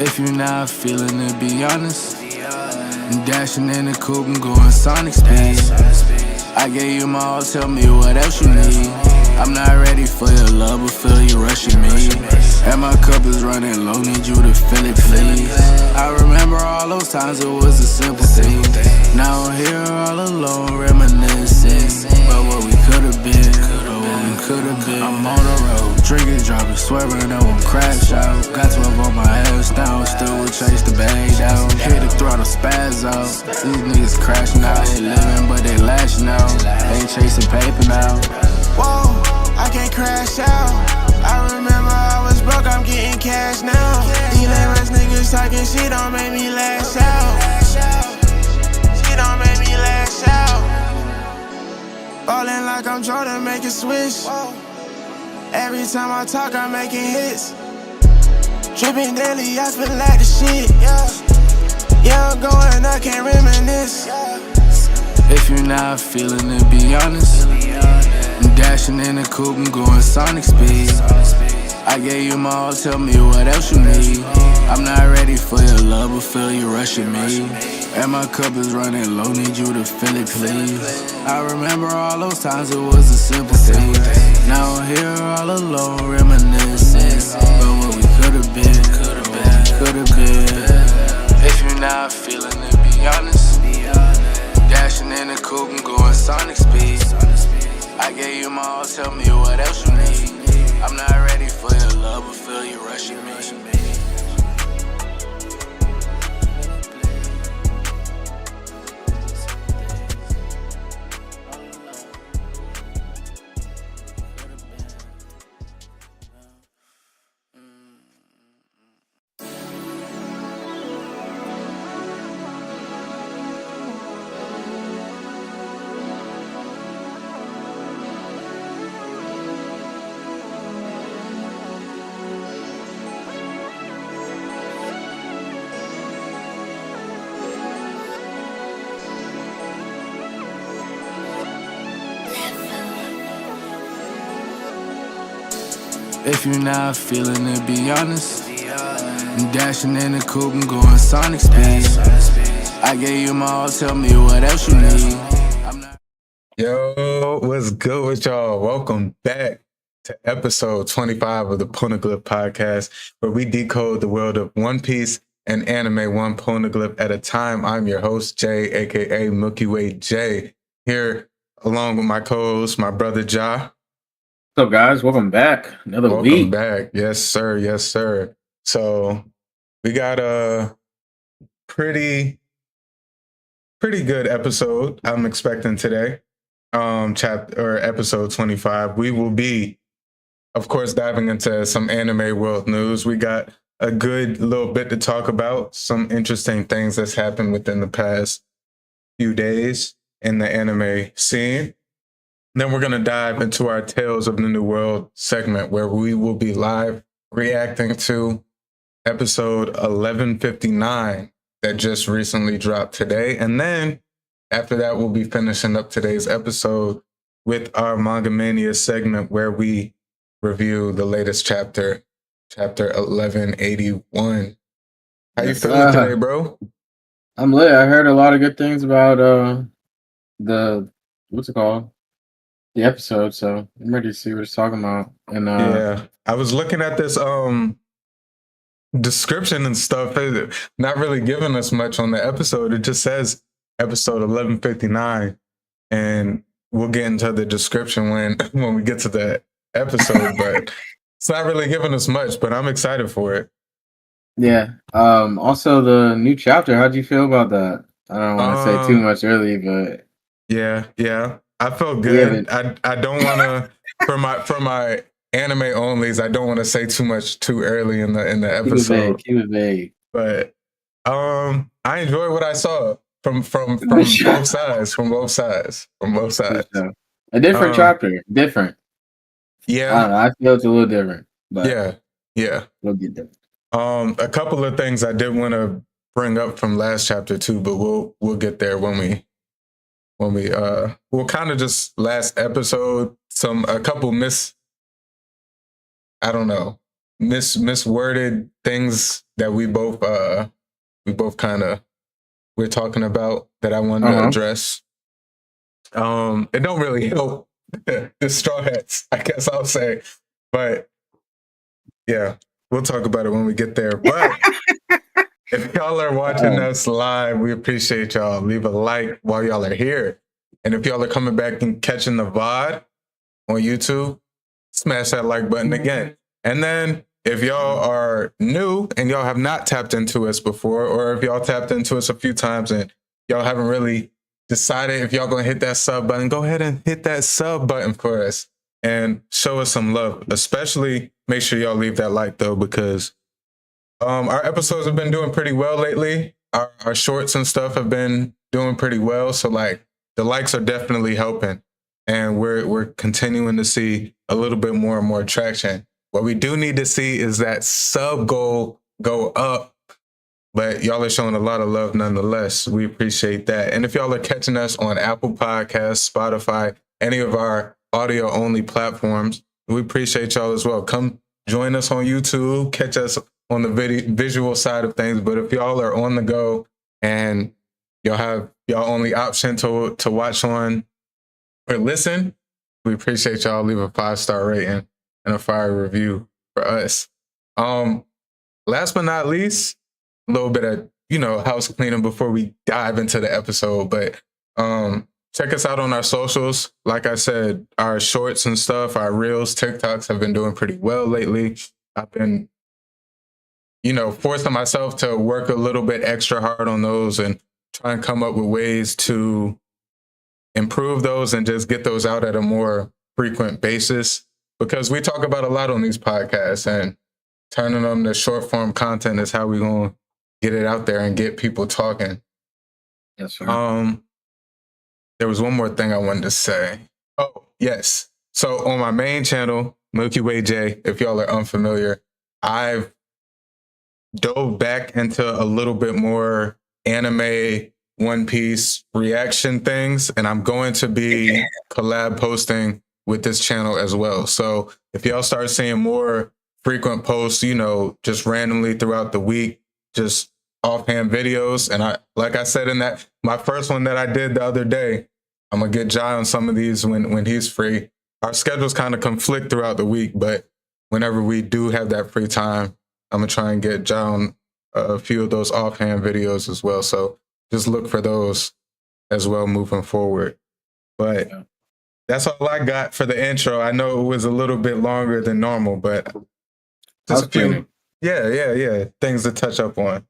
If you're not feeling it, be honest. I'm dashing in the coupe, I'm going sonic speed. I gave you my all, tell me what else you need. I'm not ready for your love, but feel you rushing me. And my cup is running low, need you to fill it, please. I remember all those times it was a simple thing. Now I'm here all alone, reminiscing about what we could've been, I'm on the road, drinking, dropping, swerving, I won't crash out. Got 12 on my ass down, still will chase the bag down. Hit the throttle, spaz out. These niggas crashing out, they living but they lashing out. Ain't chasing paper now. Whoa, I can't crash out. I remember I was broke, I'm getting cash now. These lame ass niggas talking shit don't make me lash out. Shit don't make me lash out. Ballin' like I'm Jordan, make a switch. Every time I talk, I'm making hits. Tripping daily, I feel like the shit. Yeah, I'm going, I can't reminisce. If you're not feeling it, be honest. I'm dashing in the coupe, I'm going sonic speed. I gave you my all, tell me what else you need. I'm not ready for your love, but feel you rushing me. And my cup is running low, need you to fill it, please. I remember all those times it was a simple thing. Now I'm here all alone, reminiscing about what we could've been. If you're not feeling it, be honest. Dashing in the coupe, I'm going sonic speed. I gave you my all, tell me what else you need. I'm not ready for your love, but feel you rushing me. If you're not feeling it, be honest. I'm dashing in the coupe, I'm going sonic speed. I gave you my all, tell me what else you need. Yo, what's good with y'all? Welcome back to episode 25 of the Poneglyph Podcast, where we decode the world of One Piece and anime one poneglyph at a time. I'm your host, Jay, aka Milky Way Jay, here along with my co-host, my brother Ja. What's up, guys? Welcome back. Another Welcome week. back. Yes, sir. Yes, sir. So we got a pretty good episode I'm expecting today. Episode 25. We will be, of course, diving into some anime world news. We got a good little bit to talk about, some interesting things that's happened within the past few days in the anime scene. Then we're going to dive into our Tales of the New World segment, where we will be live reacting to episode 1159 that just recently dropped today. And then after that, we'll be finishing up today's episode with our Manga Mania segment, where we review the latest chapter 1181. How you feeling today, bro? I'm lit. I heard a lot of good things about the episode, so I'm ready to see what it's talking about. And yeah, I was looking at this description and stuff, not really giving us much on the episode. It just says episode 1159, and we'll get into the description when we get to the episode, but it's not really giving us much, but I'm excited for it. Yeah. Also the new chapter, how'd you feel about that? I don't want to say too much early, but yeah, I felt good. I don't want to for my anime onlys, I don't want to say too much too early in the episode. Keep it vague. But I enjoyed what I saw from both sides. A different chapter, different. Yeah, I don't know, I feel it's a little different. But yeah, we'll get there. A couple of things I did want to bring up from last chapter too, but we'll get there when we we'll kind of just last episode a couple I don't know, misworded things that we both kind of we're talking about that I wanted to address. It don't really help the straw hats, I guess I'll say, but yeah, we'll talk about it when we get there. But if y'all are watching us live, we appreciate y'all. Leave a like while y'all are here. And if y'all are coming back and catching the VOD on YouTube, smash that like button again. And then if y'all are new and y'all have not tapped into us before, or if y'all tapped into us a few times and y'all haven't really decided if y'all going to hit that sub button, go ahead and hit that sub button for us and show us some love. Especially make sure y'all leave that like though, because our episodes have been doing pretty well lately. Our shorts and stuff have been doing pretty well. So like the likes are definitely helping. And we're continuing to see a little bit more and more traction. What we do need to see is that sub goal go up. But y'all are showing a lot of love nonetheless. We appreciate that. And if y'all are catching us on Apple Podcasts, Spotify, any of our audio-only platforms, we appreciate y'all as well. Come join us on YouTube, catch us on the visual side of things. But if y'all are on the go and y'all have y'all only option to watch on or listen, we appreciate y'all. Leave a 5-star rating and a fire review for us. Last but not least, a little bit of, house cleaning before we dive into the episode. But check us out on our socials. Like I said, our shorts and stuff, our reels, TikToks have been doing pretty well lately. I've been, forcing myself to work a little bit extra hard on those and try and come up with ways to improve those and just get those out at a more frequent basis. Because we talk about a lot on these podcasts, and turning them to short form content is how we're going to get it out there and get people talking. Yes, sir. There was one more thing I wanted to say. Oh, yes. So on my main channel, Milky Way J, if y'all are unfamiliar, I've dove back into a little bit more anime, One Piece reaction things, and I'm going to be collab posting with this channel as well. So if y'all start seeing more frequent posts, just randomly throughout the week, just offhand videos. And like I said in that, my first one that I did the other day, I'm going to get Jai on some of these when he's free. Our schedules kind of conflict throughout the week, but whenever we do have that free time, I'm going to try and get Jai on a few of those offhand videos as well. So just look for those as well moving forward. But that's all I got for the intro. I know it was a little bit longer than normal, but just a few, things to touch up on.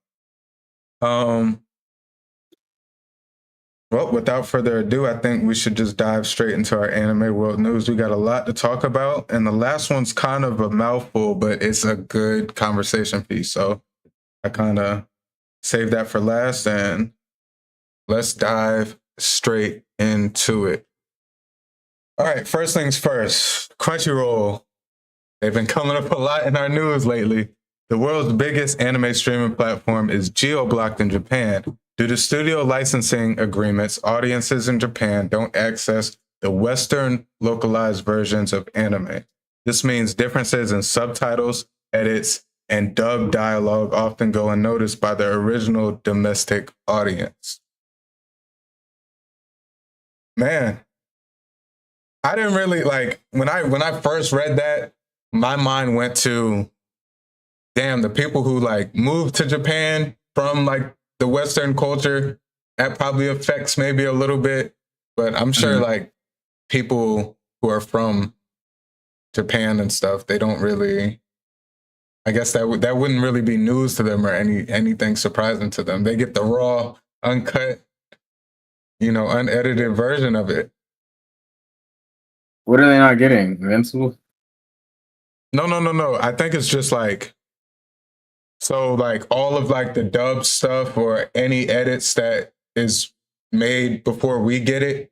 Well, without further ado, I think we should just dive straight into our anime world news. We got a lot to talk about, and the last one's kind of a mouthful, but it's a good conversation piece. So I kind of saved that for last, and let's dive straight into it. All right, first things first, Crunchyroll. They've been coming up a lot in our news lately. The world's biggest anime streaming platform is geo-blocked in Japan. Due to studio licensing agreements, audiences in Japan don't access the Western localized versions of anime. This means differences in subtitles, edits, and dub dialogue often go unnoticed by the original domestic audience. Man, I didn't really when I first read that, my mind went to, damn, the people who moved to Japan from the Western culture, that probably affects maybe a little bit, but I'm sure people who are from Japan and stuff, they don't really, I guess that wouldn't really be news to them or anything surprising to them. They get the raw, uncut, unedited version of it. What are they not getting? Invincible? No. I think it's just so all of the dub stuff or any edits that is made before we get it,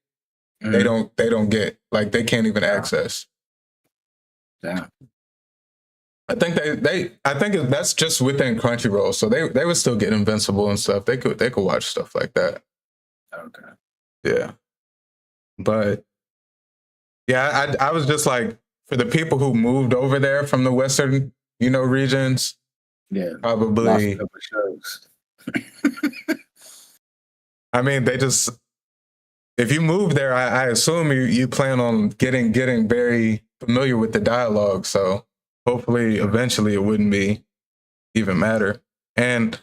they don't get, they can't even access. Damn. I think that's just within Crunchyroll. So they would still get Invincible and stuff. They could watch stuff like that. Okay. Yeah. But yeah, I was just for the people who moved over there from the Western regions. Yeah, Probably. lost a couple shows. I mean, they just, if you move there, I assume you plan on getting very familiar with the dialogue. So hopefully, eventually, it wouldn't be even matter. And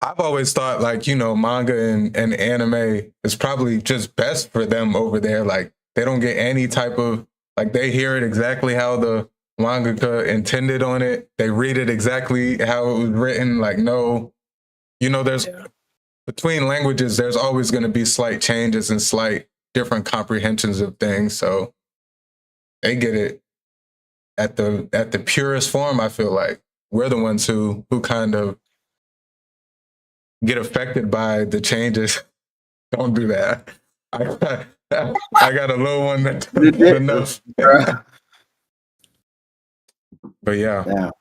I've always thought, like, manga and anime is probably just best for them over there. Like, they don't get any type of, like, they hear it exactly how the mangaka intended on it. They read it exactly how it was written. Like, no, there's between languages, there's always going to be slight changes and slight different comprehensions of things. So they get it at the purest form. I feel like we're the ones who kind of get affected by the changes. Don't do that. I got a little one that's enough. But yeah,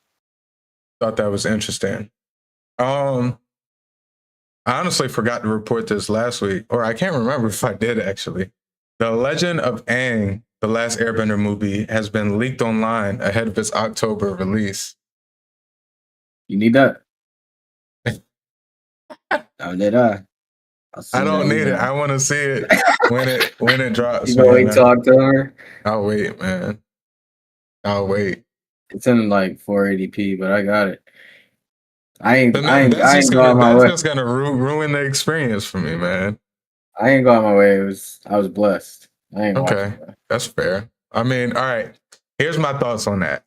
thought that was interesting. I honestly forgot to report this last week, or I can't remember if I did actually. The Legend of Aang, the last Airbender movie, has been leaked online ahead of its October release. You need that? Oh, did I? I don't need it. I want to see it when it drops. You gonna wait till October? I'll wait, man. I'll wait. It's in like 480p, but I got it. I ain't going my way. That's just gonna ruin the experience for me, man. I ain't going my way. I was blessed. I ain't okay. That's fair. I mean, all right. Here's my thoughts on that.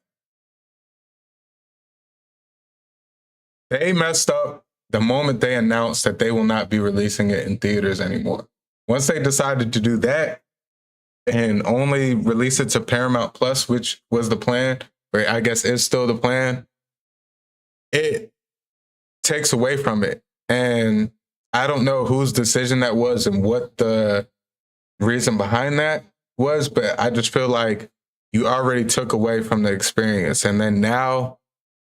They messed up the moment they announced that they will not be releasing it in theaters anymore. Once they decided to do that and only release it to Paramount Plus, which was the plan, or I guess is still the plan, it takes away from it. And I don't know whose decision that was and what the reason behind that was, but I just feel like you already took away from the experience. And then now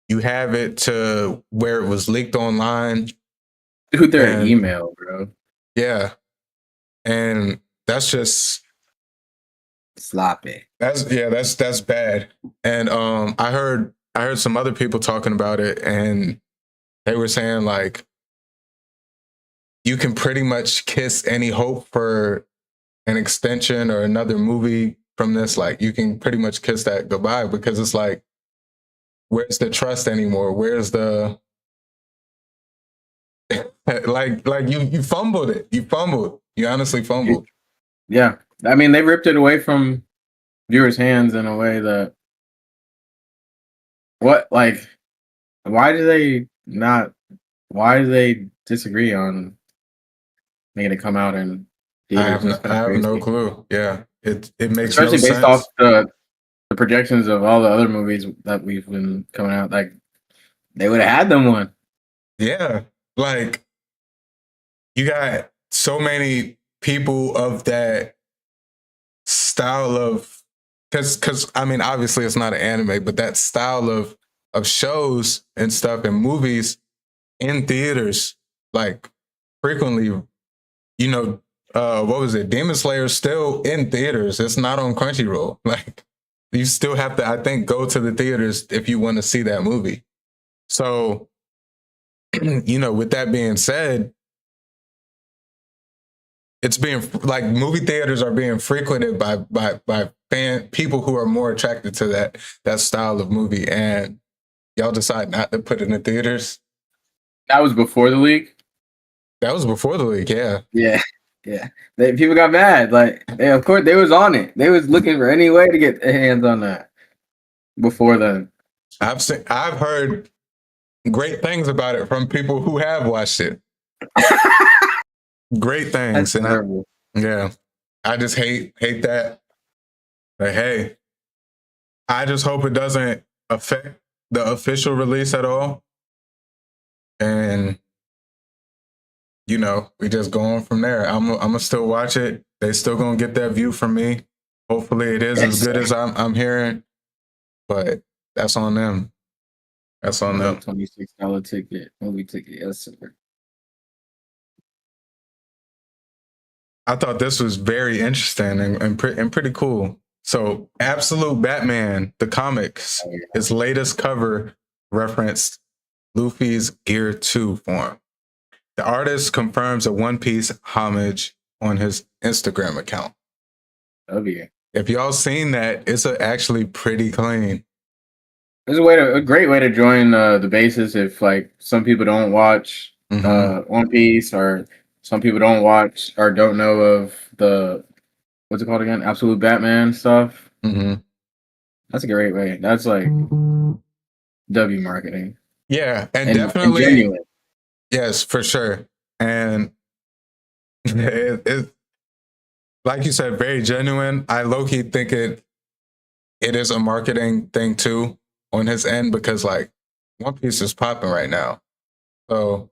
you have it to where it was leaked online. Through their email, bro. Yeah. And that's just sloppy. That's bad. And I heard some other people talking about it, and they were saying, like, you can pretty much kiss any hope for an extension or another movie from this. Like, you can pretty much kiss that goodbye, because it's like, where's the trust anymore? Where's the like you fumbled it. You honestly fumbled. Yeah. I mean, they ripped it away from viewers' hands in a way that why do they disagree on making it come out in theaters? I have no clue. Yeah. It makes especially no based sense. off the projections of all the other movies that we've been coming out. Like, they would have had them one. Yeah. Like, you got so many people of that style of, because I mean, obviously it's not an anime, but that style of shows and stuff and movies in theaters, like, frequently, what was it? Demon Slayer is still in theaters. It's not on Crunchyroll. Like, you still have to, I think, go to the theaters if you want to see that movie. So, with that being said, it's being, like, movie theaters are being frequented by people who are more attracted to that style of movie, and y'all decide not to put it in the theaters. That was before the leak. That was before the leak, yeah. Yeah. People got mad. Like, of course, they was on it. They was looking for any way to get their hands on that before then. I've heard great things about it from people who have watched it. Great things. That's terrible. I just hate that. But hey, I just hope it doesn't affect the official release at all. And we just go on from there. I'm gonna still watch it. They still gonna get that view from me. Hopefully it is as good as I'm hearing. But that's on them. That's on them. $26 movie ticket. Yes, sir. I thought this was very interesting and pretty cool. So, Absolute Batman, the comics, its latest cover referenced Luffy's Gear 2 form. The artist confirms a One Piece homage on his Instagram account. W. If y'all seen that, it's actually pretty clean. It's a great way to join the bases if like some people don't watch One Piece, or some people don't watch or don't know of the what's it called again? Absolute Batman stuff. Mm-hmm. That's a great way. That's like W marketing. Yeah, and definitely and genuine. Yes, for sure. And it, like you said, very genuine. I low-key think it is a marketing thing too on his end, because like One Piece is popping right now. So,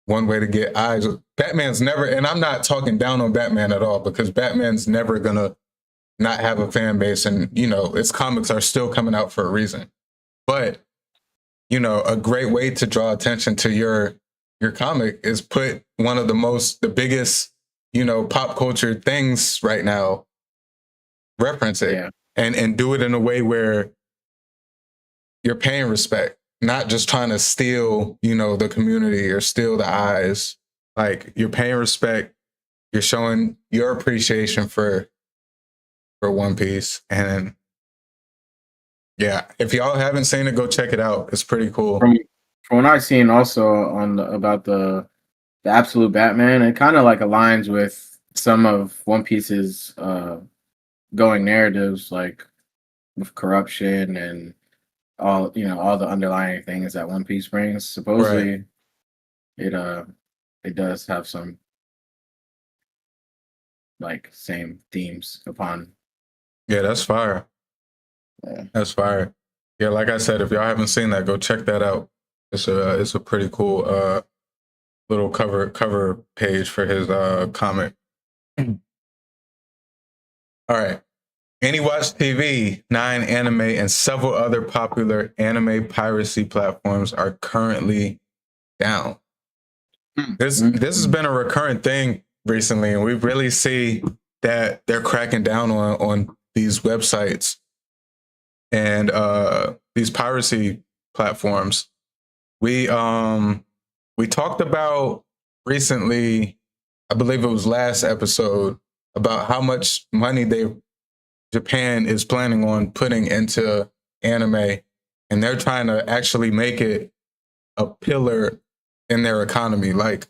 one way to get eyes. Batman's never, and I'm not talking down on Batman at all, because Batman's never gonna not have a fan base, and its comics are still coming out for a reason. But a great way to draw attention to your comic is put one of the biggest, pop culture things right now, reference it, and do it in a way where you're paying respect, not just trying to steal, the community or steal the eyes. Like, you're paying respect, you're showing your appreciation for One Piece. And yeah, if y'all haven't seen it, go check it out. It's pretty cool. From what I've seen also about the Absolute Batman, it kind of like aligns with some of One Piece's going narratives, like with corruption and all the underlying things that One Piece brings. Supposedly, it does have some like same themes upon. Yeah, that's fire. Yeah. That's fire. Yeah, like I said, if y'all haven't seen that, go check that out. It's a pretty cool little cover page for his comic. All right. AnyWatch TV, 9 anime, and several other popular anime piracy platforms are currently down. This has been a recurrent thing recently, and we really see that they're cracking down on these websites and these piracy platforms. We talked about recently, I believe it was last episode, about how much money Japan is planning on putting into anime, and they're trying to actually make it a pillar in their economy, like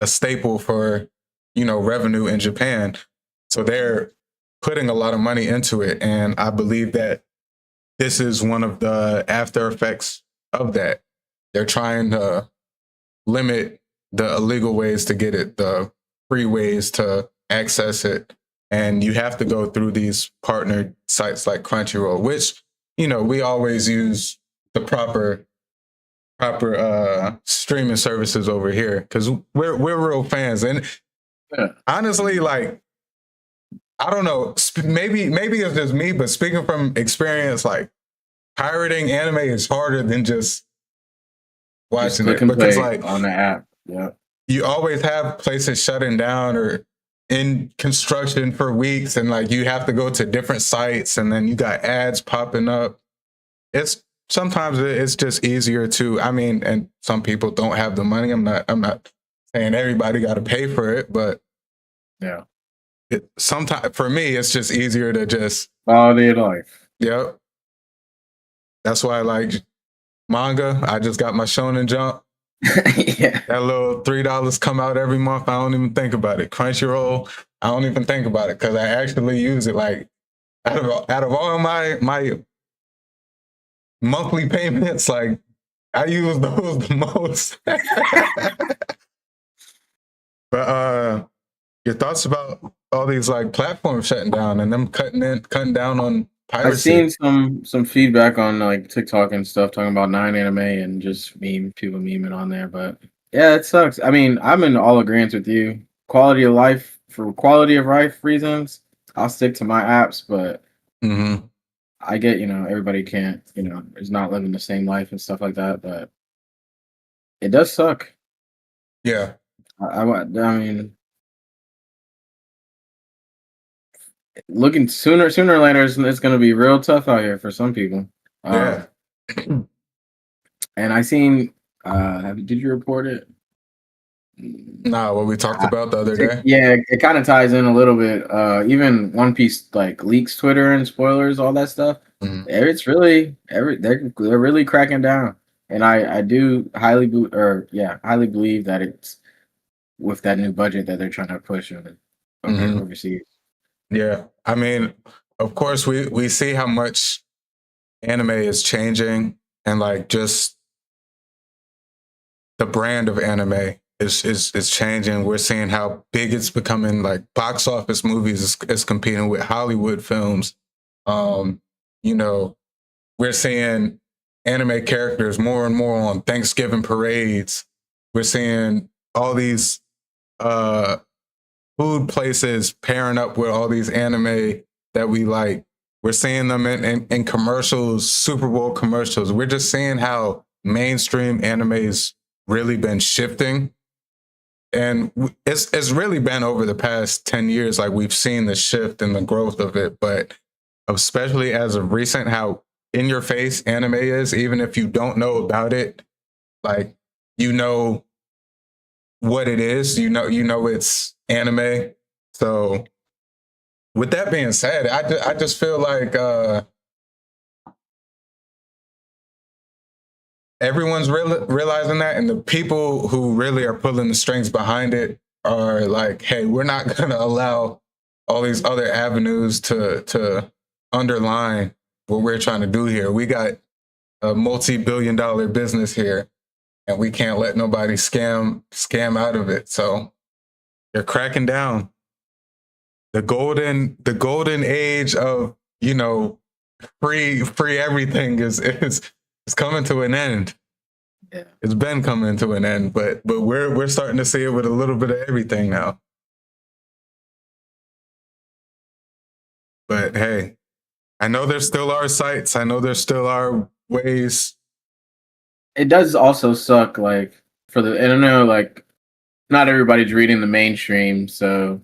a staple for, revenue in Japan. So they're putting a lot of money into it. And I believe that this is one of the after effects of that. They're trying to limit the illegal ways to get it, the free ways to access it. And you have to go through these partnered sites like Crunchyroll, which, we always use the proper streaming services over here, because we're real fans. And honestly, like, I don't know, maybe it's just me, but speaking from experience, like, pirating anime is harder than just watching it, because like on the app, you always have places shutting down or in construction for weeks, and like you have to go to different sites, and then you got ads popping up. Sometimes it's just easier to, and some people don't have the money. I'm not saying everybody got to pay for it, but yeah, sometimes for me it's just easier to just quality of life. Yep. That's why I like manga. I just got my Shonen Jump. Yeah. That little $3 come out every month. I don't even think about it. Crunchyroll, I don't even think about it, because I actually use it. Like, out of all my monthly payments, like, I use those the most. But your thoughts about all these like platforms shutting down and them cutting down on piracy? I've seen some feedback on like TikTok and stuff talking about 9 anime and just people memeing on there, but yeah, it sucks. I'm in all agreement with you. Quality of life reasons, I'll stick to my apps, but I get, everybody can't, is not living the same life and stuff like that, but it does suck. Yeah. I mean, looking sooner or later, it's going to be real tough out here for some people. Yeah. And I seen. Did you report it? Nah, what we talked about the other day. Yeah, it kind of ties in a little bit. Even One Piece like leaks Twitter and spoilers, all that stuff. Mhm. It's really they're really cracking down, and I do highly believe that it's with that new budget that they're trying to push overseas. Yeah, I mean, of course, we see how much anime is changing, and like just the brand of anime is changing. We're seeing how big it's becoming. Like box office movies is competing with Hollywood films. You know, we're seeing anime characters more and more on Thanksgiving parades. We're seeing all these food places pairing up with all these anime that we like. We're seeing them in commercials, Super Bowl commercials. We're just seeing how mainstream anime's really been shifting. And it's really been over the past 10 years, like we've seen the shift and the growth of it. But especially as of recent, how in your face anime is, even if you don't know about it, like you know what it is, you know it's anime. So with that being said, I just feel like everyone's realizing that, and the people who really are pulling the strings behind it are like, hey, we're not going to allow all these other avenues to underline what we're trying to do here. We got a multi-billion-dollar business here, and we can't let nobody scam out of it. So they're cracking down. The golden age of, you know, free everything is coming to an end. Yeah. It's been coming to an end, but we're starting to see it with a little bit of everything now. But hey, I know there still are sites. I know there still are ways. It does also suck, like and I know, like not everybody's reading the mainstream, so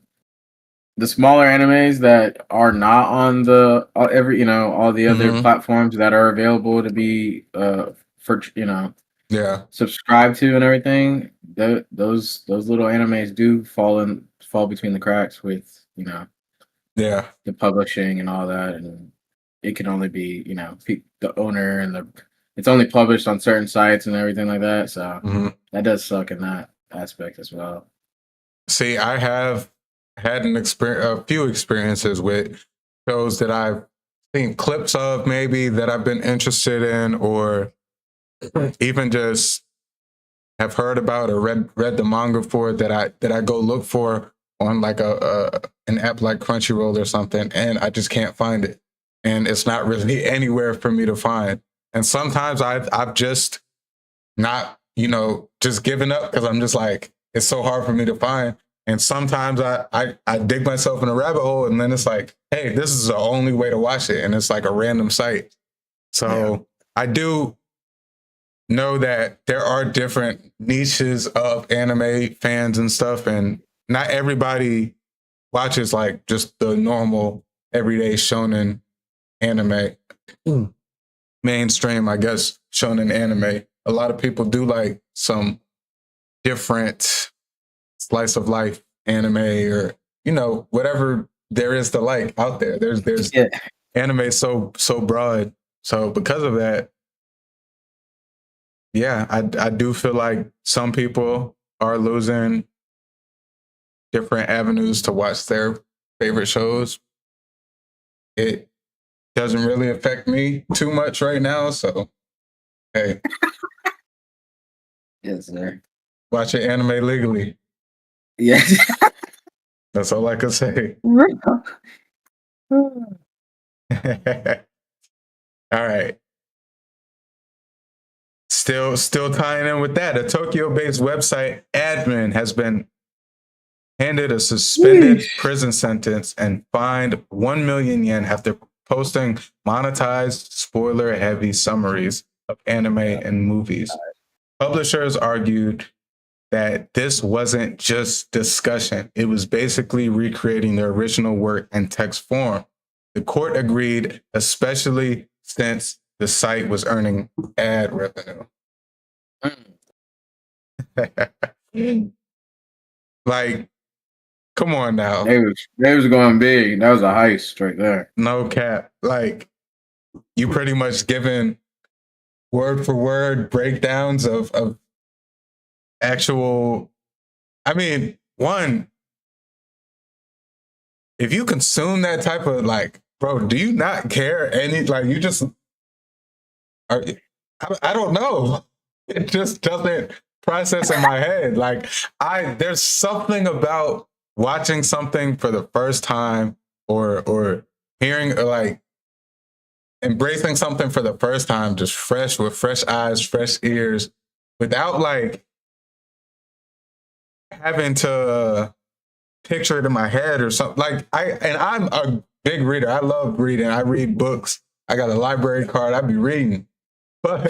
the smaller animes that are not on the all the other platforms that are available to be for subscribe to and everything, those little animes do fall between the cracks with the publishing and all that, and it can only be the owner and it's only published on certain sites and everything like that, so that does suck in that aspect as well. See, I have had a few experiences with shows that I've seen clips of, maybe that I've been interested in, or even just have heard about or read the manga for, that I go look for on like an app like Crunchyroll or something, and I just can't find it, and it's not really anywhere for me to find. And sometimes I've just not just given up because I'm just like, it's so hard for me to find. And sometimes I dig myself in a rabbit hole, and then it's like, hey, this is the only way to watch it, and it's like a random site. So I do know that there are different niches of anime fans and stuff, and not everybody watches like just the normal everyday shonen anime. Mainstream, I guess, shonen anime. A lot of people do like some different slice of life anime, or whatever there is to like out there. There's anime so broad. So because of that, I do feel like some people are losing different avenues to watch their favorite shows. It doesn't really affect me too much right now, so hey. Yes, sir. Watch your anime legally. Yes. That's all I can say. All right. Still tying in with that, a Tokyo-based website admin has been handed a suspended prison sentence and fined 1 million yen after posting monetized, spoiler-heavy summaries of anime and movies. Publishers argued that this wasn't just discussion. It was basically recreating the original work in text form. The court agreed, especially since the site was earning ad revenue. Like, come on now. They was going big. That was a heist right there. No cap. Like, you pretty much given word for word breakdowns of actual. I mean, one, if you consume that type of like, bro, do you not care any? Like, you just are. I don't know. It just doesn't process in my head. Like, there's something about watching something for the first time or hearing or like embracing something for the first time, just fresh with fresh eyes, fresh ears, without like having to picture it in my head or something. Like I'm a big reader. I love reading. I read books. I got a library card. I be reading. But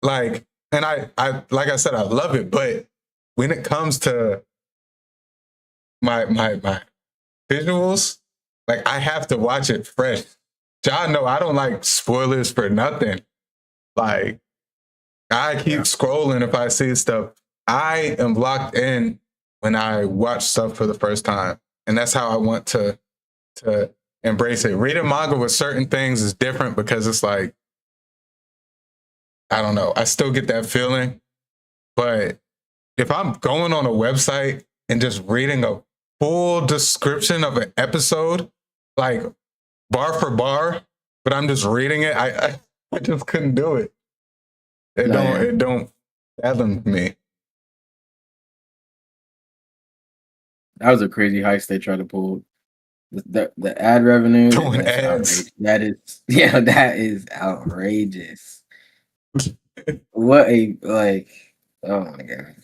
like, and I like I said, I love it. But when it comes to my visuals, like I have to watch it fresh. Y'all know I don't like spoilers for nothing. Like I keep scrolling if I see stuff. I am locked in when I watch stuff for the first time. And that's how I want to embrace it. Reading manga with certain things is different because it's like, I don't know. I still get that feeling. But if I'm going on a website and just reading a full description of an episode, like bar for bar, but I'm just reading it, I just couldn't do it. It don't fathom me. That was a crazy heist they tried to pull. The ad revenue. Doing ads. That is outrageous. What a like, oh my god.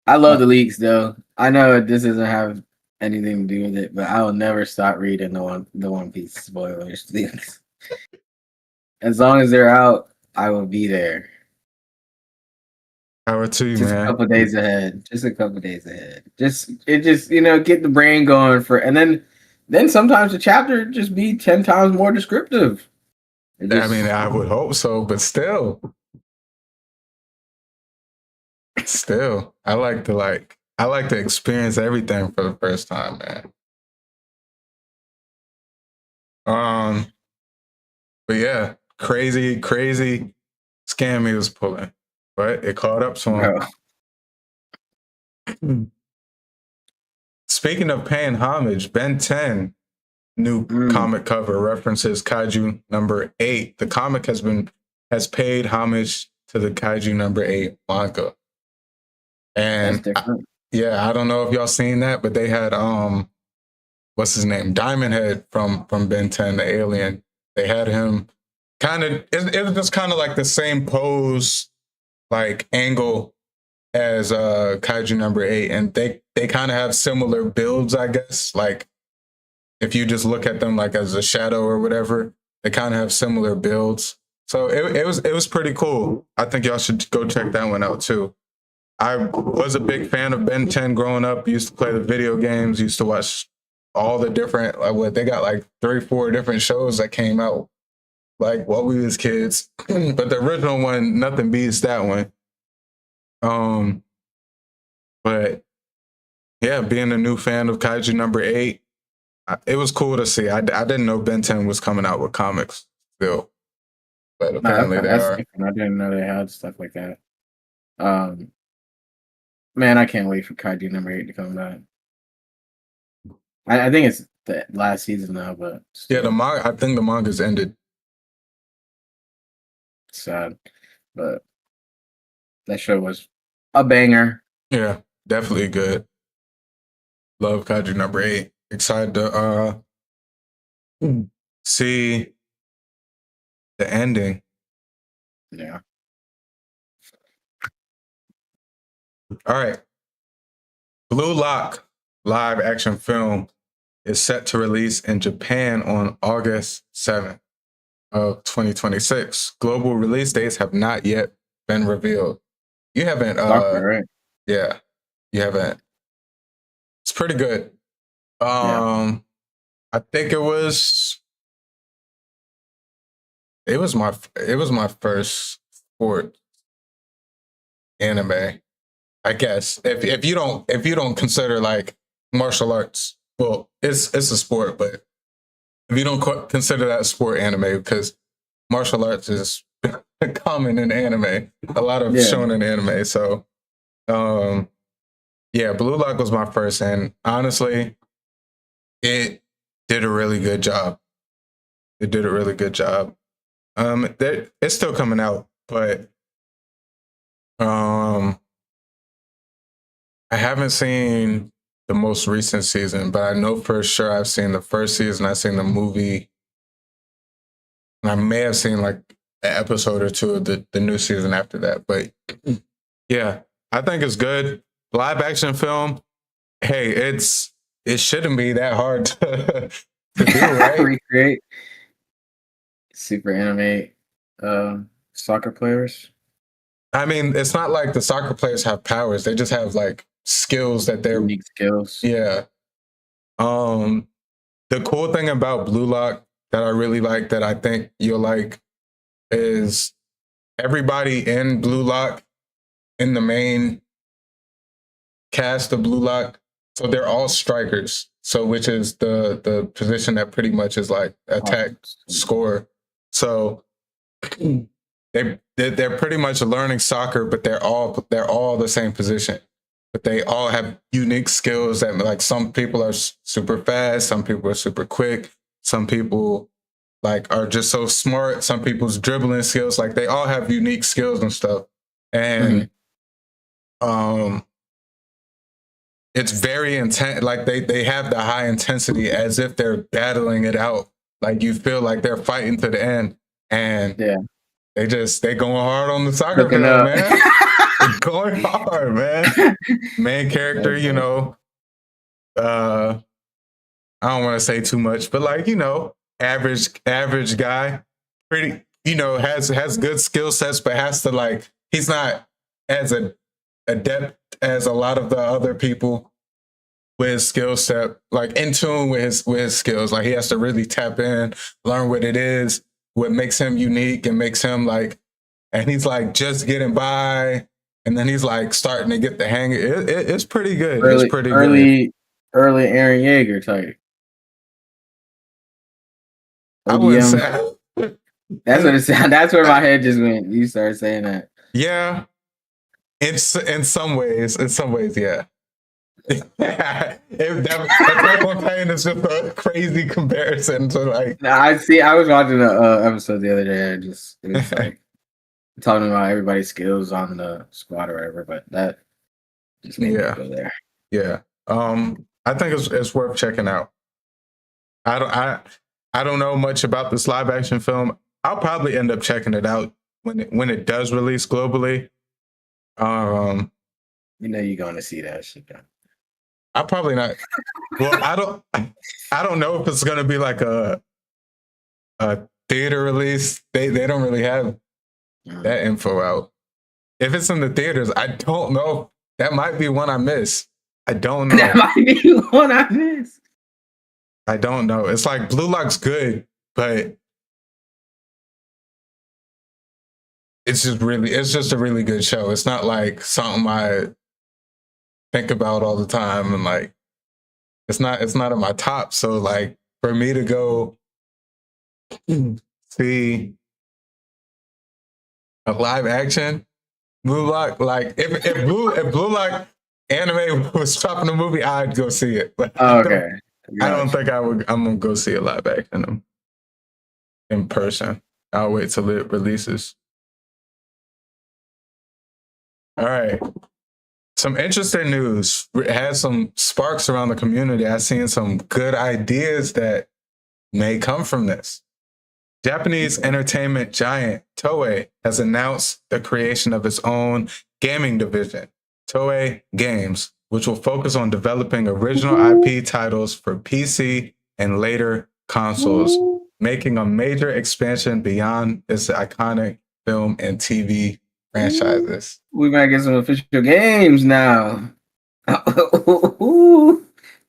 I love the leaks though. I know this doesn't have anything to do with it, but I will never stop reading the One Piece spoilers leaks. As long as they're out, I will be there. Power to you, Just man. a couple days ahead. Just get the brain going for, and then sometimes the chapter just be 10 times more descriptive. I mean, I would hope so, but still, I like to experience everything for the first time, man. But yeah, crazy scam he was pulling, but it caught up to him. Speaking of paying homage, Ben 10 new comic cover references Kaiju number 8. The comic has paid homage to the Kaiju number 8 manga. And I don't know if y'all seen that, but they had what's his name? Diamond Head from Ben 10, the alien. They had him kind of it was just kind of like the same pose, like angle as Kaiju number 8, and they kind of have similar builds, I guess. Like if you just look at them like as a shadow or whatever, they kind of have similar builds. So it was pretty cool. I think y'all should go check that one out too. I was a big fan of Ben 10 growing up. Used to play the video games. Used to watch all the different they got like 3-4 different shows that came out like while we was kids. But the original one, nothing beats that one. But yeah, being a new fan of Kaiju number 8, it was cool to see. I didn't know Ben 10 was coming out with comics still, but apparently they are. I didn't know they had stuff like that. Man, I can't wait for Kaiju number 8 to come back. I think it's the last season now, but still. Yeah, I think the manga's ended. Sad, but that show was a banger. Yeah, definitely good. Love Kaiju number 8. Excited to see the ending. Yeah. All right. Blue Lock live action film is set to release in Japan on August 7th of 2026. Global release dates have not yet been revealed. You haven't right? Yeah. You haven't. It's pretty good. I think it was my first sport anime. I guess if you don't consider like martial arts, well, it's a sport, but if you don't consider that sport anime, because martial arts is common in anime, a lot of shonen anime. So, yeah, Blue Lock was my first, and honestly, it did a really good job. It did a really good job. It's still coming out, but I haven't seen the most recent season, but I know for sure I've seen the first season. I've seen the movie. And I may have seen like an episode or two of the new season after that. But yeah, I think it's good. Live action film. Hey, it shouldn't be that hard to do, right? Recreate. Super animate soccer players. I mean, it's not like the soccer players have powers. They just have like skills that they're unique skills. Yeah. The cool thing about Blue Lock that I really like, that I think you'll like, is everybody in Blue Lock, in the main cast of Blue Lock, so they're all strikers. So which is the position that pretty much is like attack score. So they're pretty much learning soccer, but they're all the same position. But they all have unique skills that, like, some people are super fast, some people are super quick, some people like are just so smart, some people's dribbling skills, like they all have unique skills and stuff. And it's very intense. Like they have the high intensity as if they're battling it out. Like you feel like they're fighting to the end. And they going hard on the soccer field, man. Going hard, man. Main character, you know, I don't want to say too much, but like, you know, average guy, pretty, you know, has good skill sets, but has to, like, he's not as adept as a lot of the other people with his skill set, like in tune with his skills. Like he has to really tap in, learn what it is, what makes him unique and makes him like, and he's like just getting by. And then he's like starting to get the hang of it. It's pretty good. It's pretty good. Early Aaron Yeager type. I wouldn't say. That's what it sounded. That's where my head just went. You started saying that. Yeah. In some ways, yeah. Attack on Titan is just a crazy comparison to like. I was watching an episode the other day. It was like talking about everybody's skills on the squad or whatever, but that just made me go there. Yeah. I think it's worth checking out. I don't know much about this live action film. I'll probably end up checking it out when it does release globally. You know you're going to see that shit. I'll probably not. Well, I don't know if it's going to be like a theater release. They don't really have that info out. If it's in the theaters, I don't know. That might be one I miss. I don't know. That might be one I miss. I don't know. It's like Blue Lock's good, but it's just a really good show. It's not like something I think about all the time, and like it's not in my top. So like for me to go see a live action Blue Lock, like if Blue Lock anime was dropping a movie, I'd go see it. But I don't think I would. I'm gonna go see a live action in person. I'll wait till it releases. All right. Some interesting news. It had some sparks around the community. I've seen some good ideas that may come from this. Japanese entertainment giant Toei has announced the creation of its own gaming division, Toei Games, which will focus on developing original IP titles for PC and later consoles, making a major expansion beyond its iconic film and TV franchises. We might get some official games now.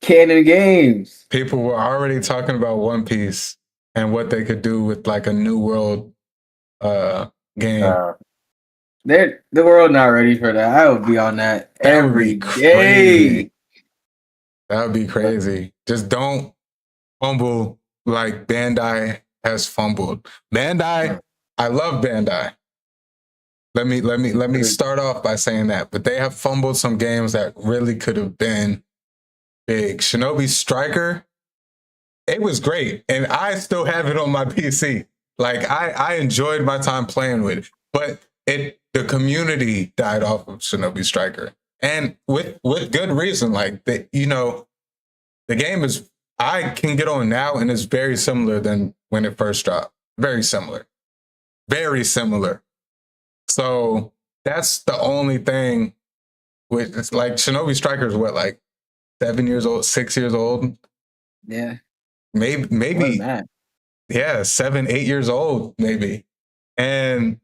Canon games. People were already talking about One Piece and what they could do with like a New World game. The world not ready for that. I would be on that every day. That would be crazy. Just don't fumble like Bandai has fumbled. Bandai, I love Bandai. Let me start off by saying that. But they have fumbled some games that really could have been big. Shinobi Striker, it was great. And I still have it on my PC. Like I enjoyed my time playing with it. But the community died off of Shinobi Striker. And with good reason. Like the game is, I can get on now and it's very similar than when it first dropped. Very similar. Very similar. So that's the only thing with, it's like Shinobi Striker is what, like 7 years old, 6 years old? Yeah. Maybe yeah, 7, 8 years old, maybe. And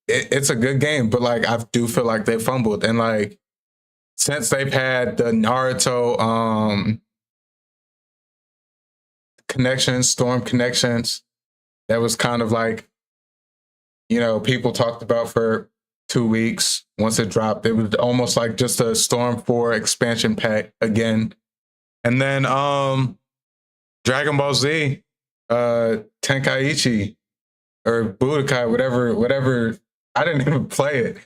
it's a good game, but like I do feel like they fumbled. And like since they've had the Naruto Storm connections, that was kind of like, people talked about for 2 weeks. Once it dropped, it was almost like just a Storm 4 expansion pack again. And then Dragon Ball Z, Tenkaichi or Budokai, whatever. I didn't even play it.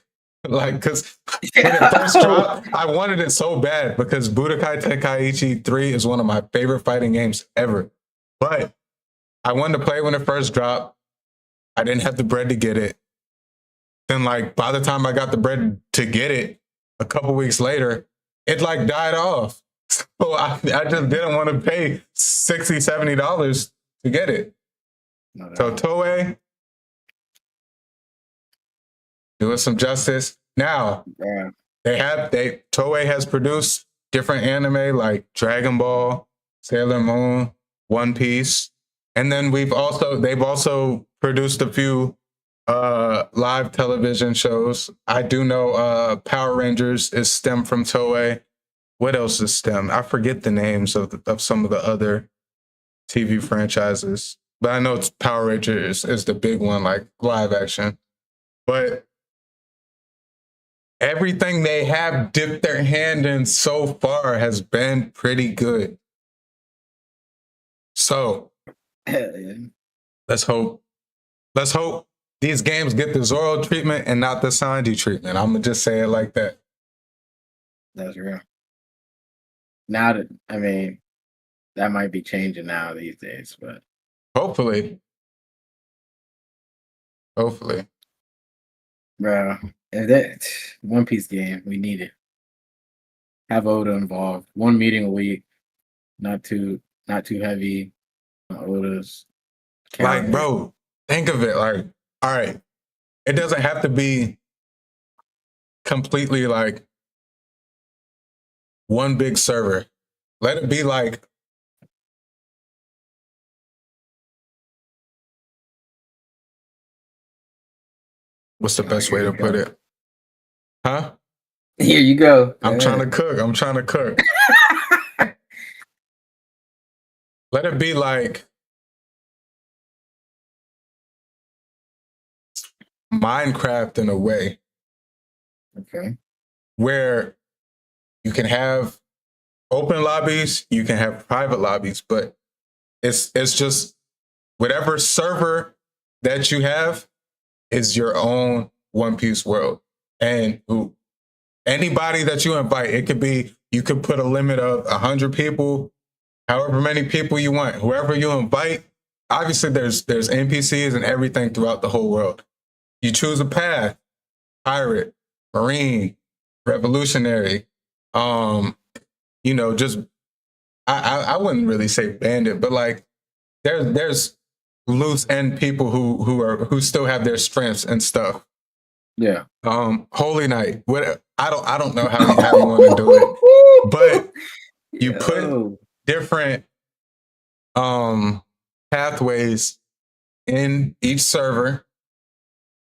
Like, because when it first dropped, I wanted it so bad because Budokai Tenkaichi 3 is one of my favorite fighting games ever. But I wanted to play it when it first dropped. I didn't have the bread to get it. Then, like, by the time I got the bread to get it, a couple weeks later, it like died off. So I just didn't want to pay $60, $70 to get it. So Toei, doing some justice. Now, Toei has produced different anime like Dragon Ball, Sailor Moon, One Piece. And then they've also produced a few live television shows. I do know Power Rangers is stemmed from Toei. What else is stemmed? I forget the names of some of the other TV franchises, but I know Power Rangers is the big one, like live action. But everything they have dipped their hand in so far has been pretty good. So let's hope these games get the Zoro treatment and not the Sanji treatment. I'm gonna just say it like that. That's real. Now that might be changing now these days, but hopefully. Bro, if that One Piece game, we need it. Have Oda involved. 1 meeting a week, not too heavy. Oda's calendar. Like, bro, think of it like, all right, it doesn't have to be completely like one big server. Let it be like what's the best way to put it? Huh? Here you go. I'm trying to cook. Let it be like Minecraft in a way. Okay. Where you can have open lobbies, you can have private lobbies, but it's just whatever server that you have is your own One Piece world. And anybody that you invite, it could be, you could put a limit of 100 people, however many people you want, whoever you invite. Obviously there's NPCs and everything throughout the whole world. You choose a path, pirate, marine, revolutionary, just I wouldn't really say bandit, but like there's loose end people who still have their strengths and stuff. Yeah. Holy Knight. What I don't know how you want to do it, but you put different pathways in each server,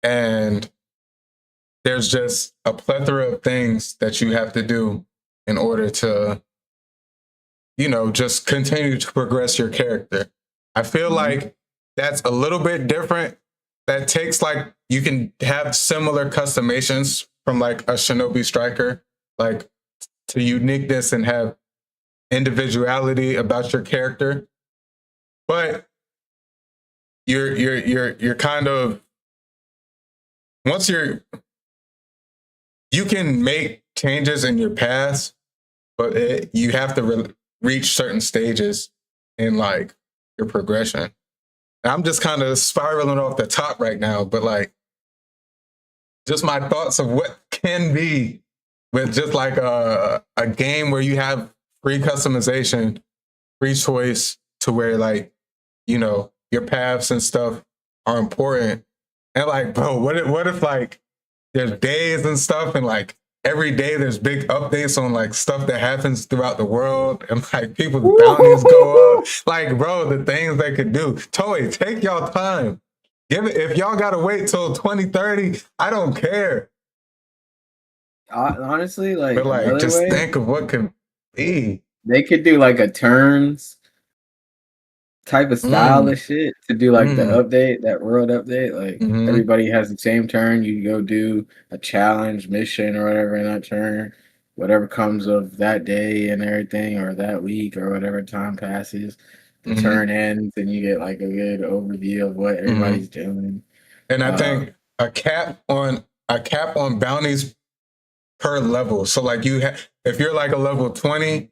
and there's just a plethora of things that you have to do in order to, just continue to progress your character. I feel like that's a little bit different. That takes like you can have similar customizations from like a Shinobi striker, like to uniqueness and have individuality about your character. But you're kind of once you can make changes in your paths, but you have to reach certain stages in like your progression. And I'm just kind of spiraling off the top right now, but like just my thoughts of what can be with just like a game where you have free customization, free choice to where like, you know, your paths and stuff are important. And like, bro, what if like there's days and stuff and like every day there's big updates on like stuff that happens throughout the world and like people's bounties go up. Like, bro, the things they could do. Toei, take y'all time. Give it if y'all gotta wait till 2030, I don't care. Honestly, like, but like just think of what could be. They could do like a turns type of style of shit to do like the update, that world update. Like everybody has the same turn. You go do a challenge mission or whatever in that turn, whatever comes of that day and everything, or that week or whatever time passes. The turn ends and you get like a good overview of what everybody's doing. And I think a cap on bounties per level. So like if you're like a level 20,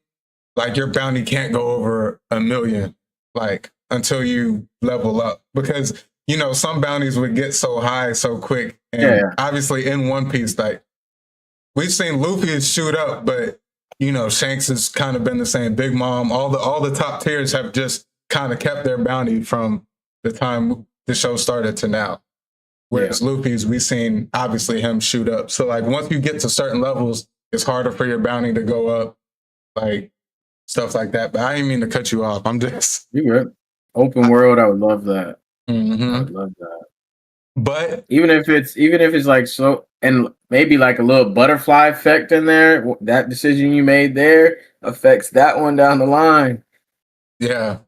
like your bounty can't go over 1 million. Like until you level up, because you know some bounties would get so high so quick, and obviously in One Piece, like we've seen Luffy shoot up, but you know Shanks has kind of been the same. Big Mom, all the top tiers have just kind of kept their bounty from the time the show started to now. Whereas Luffy's, we've seen obviously him shoot up. So like once you get to certain levels, it's harder for your bounty to go up. Like. Stuff like that, but I didn't mean to cut you off. I'm just you good. Open world. I would love that. I would love that. But even if it's like so, and maybe like a little butterfly effect in there. That decision you made there affects that one down the line. Yeah,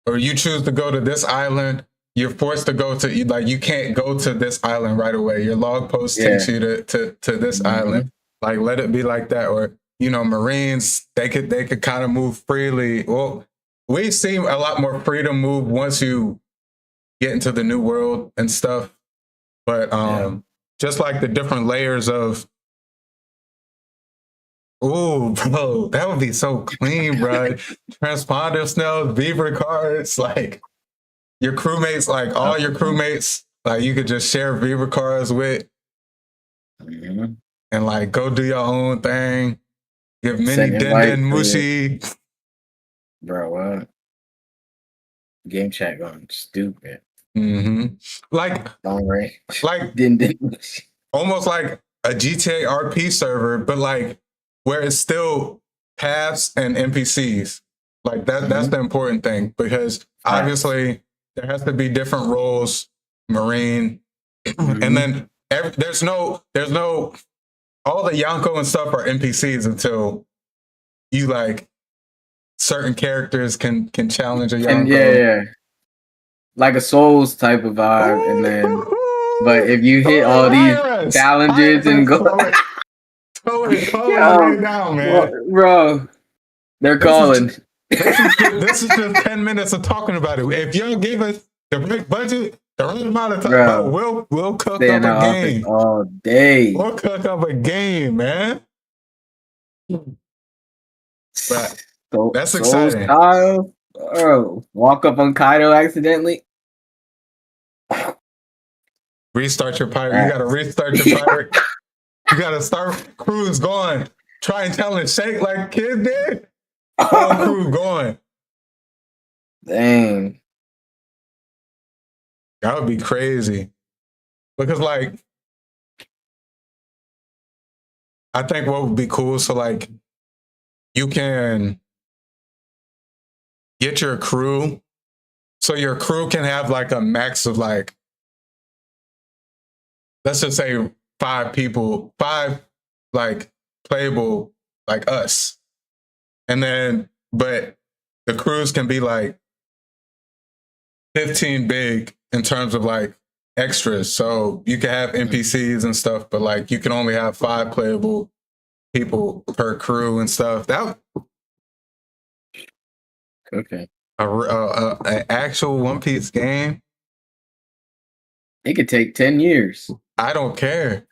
or you choose to go to this island. You're forced to go to like you can't go to this island right away. Your log post takes you to this island. Like let it be like that, or. You know, Marines, they could kind of move freely. Well, we see a lot more freedom move once you get into the new world and stuff. But just like the different layers of, ooh, bro, that would be so clean, bro. Transponder snows, beaver cards, like your crewmates, like all your crewmates, like you could just share beaver cards with, and like go do your own thing. Give mini Denden Mushi. Bro, what? Game chat going stupid. Like, like Denden Mushi. Almost like a GTA RP server, but like where it's still paths and NPCs. Like that's the important thing, because obviously there has to be different roles, Marine, and then there's no all the Yonko and stuff are NPCs until you like certain characters can challenge a Yonko. Yeah. Like a Souls type of vibe, and then but if you hit all these challenges and go right now, man. Bro, they're calling. This is just 10 minutes of talking about it. If y'all give us the big budget, the right amount of time, we'll cook up a game all day. We'll cook up a game, man. But that's exciting. Style, walk up on Kaido accidentally. Restart your pirate. You gotta restart your pirate. You gotta start cruise going. Try and tell it shake like kids did. Whole crew going. Dang. That would be crazy. Because like I think what would be cool, so like you can get your crew, so your crew can have like a max of like, let's just say 5 people, 5 like playable like us. And then, but the crews can be like 15 big in terms of like extras. So you can have NPCs and stuff, but like you can only have 5 playable people per crew and stuff. That Okay. an actual One Piece game. It could take 10 years. I don't care.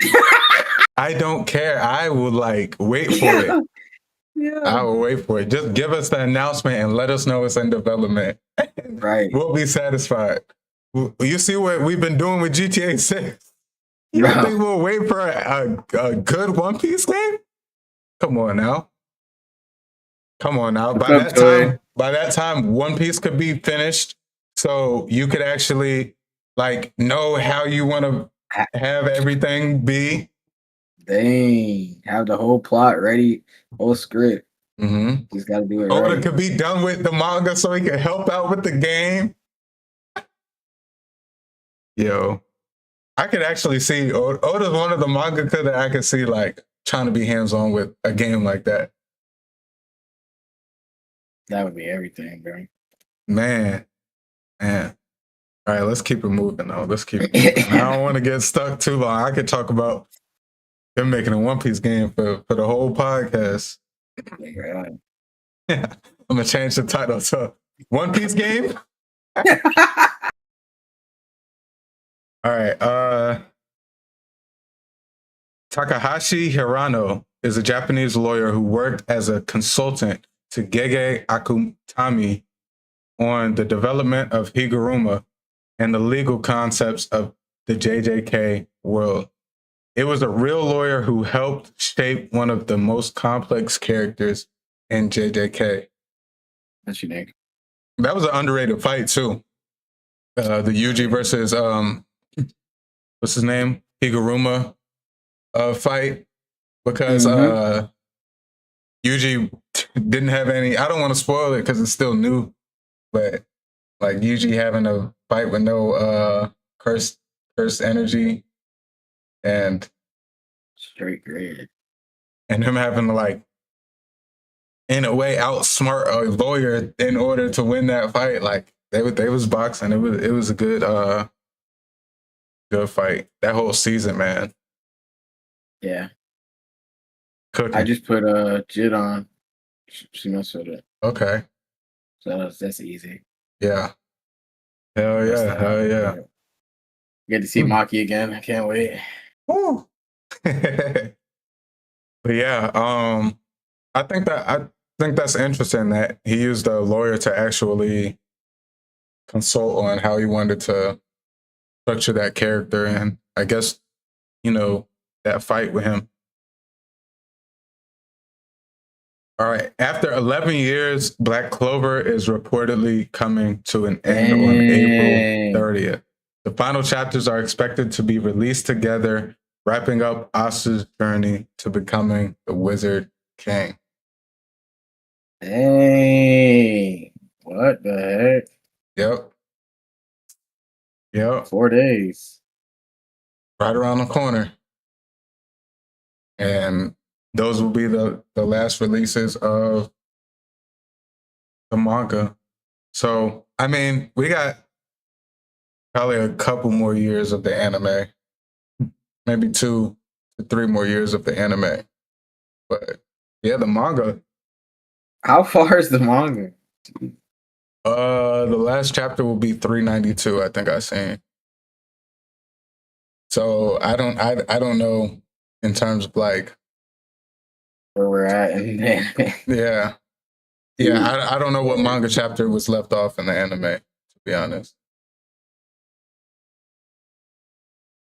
I don't care. I will like wait for it. Yeah. I will wait for it. Just give us the announcement and let us know it's in development. Right. We'll be satisfied. You see what we've been doing with GTA 6? You don't think we'll wait for a good One Piece game? Come on now. Come on now. By that time, One Piece could be finished, so you could actually like know how you want to have everything be. Dang. Have the whole plot ready, whole script. Mm-hmm. Just got to do it Oda right. could be done with the manga so he can help out with the game. Yo, I could actually see Oda's one of the mangaka that I could see like trying to be hands-on with a game like that. That would be everything, bro. Man. All right, let's keep it moving though. Let's keep it moving. I don't want to get stuck too long. I could talk about them making a One Piece game for the whole podcast. Yeah. I'm gonna change the title to One Piece game. All right. Takahashi Hirano is a Japanese lawyer who worked as a consultant to Gege Akutami on the development of Higuruma and the legal concepts of the JJK world. It was a real lawyer who helped shape one of the most complex characters in JJK. That's unique. That was an underrated fight too. The Yuji versus what's his name? Higuruma fight. Because Yuji didn't have any, I don't want to spoil it because it's still new, but like Yuji having a fight with no cursed energy and straight grade. And him having to like in a way outsmart a lawyer in order to win that fight. Like they was boxing. It was a good fight. That whole season, man. Yeah. Cooking. I just put Jit on. She messed with it. Okay. So that's easy. Yeah. Hell yeah. Get to see Maki again. I can't wait. Woo. But yeah, I think that's interesting that he used a lawyer to actually consult on how he wanted to structure that character, and I guess that fight with him. All right. After 11 years, Black Clover is reportedly coming to an end on April 30th. The final chapters are expected to be released together, wrapping up Asu's journey to becoming the Wizard King. Dang. What the heck? Yep. 4 days. Right around the corner. And those will be the last releases of the manga. So, I mean, we got probably a couple more years of the anime. Maybe 2 to 3 more years of the anime. But yeah, the manga. How far is the manga? The last chapter will be 392, I think I seen. So I don't know in terms of like where we're at in the anime. Yeah. I don't know what manga chapter was left off in the anime, to be honest.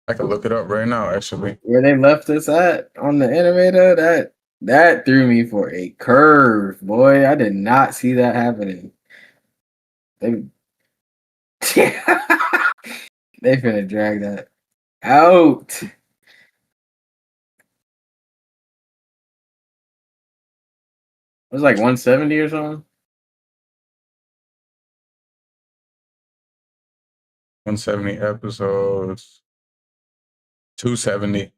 I could look it up right now, actually. Where they left us at on the anime, though, that threw me for a curve, boy. I did not see that happening. They finna drag that out. It was like 170 or something. 170 episodes. 270.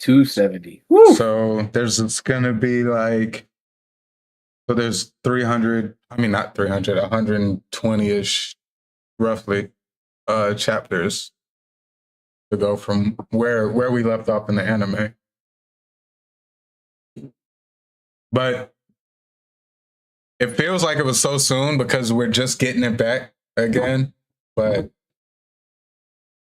270. Woo! So there's gonna be like, so there's 300. I mean, not 300. 120ish roughly chapters to go from where we left off in the anime. But it feels like it was so soon because we're just getting it back again. But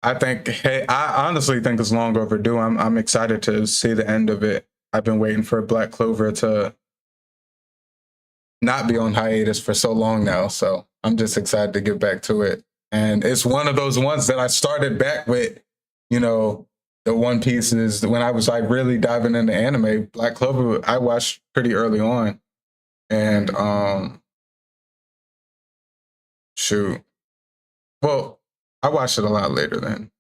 I honestly think it's long overdue. I'm excited to see the end of it. I've been waiting for Black Clover to not be on hiatus for so long now. So I'm just excited to get back to it. And it's one of those ones that I started back with, the One Pieces when I was like really diving into anime. Black Clover, I watched pretty early on. And shoot. Well, I watched it a lot later then.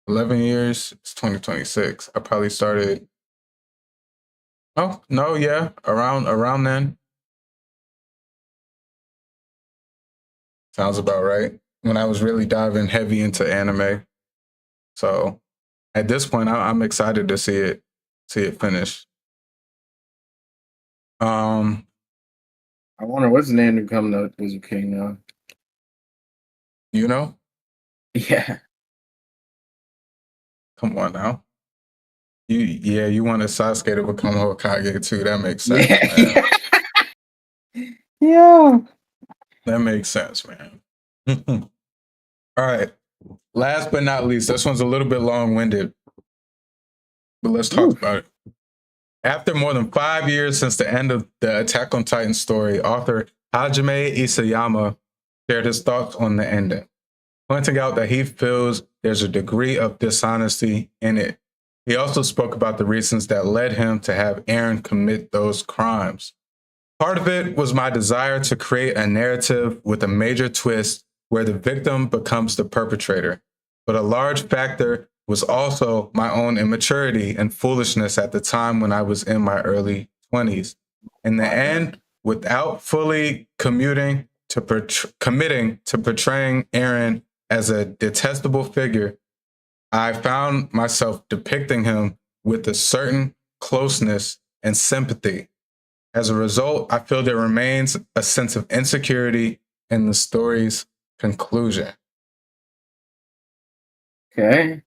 11 years, it's 2026. I probably started. Oh, no, yeah, around then. Sounds about right. When I was really diving heavy into anime. So at this point, I'm excited to see it finish. I wonder what's the name to come to Wizard King now. You know? Yeah. Come on now. You wanted Sasuke to become Hokage too. That makes sense. Yeah. Man. Yeah. That makes sense, man. All right. Last but not least, this one's a little bit long-winded, but let's talk about it. After more than 5 years since the end of the Attack on Titan story, author Hajime Isayama shared his thoughts on the ending, pointing out that he feels there's a degree of dishonesty in it. He also spoke about the reasons that led him to have Eren commit those crimes. Part of it was my desire to create a narrative with a major twist where the victim becomes the perpetrator. But a large factor was also my own immaturity and foolishness at the time when I was in my early 20s. In the end, without fully committing to portraying Eren as a detestable figure, I found myself depicting him with a certain closeness and sympathy. As a result, I feel there remains a sense of insecurity in the story's conclusion. Okay.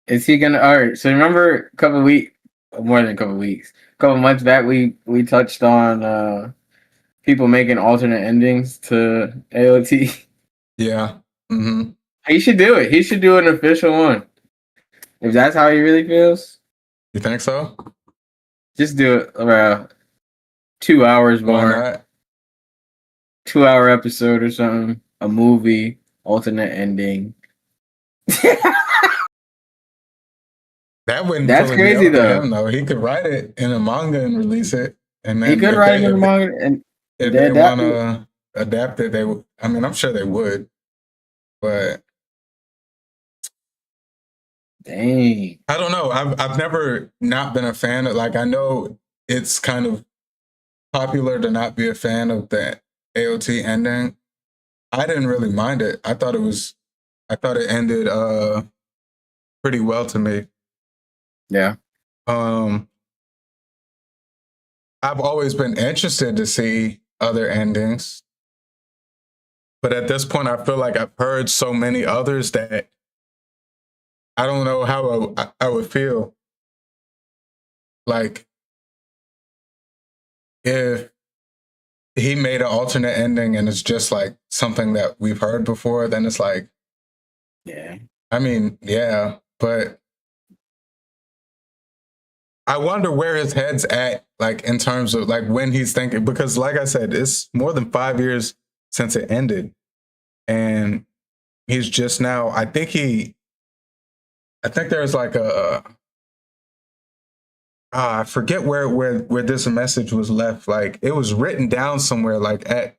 Is he gonna? All right. So remember a couple months back, we touched on people making alternate endings to AOT. Yeah. Mm-hmm. He should do it. He should do an official one. If that's how he really feels, You think so? just do it around 2 hours Why more. not? 2-hour episode or something. A movie, alternate ending. That wouldn't. That's fully be crazy, up to though. him, though. He could write it in a manga and release it, and then He could write it in the manga and if they they adapt want it. to adapt it, they would. I mean, I'm sure they would, but Dang. I don't know. I've never not been a fan of. Like, I know it's kind of popular to not be a fan of the AOT ending. I didn't really mind it. I thought it ended pretty well to me. Yeah. I've always been interested to see other endings, but at this point, I feel like I've heard so many others that I don't know how I would feel. Like, if he made an alternate ending and it's just like something that we've heard before, then it's like, Yeah. I mean, yeah, but I wonder where his head's at, like in terms of like when he's thinking, because like I said, it's more than 5 years since it ended. And he's just now, I think there's like I forget where this message was left. Like it was written down somewhere, like at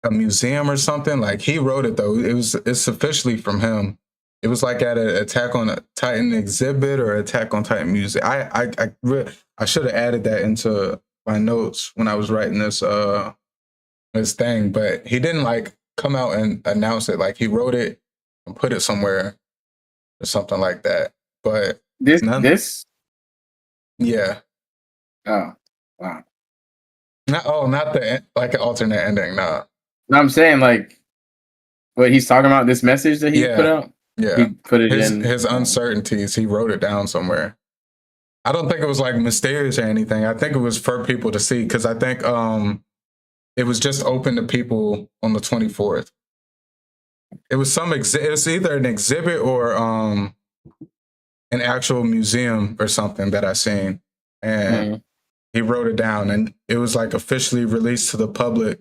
a museum or something. Like he wrote it though. It's officially from him. It was like at an Attack on Titan exhibit or Attack on Titan museum. I should have added that into my notes when I was writing this thing, but he didn't like come out and announce it. Like he wrote it and put it somewhere or something like that. But This. Yeah. Oh, wow. Not the like an alternate ending. Nah. No, I'm saying like What he's talking about, this message that he put out? Yeah. He put it in. His uncertainties, he wrote it down somewhere. I don't think it was like mysterious or anything. I think it was for people to see because I think it was just open to people on the 24th. It was it was either an exhibit or an actual museum or something that I seen. And he wrote it down and it was like officially released to the public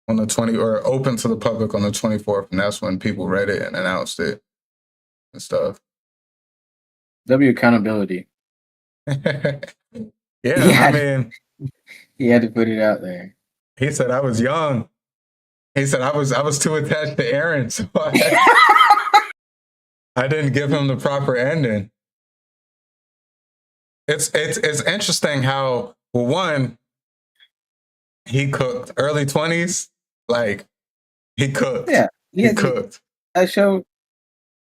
on the or open to the public on the 24th. And that's when people read it and announced it and stuff. Accountability. I mean, he had to put it out there. He said I was young. He said I was too attached to Aaron, so I didn't give him the proper ending. It's interesting how, well, one, he cooked early 20s, like he cooked. Yeah, he cooked. That show,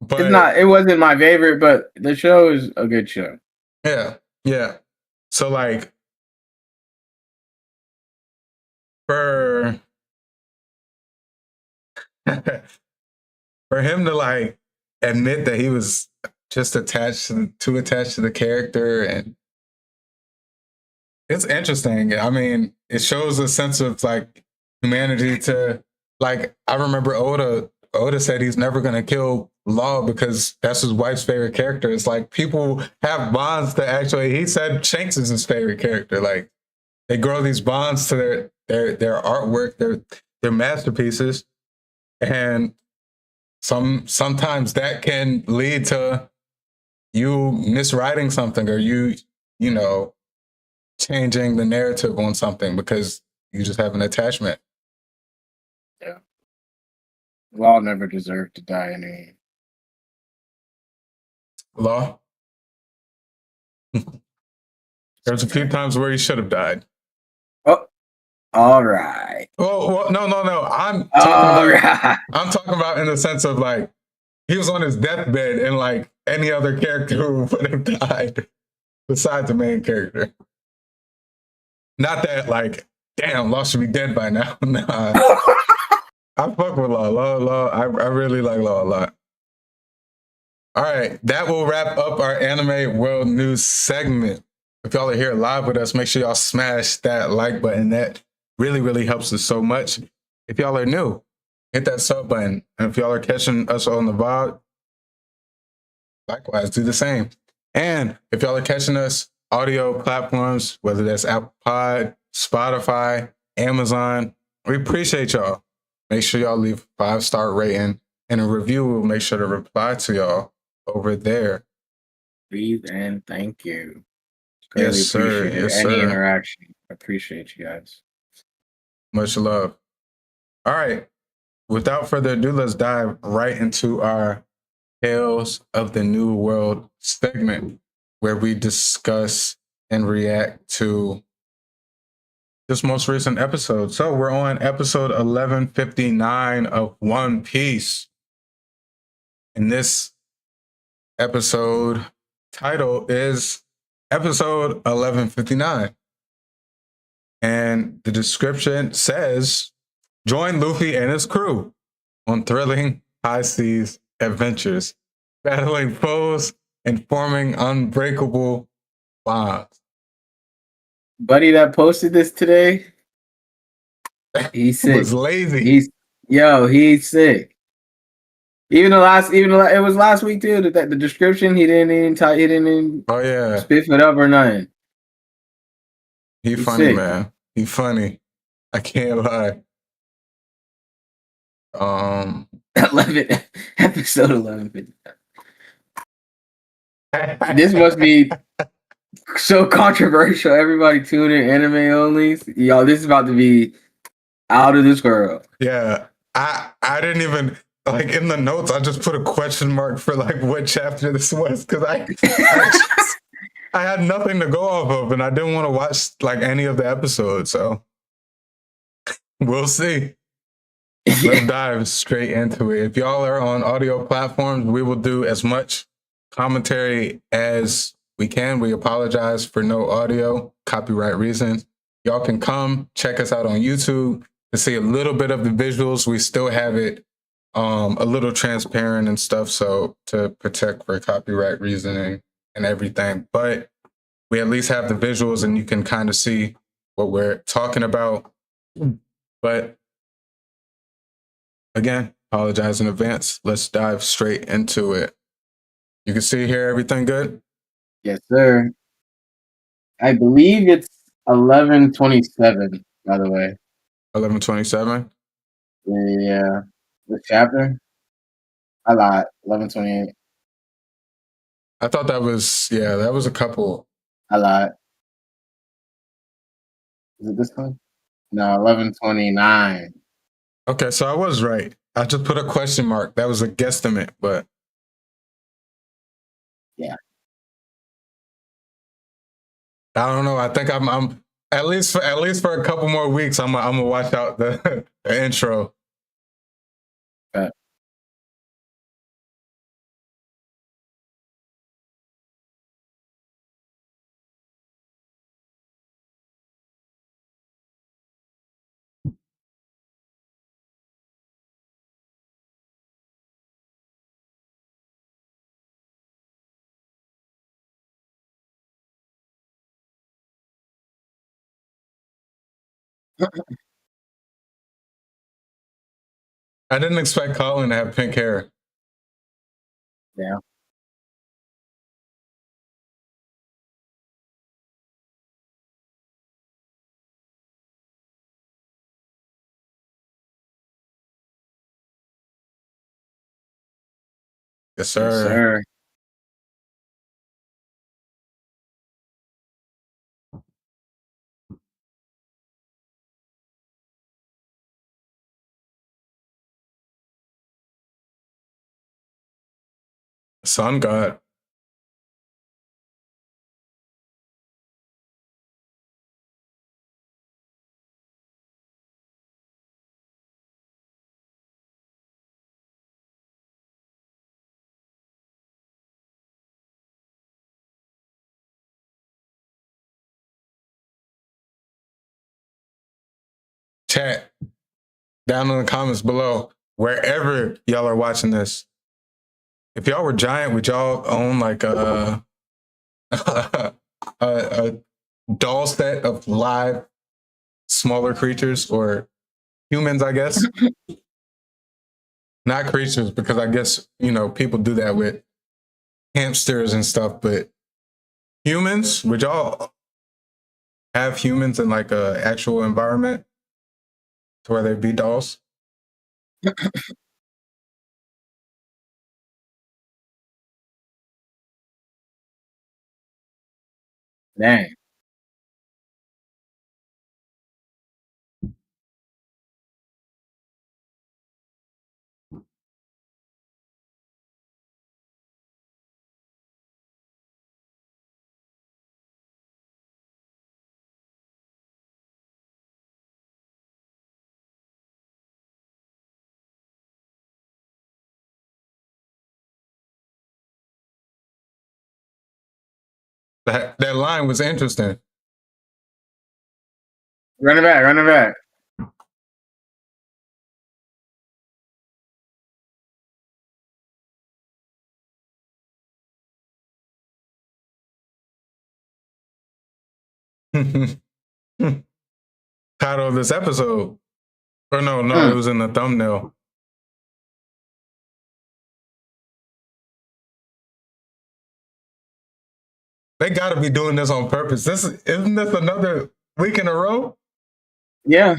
but it wasn't my favorite, but the show is a good show. Yeah. So like for him to like admit that he was just too attached to the character, and it's interesting. I mean, it shows a sense of like humanity to, like, I remember Oda said he's never going to kill Law because that's his wife's favorite character. It's like people have bonds to actually, he said Shanks is his favorite character. Like they grow these bonds to their artwork, their masterpieces. And sometimes that can lead to you miswriting something or you know, changing the narrative on something because you just have an attachment. Yeah. Law never deserved to die anyway. Law? There's a few times where he should have died. Oh, all right. Well, no. I'm talking about in the sense of like he was on his deathbed and like any other character would have died besides the main character. Not that like, damn, Law should be dead by now. Nah. I fuck with Law. I really like Law a lot. All right, that will wrap up our Anime World News segment. If y'all are here live with us, make sure y'all smash that like button. That really, really helps us so much. If y'all are new, hit that sub button. And if y'all are catching us on the VOD, likewise, do the same. And if y'all are catching us audio platforms, whether that's Apple Pod, Spotify, Amazon, we appreciate y'all. Make sure y'all leave a 5-star rating and a review. We'll make sure to reply to y'all over there. Please and thank you. Yes, sir. Yes, Any sir. interaction. I appreciate you guys. Much love. All right. Without further ado, let's dive right into our Tales of the New World segment, where we discuss and react to this most recent episode. So we're on episode 1159 of One Piece. And this episode title is episode 1159. And the description says, join Luffy and his crew on thrilling high seas adventures, battling foes and forming unbreakable bonds. Buddy that posted this today, he's sick. Was lazy. He's sick. Even though it was last week too. That the description he didn't even Oh yeah, spiff it up or nothing. He's funny, sick. Man. He funny. I can't lie. 11 episode 11. This must be so controversial. Everybody tune in, anime only. Y'all, this is about to be out of this world. Yeah, I didn't even like in the notes. I just put a question mark for like what chapter this was because I had nothing to go off of, and I didn't want to watch like any of the episodes. So we'll see. Let's dive straight into it. If y'all are on audio platforms, we will do as much commentary as we can. We apologize for no audio, copyright reasons. Y'all can come check us out on YouTube to see a little bit of the visuals. We still have it a little transparent and stuff, so to protect for copyright reasoning and everything. But we at least have the visuals, and you can kind of see what we're talking about. But again, apologize in advance. Let's dive straight into it. You can see here everything good? Yes, sir. I believe it's 11:27. By the way. 11:27. Yeah. The chapter. I lied. 11:28. I thought that was that was a couple. I lied. Is it this one? No, 11:29. Okay, so I was right. I just put a question mark. That was a guesstimate, but Yeah. I don't know. I think I'm at least for a couple more weeks. I'm gonna watch out the intro. But I didn't expect Colin to have pink hair. yeah. Yes, sir. Yes, sir. Sun God. Chat down in the comments below, wherever y'all are watching this. If y'all were giant, would y'all own like a doll set of live smaller creatures or humans, I guess? Not creatures, because I guess, people do that with hamsters and stuff, but humans, would y'all have humans in like a actual environment to where they'd be dolls? Dang. That line was interesting. Run it back. Run it back. Title of this episode. Or no, it was in the thumbnail. They got to be doing this on purpose. Isn't this another week in a row? Yeah.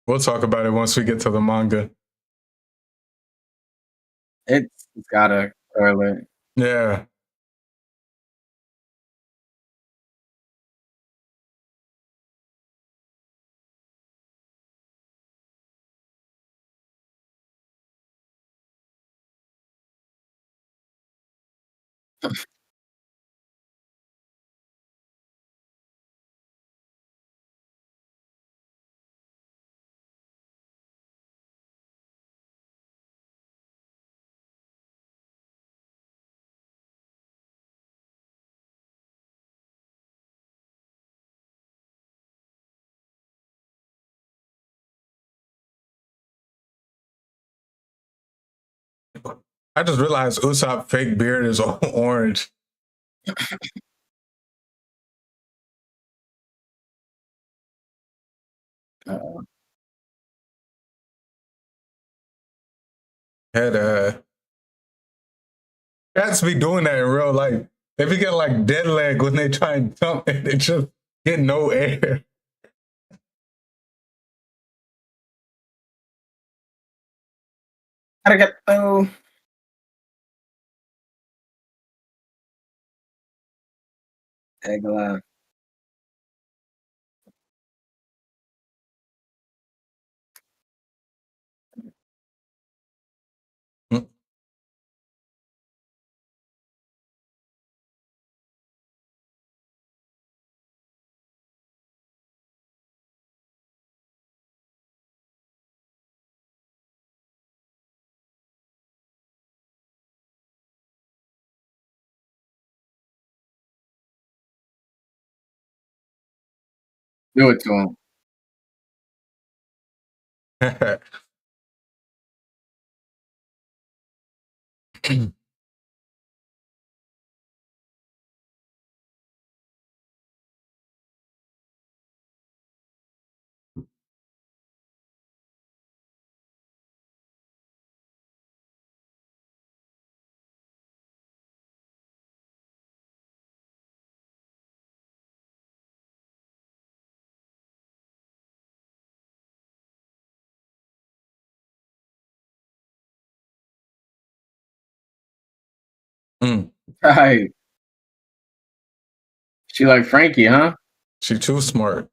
We'll talk about it once we get to the manga. It's gotta correlate. Yeah. I just realized Usopp fake beard is orange. Uh-oh. Had cats be doing that in real life. They be getting like dead leg when they try and jump and they just get no air. Arigato. Eggla. Do it to him. Mm. Right. She like Frankie, huh? She too smart.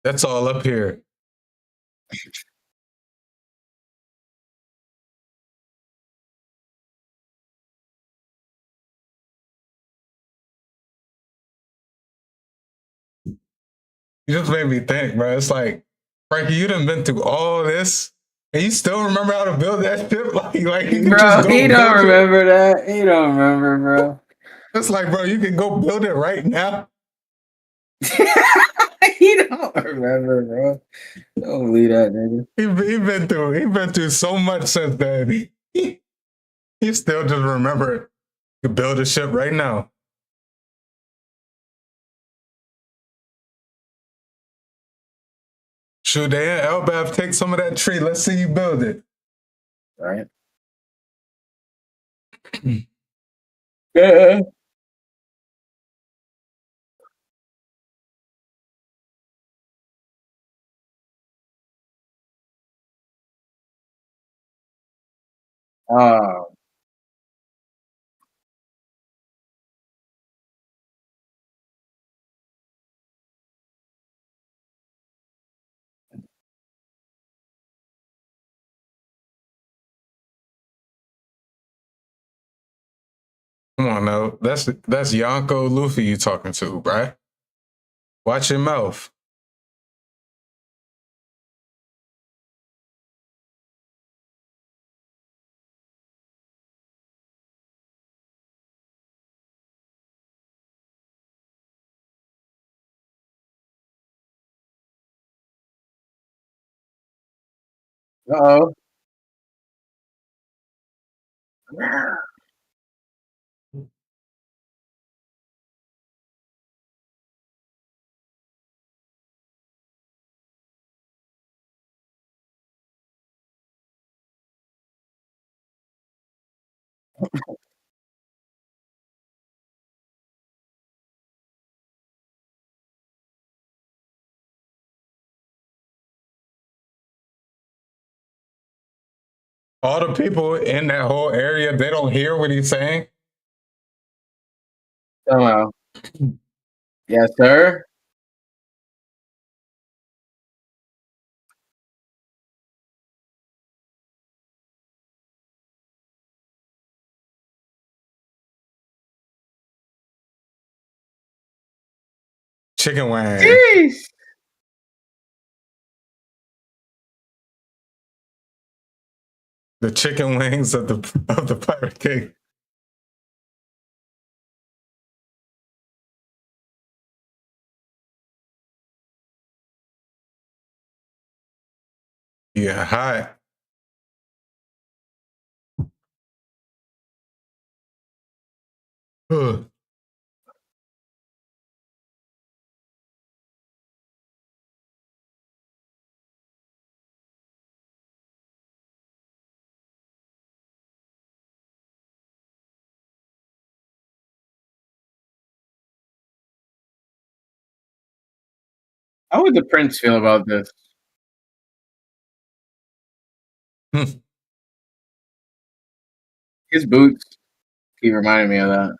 That's all up here. You just made me think, bro. It's like, Frankie, you done been through all this, and you still remember how to build that ship? Like you can just Bro, go he build don't it. remember that. He don't remember, bro. It's like, bro, you can go build it right now. He don't remember, bro. Don't believe that, nigga. He been through so much since then. He still just remember to build a ship right now. Shoot, they in Elpah, take some of that tree. Let's see you build it. Right? Yeah. Oh, Come on now. That's Yonko Luffy you talking to, right? Watch your mouth. uh-oh. All the people in that whole area, they don't hear what he's saying. Somehow. Yes, sir. Chicken wing. Jeez. The chicken wings of the Pirate King. Yeah, hi. Ugh. How would the prince feel about this? His boots keep reminding me of that.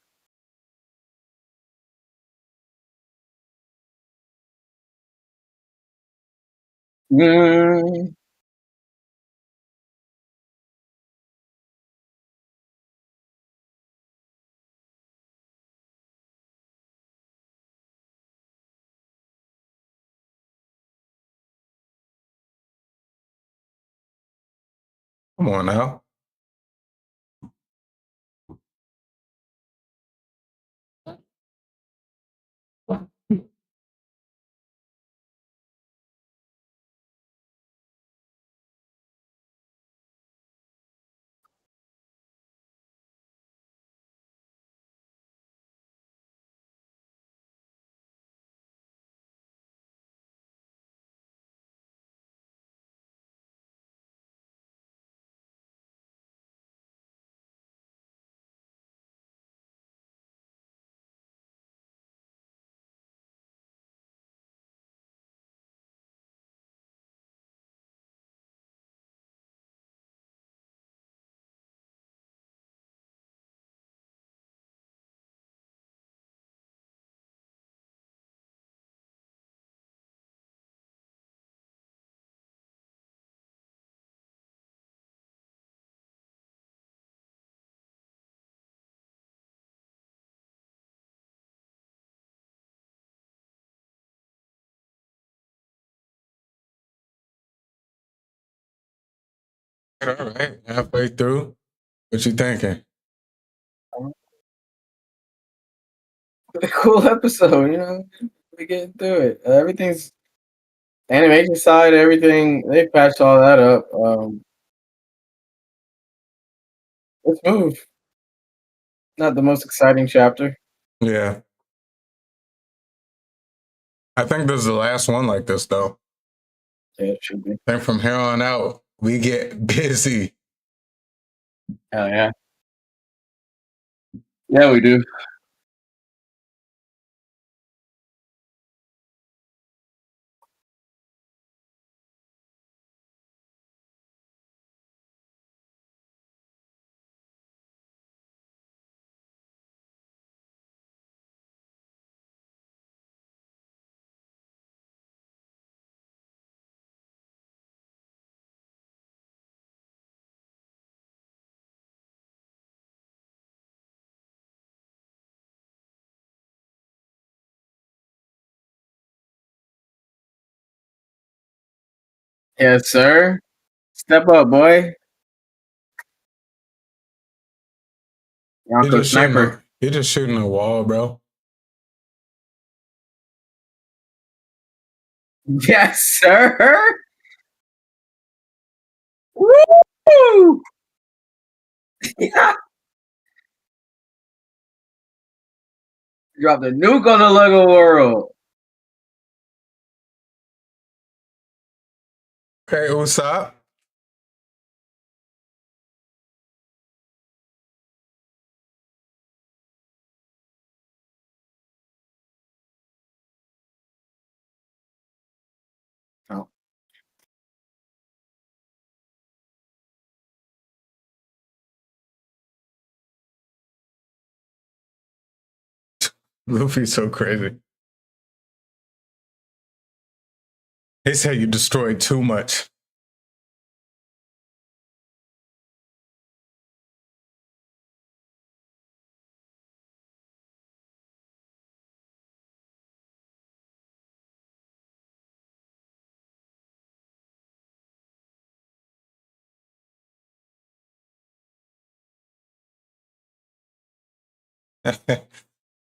Mm, Come on now. All right, halfway through. What you thinking? cool episode, you know. We get through it. Everything's animation side, everything they patched all that up. Let's move. Not the most exciting chapter. Yeah, I think this is the last one like this though. Yeah, it should be. I think from here on out we get busy. Hell yeah. Yeah, we do. Yes, sir. Step up, boy. Yonko sniper. You're just shooting a wall, bro. Yes, sir. Woo! Yeah. Dropped a nuke on the Lego world. Okay, Usopp. Oh. Luffy's so crazy. They said you destroyed too much.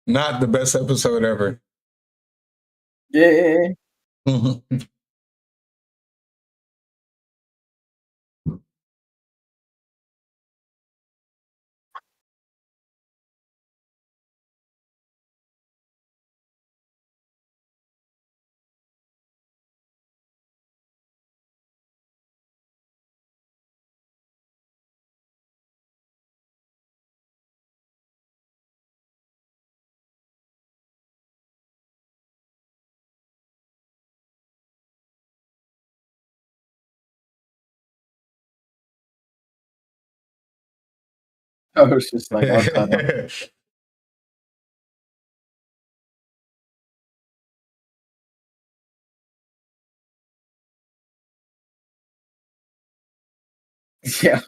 Not the best episode ever. Yeah. I was just like all tied up. Yeah.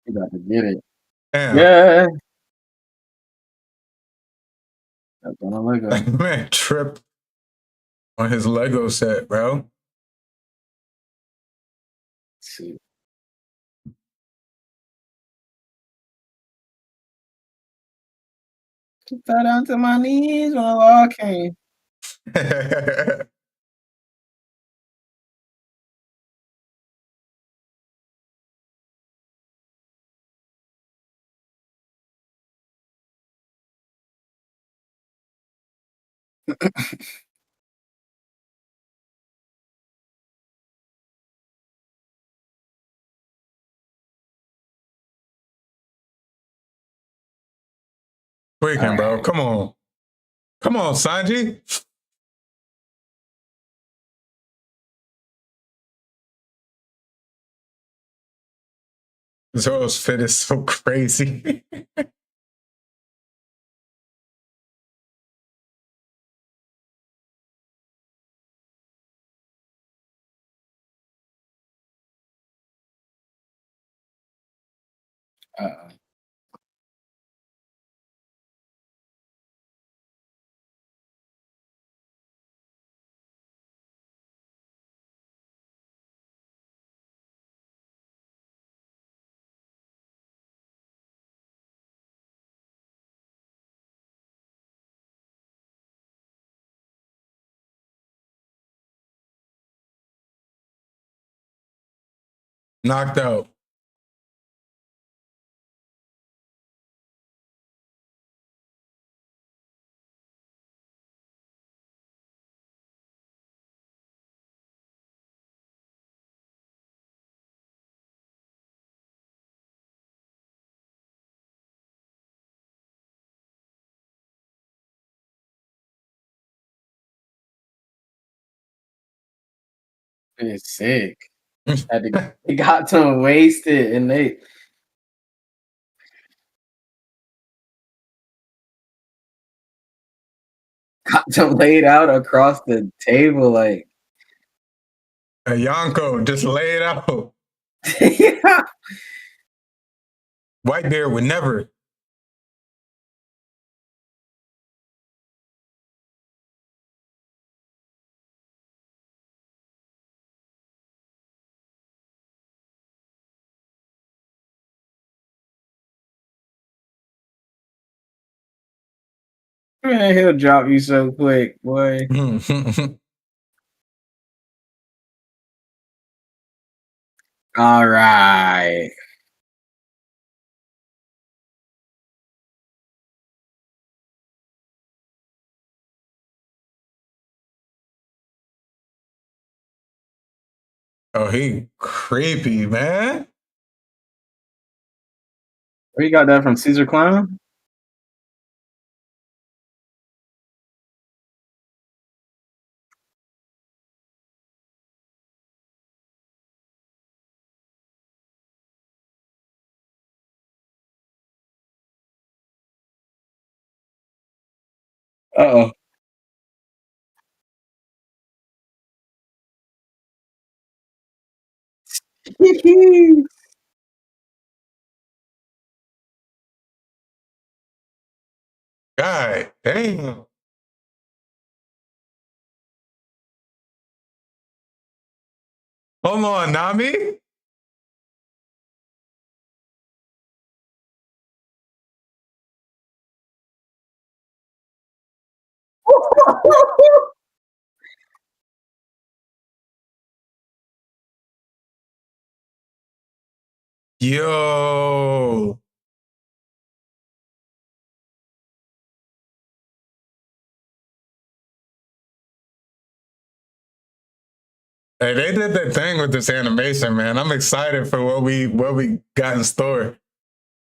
You got to get it. Damn, Yeah. That's on a Lego. that man tripped on his Lego set, bro. See. Fell down to my knees when the law came. Tweaking, bro. Alright. Come on. Come on, Sanji. Zoro's fit is so crazy. Uh-oh. Knocked out. It's sick. He got to waste it and they got to laid out across the table like Yonko just laid out. yeah. Whitebeard would never. Man, he'll drop you so quick, boy. All right. Oh, he creepy, man. Where you got that from? Caesar Clown? Uh-oh. God damn. Hold on, Nami. Yo. Hey, they did their thing with this animation, man. I'm excited for what we got in store.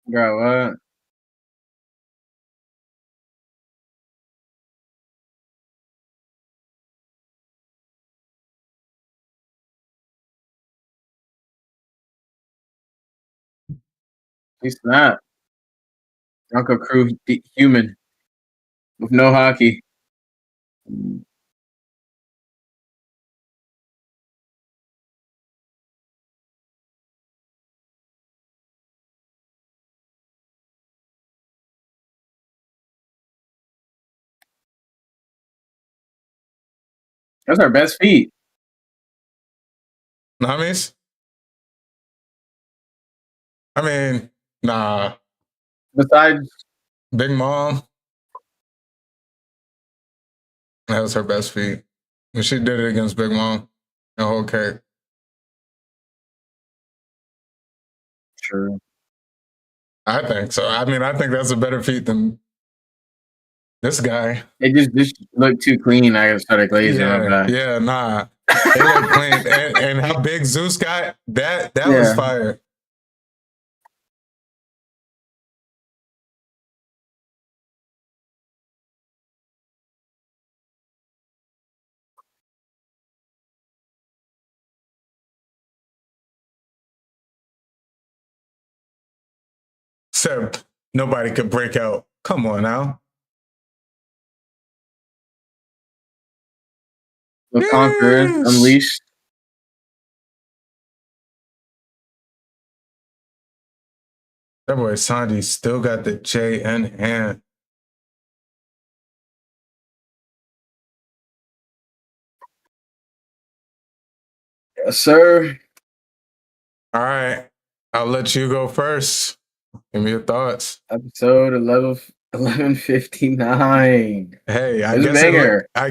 Bro, what? He snapped. Uncle Crew human with no hockey. That's our best feat. Namis? I mean, nah. Besides, Big Mom, that was her best feat. When she did it against Big Mom, the whole cake. true. I think so. I mean, I think that's a better feat than this guy. It just looked too clean. I started glazing on that. Yeah, nah. They look clean. And how big Zeus got, that was Yeah. fire. Except nobody could break out. Come on now. The Conquerors Yes. Unleashed. That boy Sanji still got the J in hand. Yes, sir. All right. I'll let you go first. Give me your thoughts. Episode 1159. Hey, I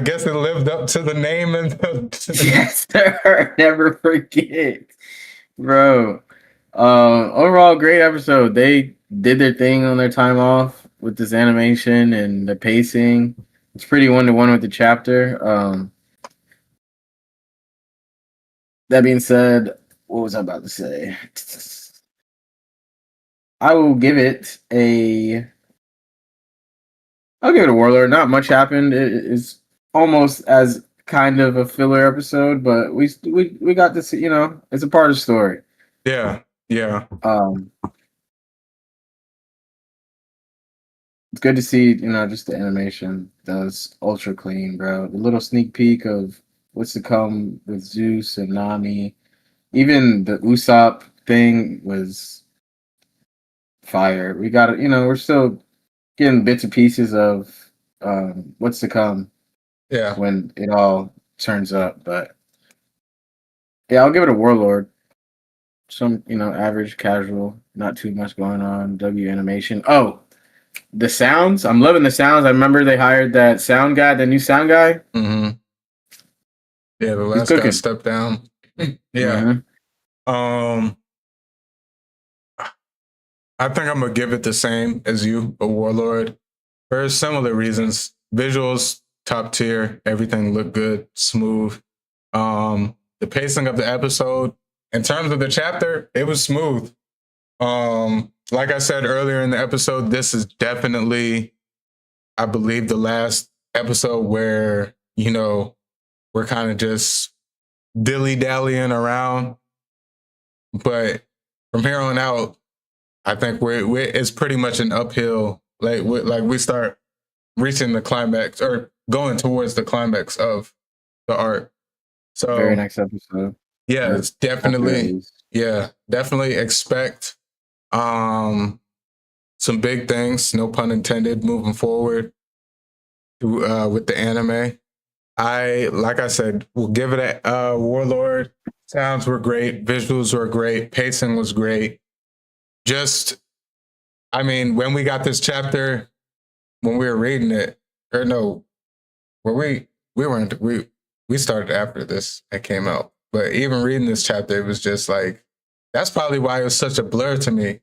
guess it lived up to the name and the Yes, sir. Never forget. Bro. Overall, great episode. They did their thing on their time off with this animation and the pacing. It's pretty 1-to-1 with the chapter. That being said, what was I about to say? I'll give it a Warlord. Not much happened. It is almost as kind of a filler episode, but we got to see, it's a part of the story. Yeah. It's good to see, just the animation does ultra clean, bro. The little sneak peek of what's to come with Zeus and Nami. Even the Usopp thing was fire. We got it, we're still getting bits and pieces of what's to come. Yeah. When it all turns up. But yeah, I'll give it a Warlord. Some, average, casual, not too much going on. W animation. Oh, the sounds. I'm loving the sounds. I remember they hired that sound guy, the new sound guy. Mm-hmm. Yeah, the last guy stepped down. Yeah. Mm-hmm. I think I'm gonna give it the same as you, a Warlord. For similar reasons. Visuals, top tier, everything looked good, smooth. The pacing of the episode, in terms of the chapter, it was smooth. Like I said earlier in the episode, this is definitely, I believe, the last episode where, we're kind of just dilly-dallying around. But from here on out, I think it's pretty much an uphill. We start reaching the climax or going towards the climax of the arc. So very next episode. Yeah, it's definitely definitely expect some big things, no pun intended, moving forward with the anime. Like I said, we'll give it a Warlord. Sounds were great, visuals were great, pacing was great. When we got this chapter, when we were reading it, we started after this it came out. But even reading this chapter, it was just like, that's probably why it was such a blur to me.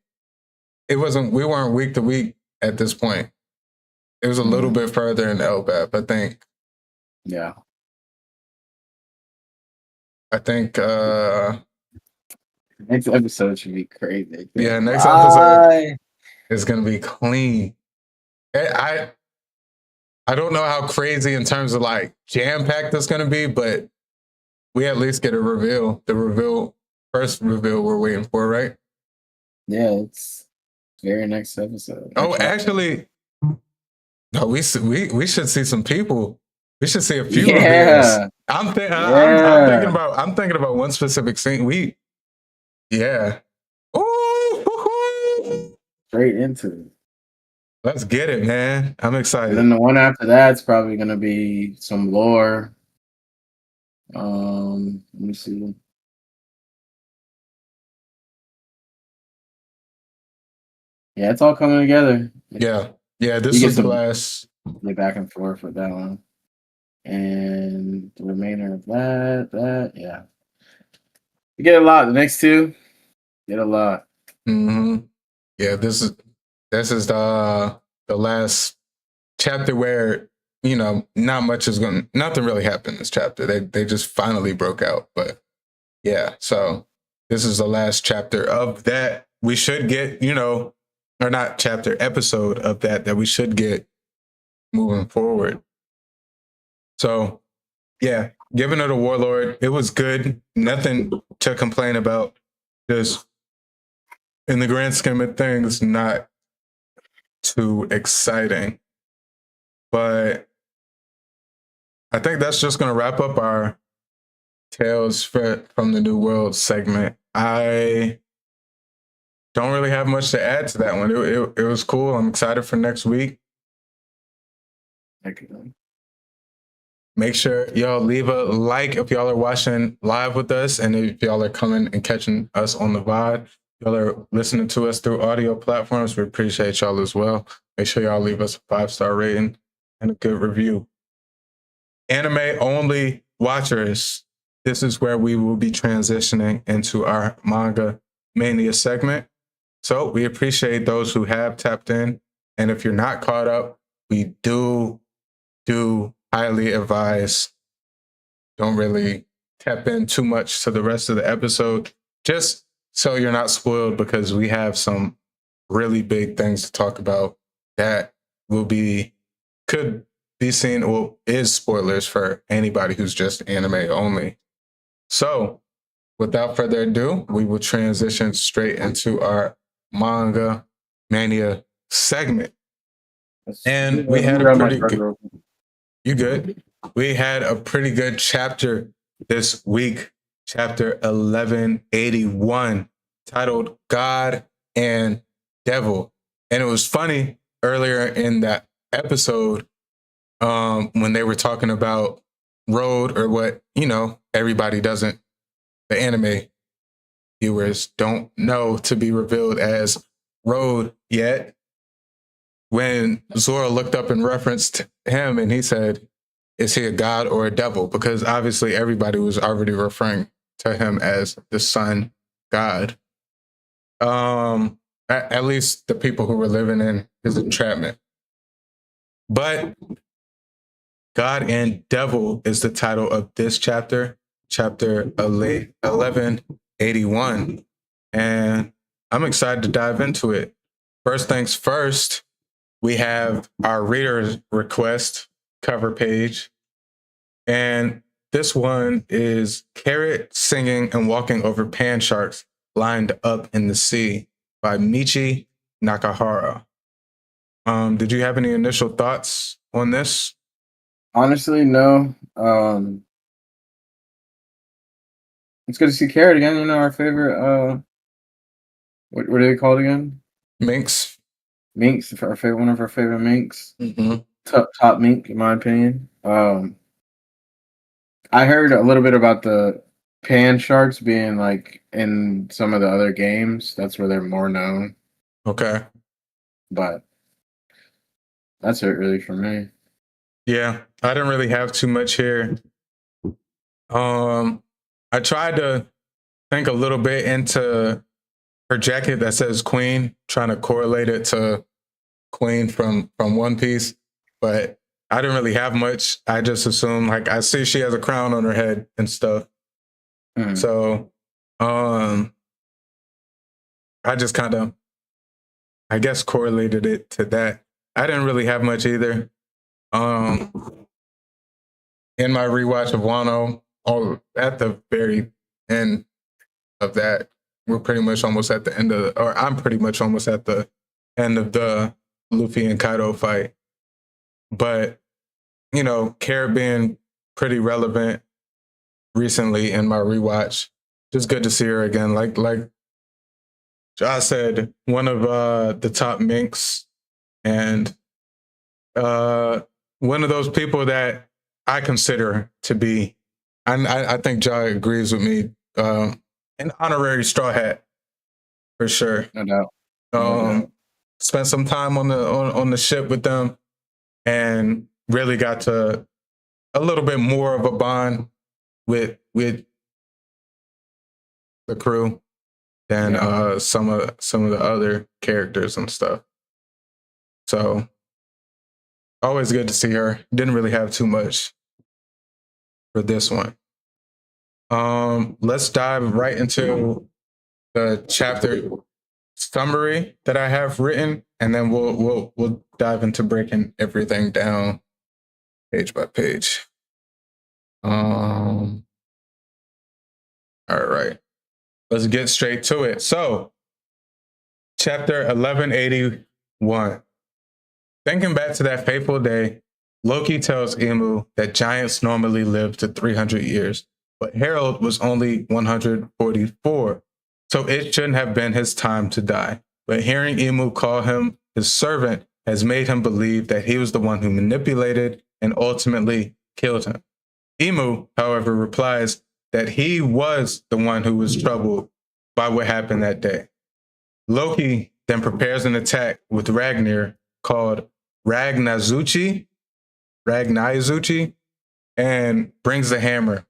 We weren't week to week at this point. It was a little bit further in Elpah, I think. Yeah. I think Next episode should be crazy. next episode is gonna be clean. I don't know how crazy in terms of like jam packed it's gonna be, but we at least get a reveal. The first reveal we're waiting for, right? Yeah, it's very next episode. Oh, actually, no, we should see some people. We should see a few reveals. I'm thinking about one specific scene. Ooh, straight into it. Let's get it, man. I'm excited. And then the one after that's probably gonna be some lore. Let me see. Yeah, it's all coming together. Yeah. This is the last. Back and forth with that one, and the remainder of that, yeah. You get a lot. The next two, get a lot. Mm-hmm. Yeah, this is the last chapter where nothing really happened in this chapter. They just finally broke out, but yeah. So this is the last chapter of that. We should get, or not chapter, episode of that we should get moving forward. So yeah, giving it a Warlord. It was good. Nothing to complain about. Just in the grand scheme of things, not too exciting. But I think that's just going to wrap up our Tales from the New World segment. I don't really have much to add to that one. It was cool. I'm excited for next week. Make sure y'all leave a like if y'all are watching live with us, and if y'all are coming and catching us on the VOD. Y'all are listening to us through audio platforms. We appreciate y'all as well. Make sure y'all leave us a 5-star rating and a good review. Anime only watchers, this is where we will be transitioning into our Manga Mania segment. So we appreciate those who have tapped in. And if you're not caught up, we do highly advise, don't really tap in too much to the rest of the episode, just so you're not spoiled, because we have some really big things to talk about that could be seen, or is spoilers for anybody who's just anime only. So without further ado, we will transition straight into our Manga Mania segment. And we had a pretty good, you good? We had a pretty good chapter this week. Chapter 1181, titled God and Devil. And it was funny earlier in that episode when they were talking about Road, or what, everybody doesn't, the anime viewers don't know to be revealed as Road yet. When Zora looked up and referenced him, and he said, is he a god or a devil? Because obviously everybody was already referring to him as the sun god. At least the people who were living in his entrapment. But God and Devil is the title of this chapter, chapter 1181. And I'm excited to dive into it. First things first, we have our reader's request cover page. And this one is Carrot singing and walking over pan sharks lined up in the sea by Michi Nakahara. Did you have any initial thoughts on this? Honestly, no. It's good to see Carrot again. Our favorite. What are they called again? Minks. Minks, one of our favorite minks. Mm-hmm. Top mink, in my opinion. I heard a little bit about the pan sharks being like in some of the other games. That's where they're more known. Okay. But that's it really for me. Yeah, I didn't really have too much here. I tried to think a little bit into her jacket that says Queen, trying to correlate it to Queen from One Piece, but I didn't really have much. I just assumed, I see she has a crown on her head and stuff. So, I just kind of, I guess, correlated it to that. I didn't really have much either. In my rewatch of Wano, at the very end of that, we're pretty much almost at the end of, or I'm pretty much almost at the end of the Luffy and Kaido fight. But, you know, Carrot being pretty relevant recently in my rewatch, just good to see her again. Like I said, one of the top minks, and one of those people that I consider to be, I think Ja agrees with me, an honorary Straw Hat for sure. No doubt. Spent some time on the ship with them, and really got to a little bit more of a bond with the crew than some of the other characters and stuff. So always good to see her. Didn't really have too much for this one. Let's dive right into the chapter summary that I have written, and then we'll dive into breaking everything down page by page. All right, let's get straight to it. So, chapter 1181. Thinking back to that fateful day, Loki tells Imu that giants normally live to 300 years, but Harold was only 144, so it shouldn't have been his time to die. But hearing Imu call him his servant has made him believe that he was the one who manipulated and ultimately killed him. Imu, however, replies that he was the one who was troubled by what happened that day. Loki then prepares an attack with Ragnar called Ragnazuchi, and brings the hammer,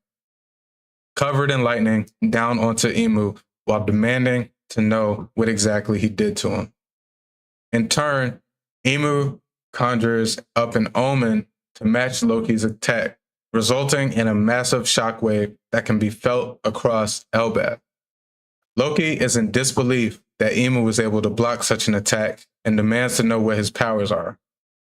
covered in lightning, down onto Imu while demanding to know what exactly he did to him. In turn, Imu conjures up an omen to match Loki's attack, resulting in a massive shockwave that can be felt across Elpah. Loki is in disbelief that Imu was able to block such an attack and demands to know what his powers are.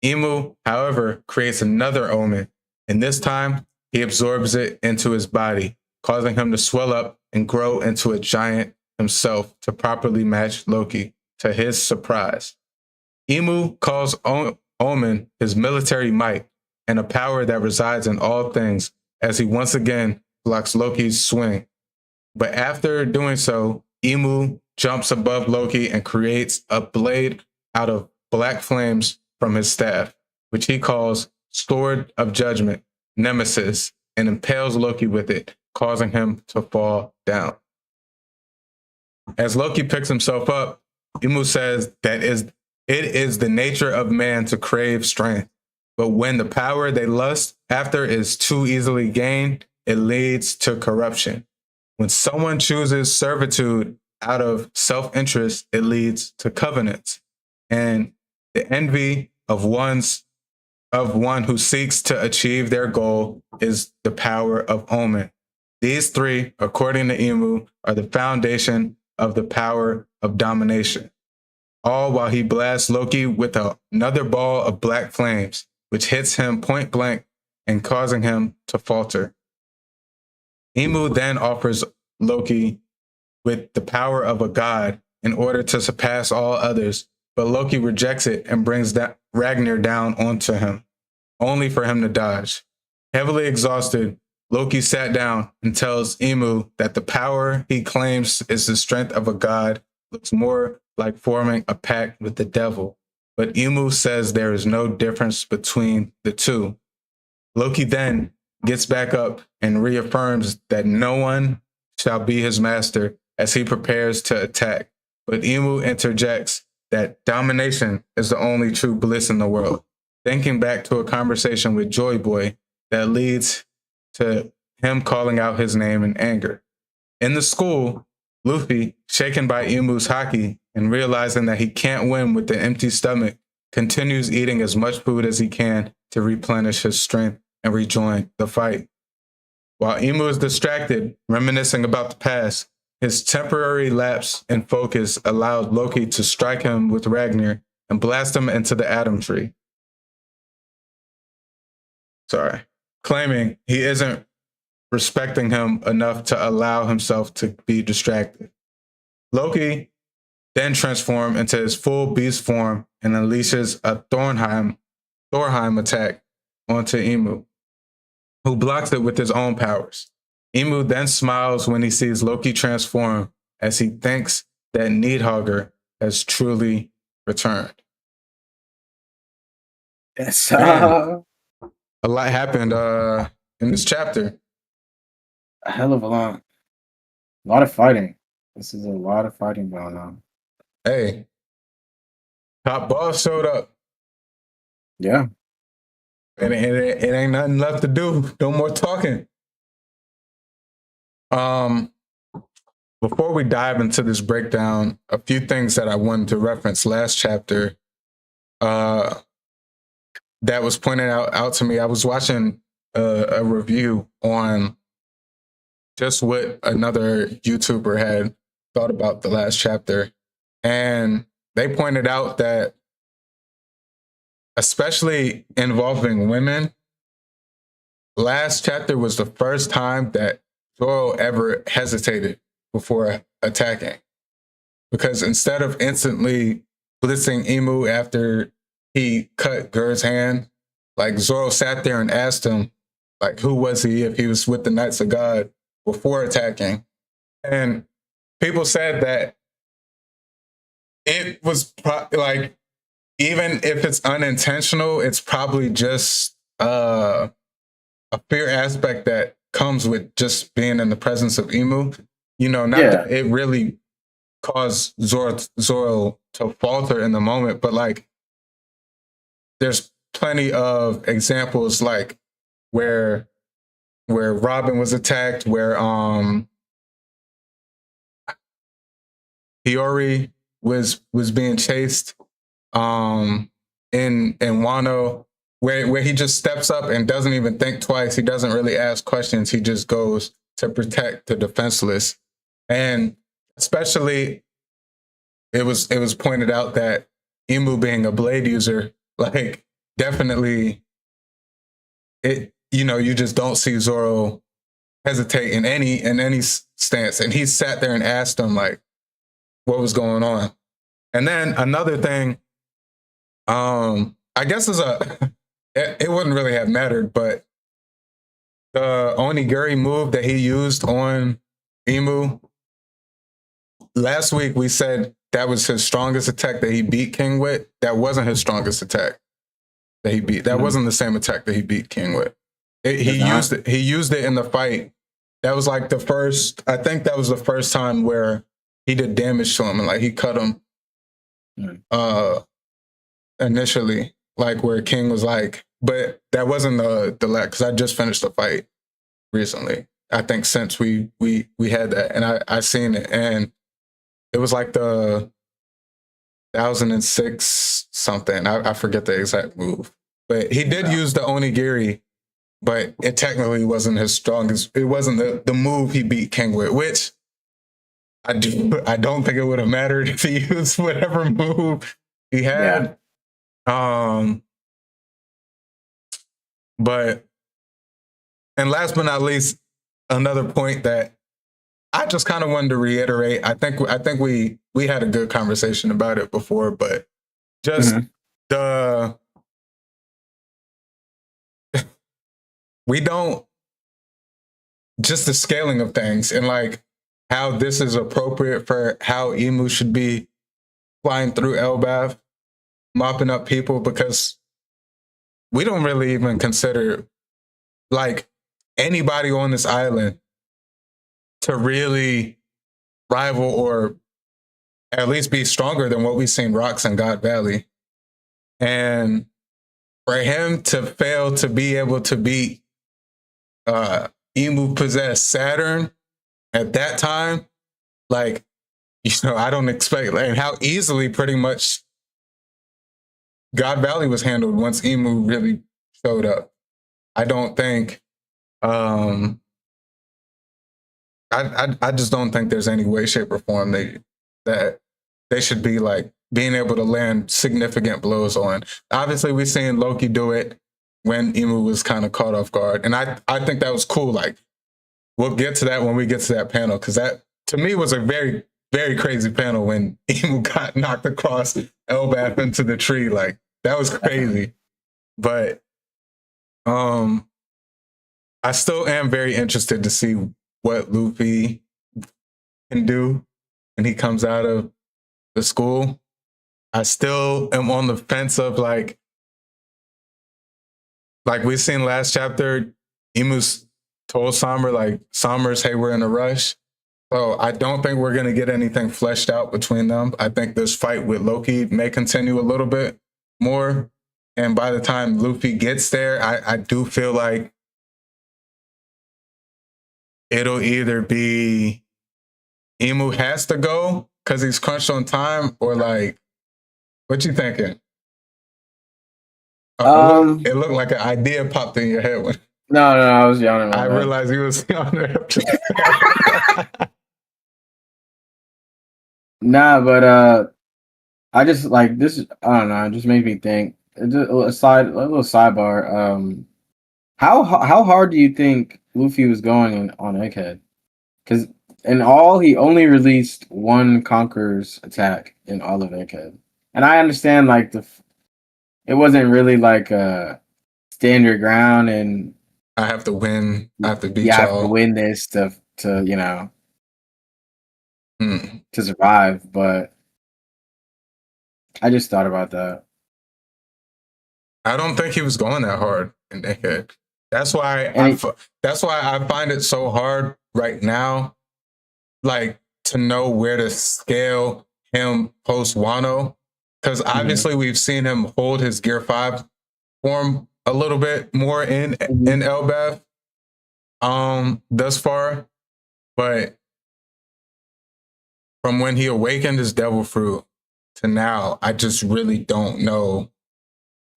Imu, however, creates another omen, and this time he absorbs it into his body, causing him to swell up and grow into a giant himself to properly match Loki, to his surprise. Imu calls Omen his military might and a power that resides in all things, as he once again blocks Loki's swing. But after doing so, Imu jumps above Loki and creates a blade out of black flames from his staff, which he calls Sword of Judgment, Nemesis, and impales Loki with it, causing him to fall down. As Loki picks himself up, Imu says that it is the nature of man to crave strength, but when the power they lust after is too easily gained, it leads to corruption. When someone chooses servitude out of self-interest, it leads to covenants. And the envy of one who seeks to achieve their goal is the power of Omen. These three, according to Imu, are the foundation of the power of domination. All while he blasts Loki with another ball of black flames, which hits him point blank and causing him to falter. Imu then offers Loki with the power of a god in order to surpass all others, but Loki rejects it and brings Ragnar down onto him, only for him to dodge. Heavily exhausted, Loki sat down and tells Imu that the power he claims is the strength of a god looks more like forming a pact with the devil, but Imu says there is no difference between the two. Loki then gets back up and reaffirms that no one shall be his master as he prepares to attack, but Imu interjects that domination is the only true bliss in the world, thinking back to a conversation with Joy Boy that leads to him calling out his name in anger. In the school, Luffy, shaken by Imu's haki and realizing that he can't win with the empty stomach, continues eating as much food as he can to replenish his strength and rejoin the fight. While Emu is distracted, reminiscing about the past, his temporary lapse in focus allowed Loki to strike him with Ragnar and blast him into the Atom Tree. Sorry. Claiming he isn't respecting him enough to allow himself to be distracted. Loki then transforms into his full beast form and unleashes a Thorheim attack onto Emu, who blocks it with his own powers. Emu then smiles when he sees Loki transform, as he thinks that Needhogger has truly returned. Yes. Man, a lot happened in this chapter. A hell of a lot. A lot of fighting. This is a lot of fighting going on. Hey, top boss showed up. Yeah. And it ain't nothing left to do. No more talking. Before we dive into this breakdown, a few things that I wanted to reference last chapter that was pointed out to me. I was watching a review on just what another YouTuber had thought about the last chapter. And they pointed out that, especially involving women, last chapter was the first time that Zoro ever hesitated before attacking. Because instead of instantly blitzing Emu after he cut Gur's hand, like Zoro sat there and asked him, like, who was he if he was with the Knights of God before attacking. And people said that it was like, even if it's unintentional, it's probably just a fear aspect that comes with just being in the presence of Emu. You know, not that it really caused Zoro to falter in the moment, but like, there's plenty of examples like where Robin was attacked, where Hiyori was being chased in Wano, where he just steps up and doesn't even think twice. He doesn't really ask questions. He just goes to protect the defenseless. And especially it was pointed out that Emu being a blade user, like, definitely you just don't see Zoro hesitate in any stance. And he sat there and asked him, like, what was going on. And then another thing, I guess it wouldn't really have mattered, but the onigiri move that he used on Emu, last week we said that was his strongest attack that he beat King with. That wasn't his strongest attack that he beat. That wasn't the same attack that he beat King with. He used it in the fight. That was like I think that was the first time where he did damage to him, and like he cut him initially, like where King was like, but that wasn't the last, because I just finished the fight recently. I think since we had that, and I seen it, and it was like the 2006 something. I forget the exact move, but he did use the onigiri, but it technically wasn't his strongest. It wasn't the move he beat King with, which I don't think it would have mattered if he used whatever move he had. Yeah. But, and last but not least, another point that I just kind of wanted to reiterate. I think we had a good conversation about it before, but just we don't, just the scaling of things and like how this is appropriate for how Emu should be flying through Elbaf, mopping up people, because we don't really even consider like anybody on this island to really rival or at least be stronger than what we've seen Rocks in God Valley. And for him to fail to be able to beat Emu possessed Saturn at that time, like, I don't expect, like, how easily pretty much God Valley was handled once Emu really showed up. I don't think I just don't think there's any way, shape, or form that they should be like being able to land significant blows on. Obviously, we've seen Loki do it when Emu was kind of caught off guard, and I think that was cool. Like, we'll get to that when we get to that panel, because that to me was a very, very crazy panel when Emu got knocked across Elbaf into the tree. Like, that was crazy. But I still am very interested to see what Luffy can do when he comes out of the school. I still am on the fence of like we seen last chapter, Emu's told Somber, like, Somber's, hey, we're in a rush. So I don't think we're going to get anything fleshed out between them. I think this fight with Loki may continue a little bit more. And by the time Luffy gets there, I do feel like it'll either be Emu has to go because he's crunched on time, or like, what you thinking? It looked like an idea popped in your head when No, I was yawning. I realized he was yawning. Nah, but I just like this. I don't know. It just made me think. A little sidebar. How hard do you think Luffy was going on Egghead? Because in all, he only released one Conqueror's attack in all of Egghead, and I understand like it wasn't really like a standard ground, and I have to win. I have to beat you y'all. have to win this to to survive. But I just thought about that. I don't think he was going that hard in Egghead. That's why I find it so hard right now, like, to know where to scale him post Wano, because obviously we've seen him hold his Gear 5 form a little bit more in Elbaf thus far, but from when he awakened his Devil Fruit to now, I just really don't know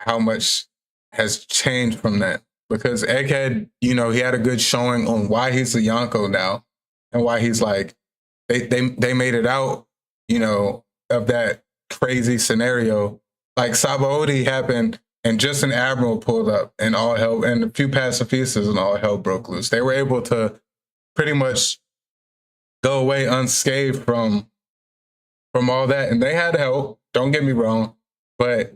how much has changed from that. Because Egghead, he had a good showing on why he's a Yonko now, and why he's like, they made it out, of that crazy scenario. Like, Sabaody happened, and just an Admiral pulled up, and all hell, and a few pacifistas, and all hell broke loose. They were able to pretty much go away unscathed from all that, and they had help. Don't get me wrong, but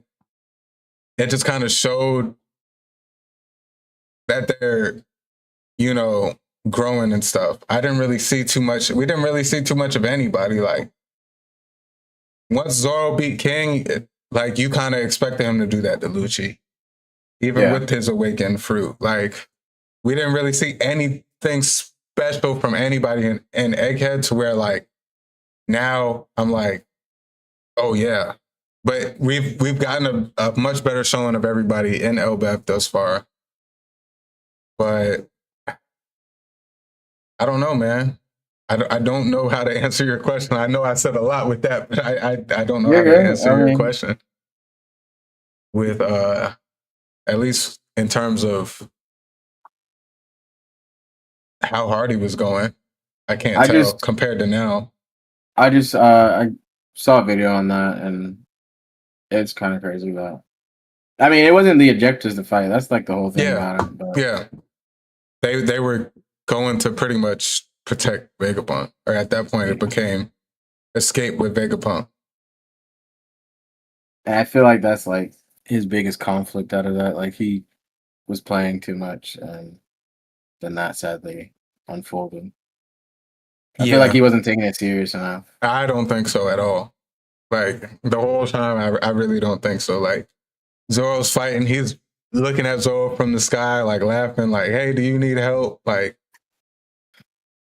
it just kind of showed that they're, growing and stuff. I didn't really see too much. We didn't really see too much of anybody. Like, once Zoro beat King, like, you kind of expected him to do that to Lucci, even with his awakened fruit. Like, we didn't really see anything special from anybody in Egghead, to where, like, now I'm like, oh yeah. But we've gotten a much better showing of everybody in Elbaf thus far. But I don't know, man. I don't know how to answer your question. I know I said a lot with that, but I don't know how to answer your question with at least in terms of how hard he was going. I can't tell compared to now. I saw a video on that, and it's kind of crazy that. I mean, it wasn't the objectives to fight. That's like the whole thing about it. But. Yeah. They were going to pretty much protect Vegapunk. Or at that point, it became escape with Vegapunk. And I feel like that's like his biggest conflict out of that. Like, he was playing too much, and then that sadly unfolded. I feel like he wasn't taking it serious enough. I don't think so at all. Like, the whole time, I really don't think so. Like, Zoro's fighting, he's looking at Zoro from the sky, like, laughing, like, hey, do you need help? Like,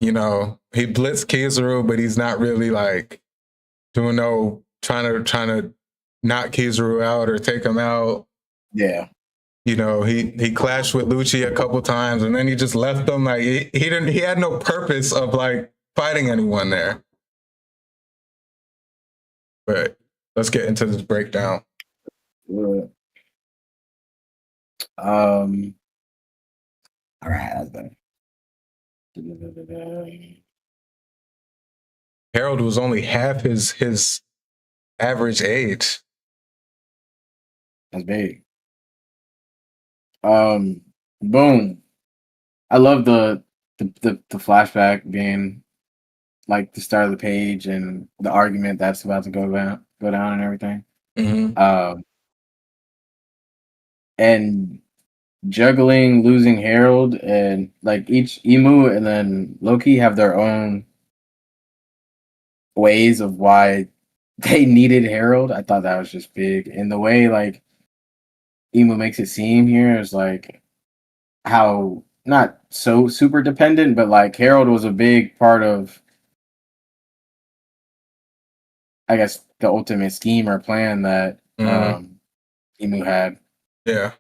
he blitzed Kizaru, but he's not really, like, doing trying to knock Kizaru out or take him out. Yeah. He clashed with Lucci a couple times, and then he just left them. Like, he had no purpose of, like, fighting anyone there. But let's get into this breakdown. All right, that's better. Harold was only half his average age. That's big. Boom. I love the flashback being like the start of the page and the argument that's about to go down and everything. Mm-hmm. And juggling losing Harold and like each Emu and then Loki have their own ways of why they needed Harold. I thought that was just big. And the way like Emu makes it seem here is like how not so super dependent, but like Harold was a big part of, I guess, the ultimate scheme or plan that Emu had. Yeah.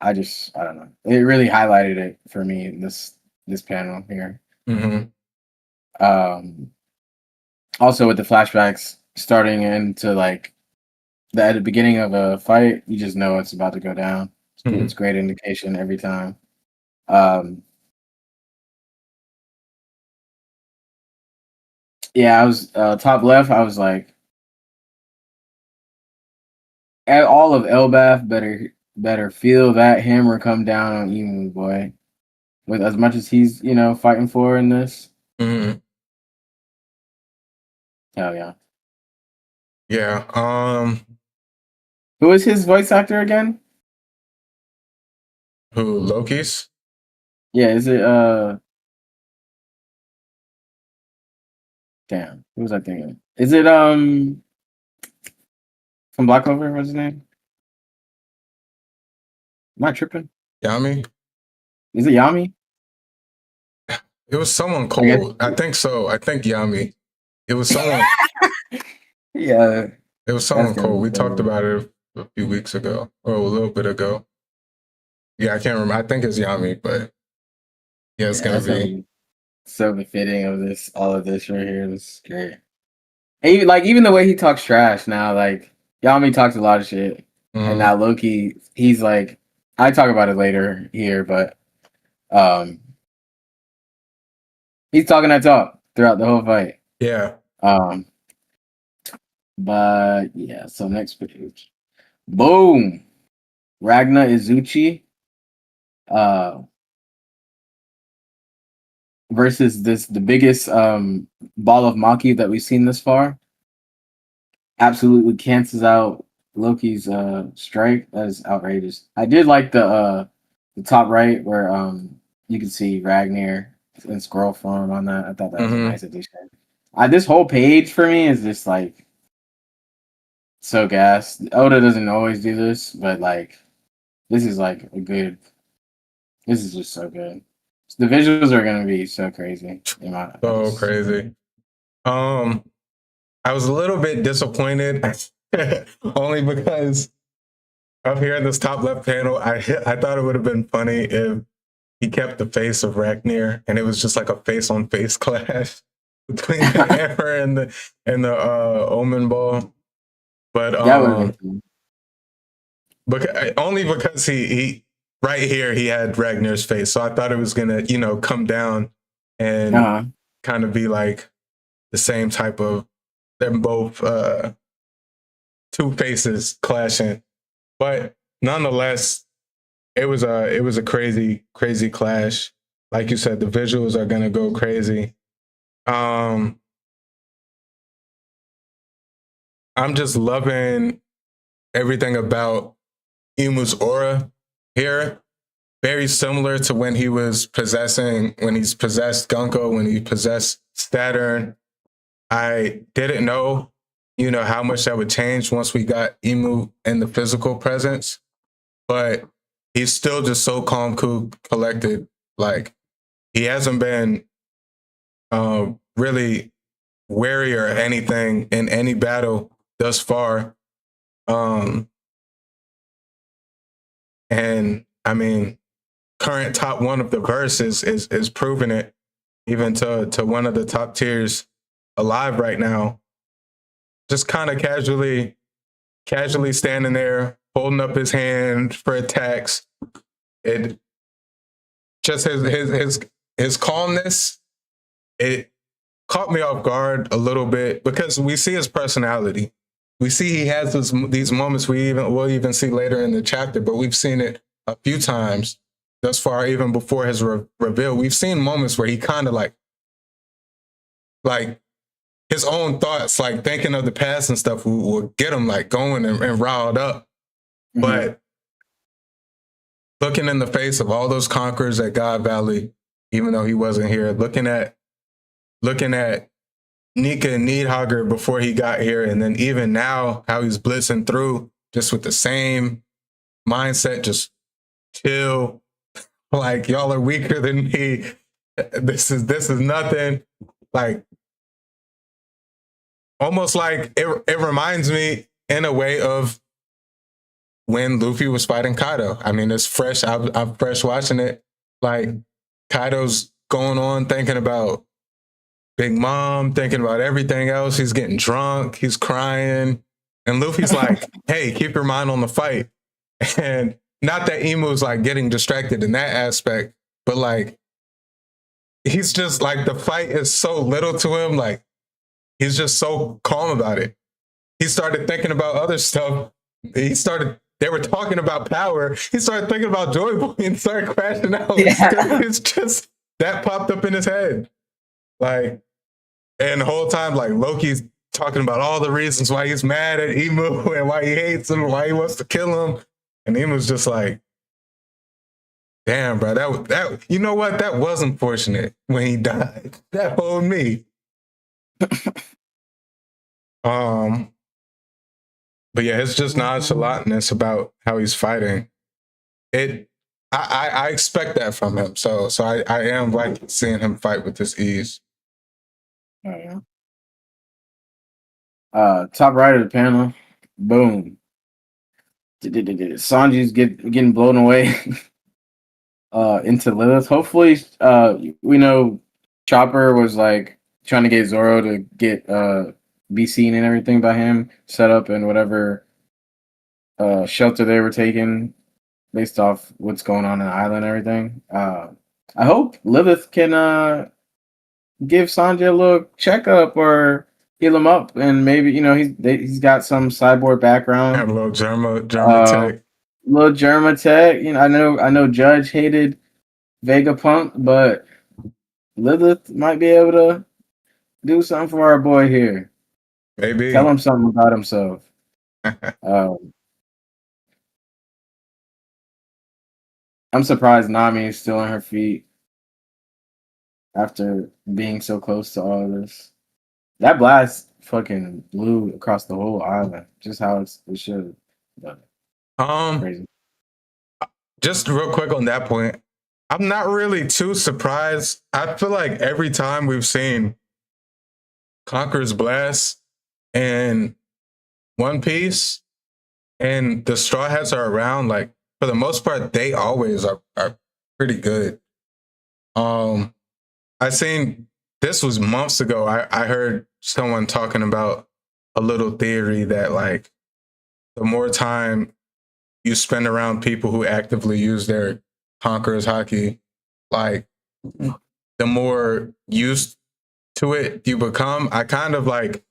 I don't know. It really highlighted it for me in this panel here. Mm-hmm. Also with the flashbacks starting into like at the beginning of a fight, you just know it's about to go down. Mm-hmm. It's great indication every time. Yeah, I was top left. I was like, all of Elbaf better feel that hammer come down on Emu, boy. With as much as he's fighting for in this. Mm-hmm. Hell yeah. Yeah. Who is his voice actor again? Who, Loki's? Yeah, is it damn, who was I thinking? Is it from Black Clover? What's his name? Am I tripping? Yami? Is it Yami? It was someone cool. I think so. I think Yami. It was someone. Yeah. It was someone cool. We talked about it a few weeks ago, or a little bit ago. Yeah, I can't remember. I think it's Yami, but yeah, it's gonna be so befitting of this. All of this right here is great. And even the way he talks trash now, like Yami talks a lot of shit, and now Loki, he's like, I talk about it later here, but he's talking that talk throughout the whole fight. Yeah. But yeah, so next page. Boom. Ragna Izuchi. Versus the biggest ball of Maki that we've seen this far. Absolutely cancels out Loki's strike. That is outrageous. I did like the top right where you can see Ragnar in scroll form on that. I thought that was a nice addition. This whole page for me is just like so gassed. Oda doesn't always do this, but like this is like this is just so good. The visuals are gonna be so crazy. Crazy. I was a little bit disappointed only because up here in this top left panel, I thought it would have been funny if he kept the face of Ragnar and it was just like a face on face clash between the hammer and the Omen Ball. But only because he right here he had Ragnar's face, so I thought it was gonna come down and kind of be like the same type of them both two faces clashing. But nonetheless, it was a crazy clash. Like you said, the visuals are gonna go crazy. I'm just loving everything about Emu's aura here. Very similar to when he's possessed Gunko, when he possessed Saturn. I didn't know, how much that would change once we got Emu in the physical presence, but he's still just so calm, cool, collected. Like he hasn't been really wary or anything in any battle thus far. And I mean, current top one of the verse is proving it, even to one of the top tiers alive right now. Just kind of casually standing there, holding up his hand for attacks. It just his calmness. It caught me off guard a little bit because we see his personality. We see he has these moments we'll even see later in the chapter, but we've seen it a few times thus far, even before his reveal. We've seen moments where he kind of like his own thoughts, like thinking of the past and stuff, will get him like going and riled up. Mm-hmm. But looking in the face of all those conquerors at God Valley, even though he wasn't here, looking at Nika and Needhogger before he got here, and then even now how he's blitzing through just with the same mindset, just chill, like y'all are weaker than me. This is nothing. Like almost like it reminds me in a way of when Luffy was fighting Kaido. I mean, it's fresh. I'm fresh watching it. Like Kaido's going on thinking about Big Mom, thinking about everything else. He's getting drunk. He's crying. And Luffy's like, hey, keep your mind on the fight. And not that Imu's like getting distracted in that aspect, but like, he's just like, the fight is so little to him. Like, he's just so calm about it. He started thinking about other stuff. They were talking about power. He started thinking about Joy Boy and started crashing out. Yeah. It's just, that popped up in his head. Like, and the whole time, like, Loki's talking about all the reasons why he's mad at Imu and why he hates him, why he wants to kill him. And Imu's just like, damn, bro, that you know what? That was unfortunate when he died. That hold me. But yeah, it's just nonchalantness about how he's fighting. I expect that from him. So I am like seeing him fight with this ease. Oh, yeah. Top right of the panel, boom. Sanji's getting blown away into Lilith. Hopefully, we know Chopper was like trying to get Zoro to get be seen and everything by him, set up in whatever shelter they were taking based off what's going on in the island and everything. I hope Lilith can give Sanjay a little checkup or heal him up, and maybe he's got some cyborg background. Have a little Germa tech. I know Judge hated Vegapunk, but Lilith might be able to do something for our boy here. Maybe tell him something about himself. I'm surprised Nami is still on her feet after being so close to all of this. That blast fucking blew across the whole island, just how it should. But crazy. Just real quick on that point, I'm not really too surprised. I feel like every time we've seen Conqueror's Blast and One Piece and the Straw Hats are around, like, for the most part, they always are pretty good. I seen, this was months ago, I heard someone talking about a little theory that, like, the more time you spend around people who actively use their Conqueror's Haki, like, the more used to it you become. I kind of, like,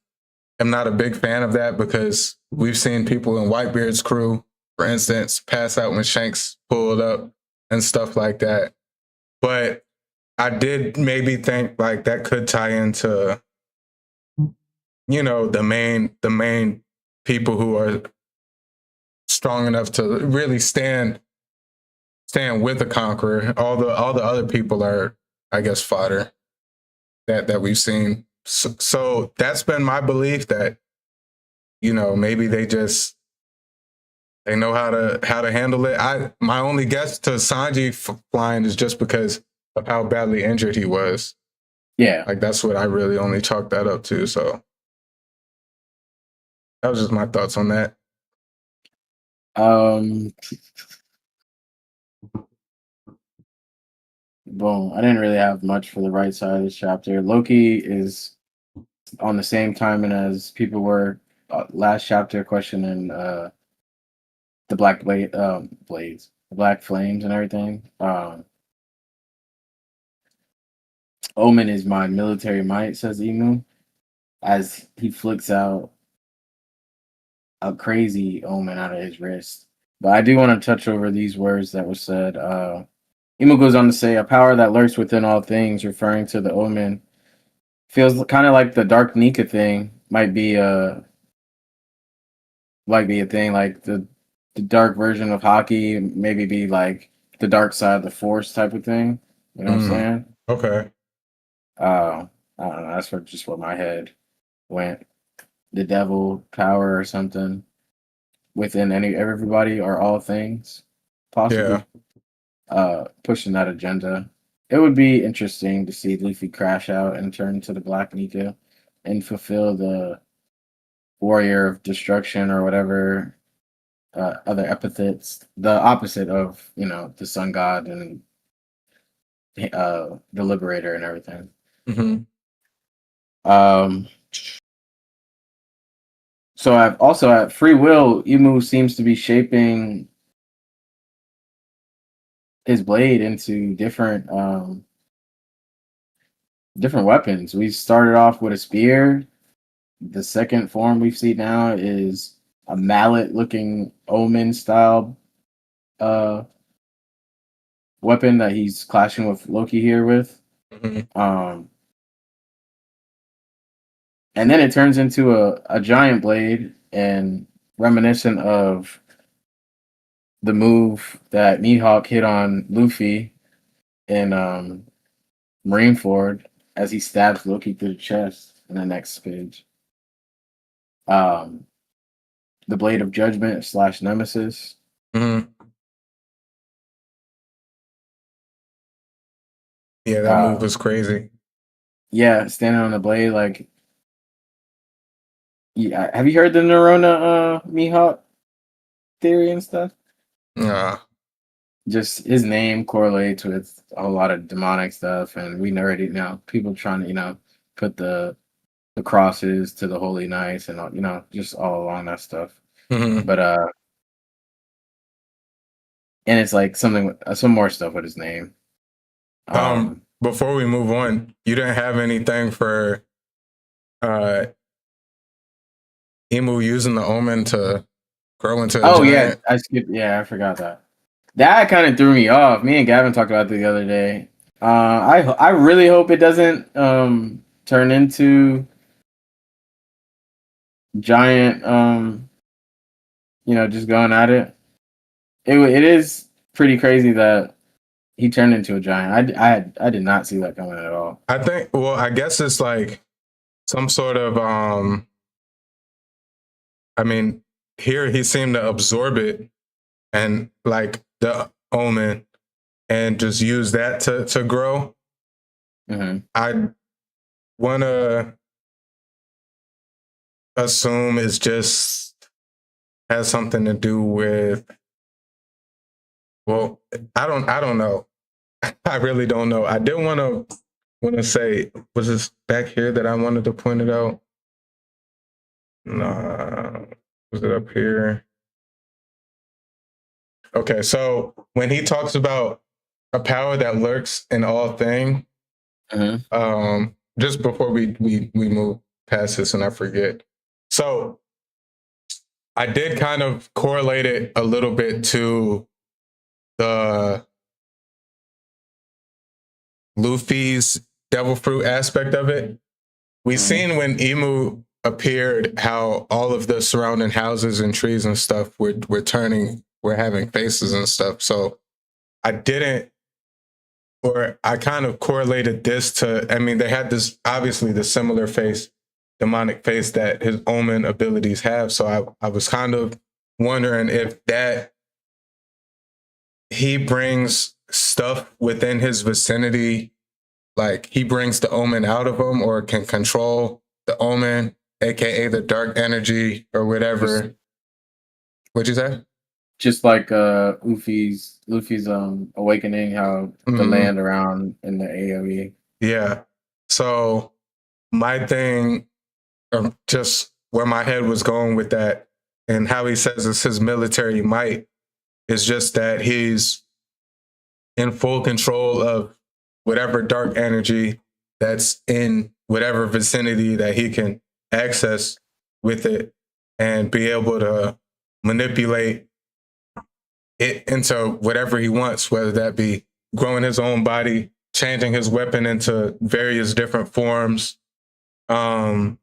am not a big fan of that because we've seen people in Whitebeard's crew, for instance, pass out when Shanks pulled up and stuff like that. But I did maybe think like that could tie into, the main people who are strong enough to really stand with the Conqueror. All the other people are, I guess, fodder that we've seen. So that's been my belief that, maybe they know how to handle it. My only guess to Sanji flying is just because of how badly injured he was. Yeah. Like, that's what I really only chalked that up to. So that was just my thoughts on that. Boom. I didn't really have much for the right side of this chapter. Loki is on the same timing as people were last chapter questioning the black blades, the black flames and everything. Omen is my military might, says Emu, as he flicks out a crazy omen out of his wrist. But I do want to touch over these words that were said. Emu goes on to say, a power that lurks within all things, referring to the omen, feels kind of like the Dark Nika thing might be a thing, like the dark version of hockey, maybe be like the dark side of the force type of thing. You know what I'm saying? Okay. I don't know. That's just where my head went. The devil power or something within everybody or all things, possibly. Pushing that agenda. It would be interesting to see Luffy crash out and turn into the Black Nika and fulfill the warrior of destruction or whatever other epithets, the opposite of the sun god and the liberator and everything. So I've also at free will, Emu seems to be shaping his blade into different weapons. We started off with a spear. The second form we see now is a mallet-looking omen style weapon that he's clashing with Loki here with. And then it turns into a giant blade, and reminiscent of the move that Mihawk hit on Luffy in Marineford as he stabs Loki through the chest in the next page. The Blade of Judgment / Nemesis. Yeah, that move was crazy. Yeah, standing on the blade, like. Yeah, have you heard the Neurona Mihawk theory and stuff? Nah. Just his name correlates with a whole lot of demonic stuff, and we already people trying to put the crosses to the holy knights and just all along that stuff. But and it's like something some more stuff with his name. Before we move on, you didn't have anything for Emu using the omen to grow into a giant? I forgot that. That kind of threw me off. Me and Gavin talked about it the other day. I really hope it doesn't turn into giant just going at it. It is pretty crazy that he turned into a giant. I did not see that coming at all. I guess it's like some sort of here he seemed to absorb it and like the omen and just use that to grow. I want to assume it's just has something to do with. Well, I don't know. I really don't know. I did want to say, was this back here that I wanted to point it out? Nah, was it up here? Okay, so when he talks about a power that lurks in all things, just before we move past this and I forget. So I did kind of correlate it a little bit to the Luffy's devil fruit aspect of it. We've seen when Emu appeared how all of the surrounding houses and trees and stuff were having faces and stuff. So I kind of correlated this to, they had this, obviously the similar face, demonic face that his omen abilities have. So I was kind of wondering if that he brings stuff within his vicinity, like he brings the omen out of him or can control the omen, aka the dark energy or whatever. What'd you say? Just like Luffy's awakening, how the land around in the AoE. Yeah. So my thing, just where my head was going with that, and how he says it's his military might, is just that he's in full control of whatever dark energy that's in whatever vicinity that he can access with it and be able to manipulate it into whatever he wants, whether that be growing his own body, changing his weapon into various different forms. And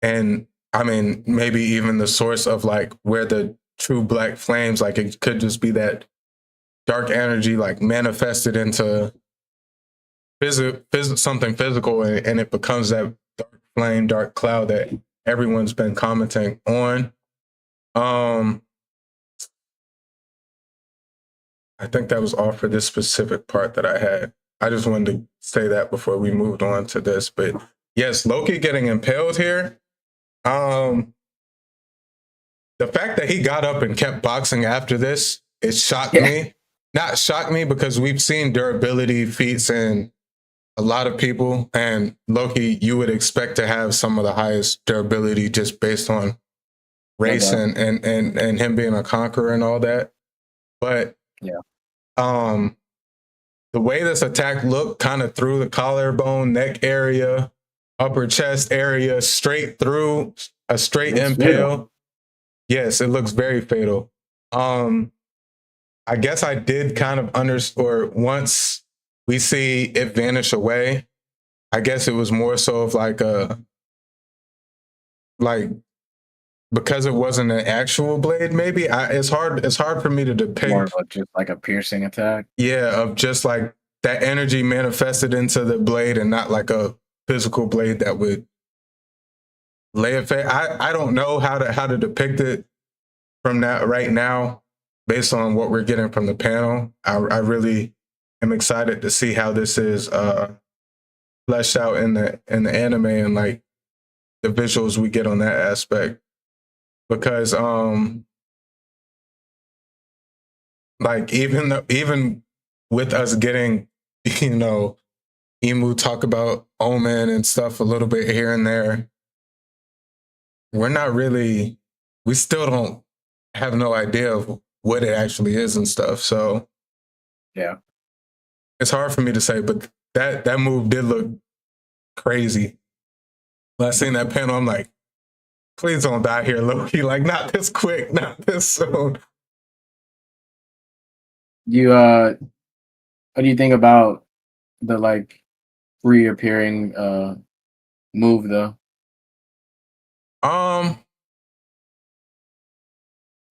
I mean, maybe even the source of like where the true black flames, like it could just be that dark energy, like manifested into something physical, and it becomes that dark flame, dark cloud that everyone's been commenting on. I think that was all for this specific part that I had. I just wanted to say that before we moved on to this. But yes, Loki getting impaled here. The fact that he got up and kept boxing after this, it shocked me. Not shocked me because we've seen durability feats in a lot of people, and Loki, you would expect to have some of the highest durability just based on race and him being a conqueror and all that. But the way this attack looked, kind of through the collarbone, neck area, upper chest area, straight through, a straight impale. Fatal. Yes, it looks very fatal. I guess I did kind of understand, once we see it vanish away, I guess it was more so of like because it wasn't an actual blade, maybe it's hard for me to depict. More of just like a piercing attack. Yeah, of just like that energy manifested into the blade and not like a physical blade that would lay a face. I don't know how to depict it from that right now, based on what we're getting from the panel. I really am excited to see how this is fleshed out in the anime and like the visuals we get on that aspect. Because like even with us getting, Imu talk about Omen and stuff a little bit here and there, we still don't have no idea of what it actually is and stuff. So yeah, it's hard for me to say, but that move did look crazy. When I seen that panel, I'm like, please don't die here, Loki. Like, not this quick, not this soon. What do you think about the like reappearing move though?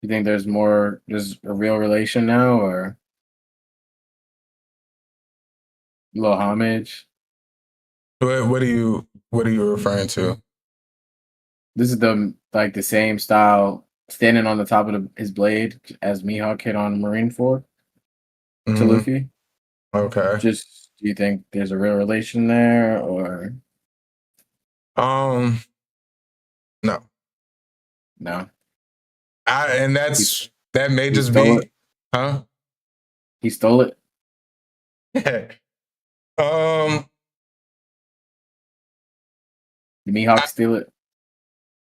You think there's a real relation now, or a little homage? What are you referring to? This is the same style, standing on the top of his blade as Mihawk hit on Marineford to Luffy. Okay. Just, do you think there's a real relation there, or no. That may just be it. Huh? He stole it. Did Mihawk steal it?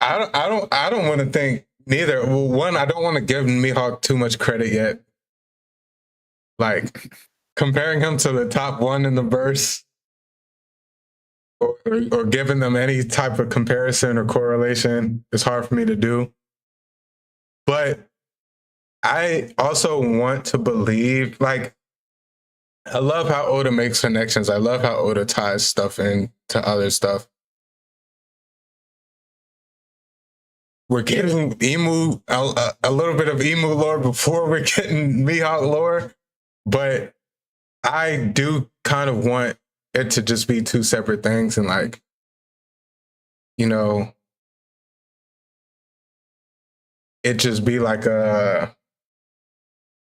I don't want to think neither. Well, one, I don't want to give Mihawk too much credit yet. Like comparing him to the top one in the verse, or giving them any type of comparison or correlation is hard for me to do. But I also want to believe, like, I love how Oda makes connections. I love how Oda ties stuff into other stuff. We're getting Emu, a little bit of Emu lore before we're getting Mihawk lore, but I do kind of want it to just be two separate things, and like, it just be like a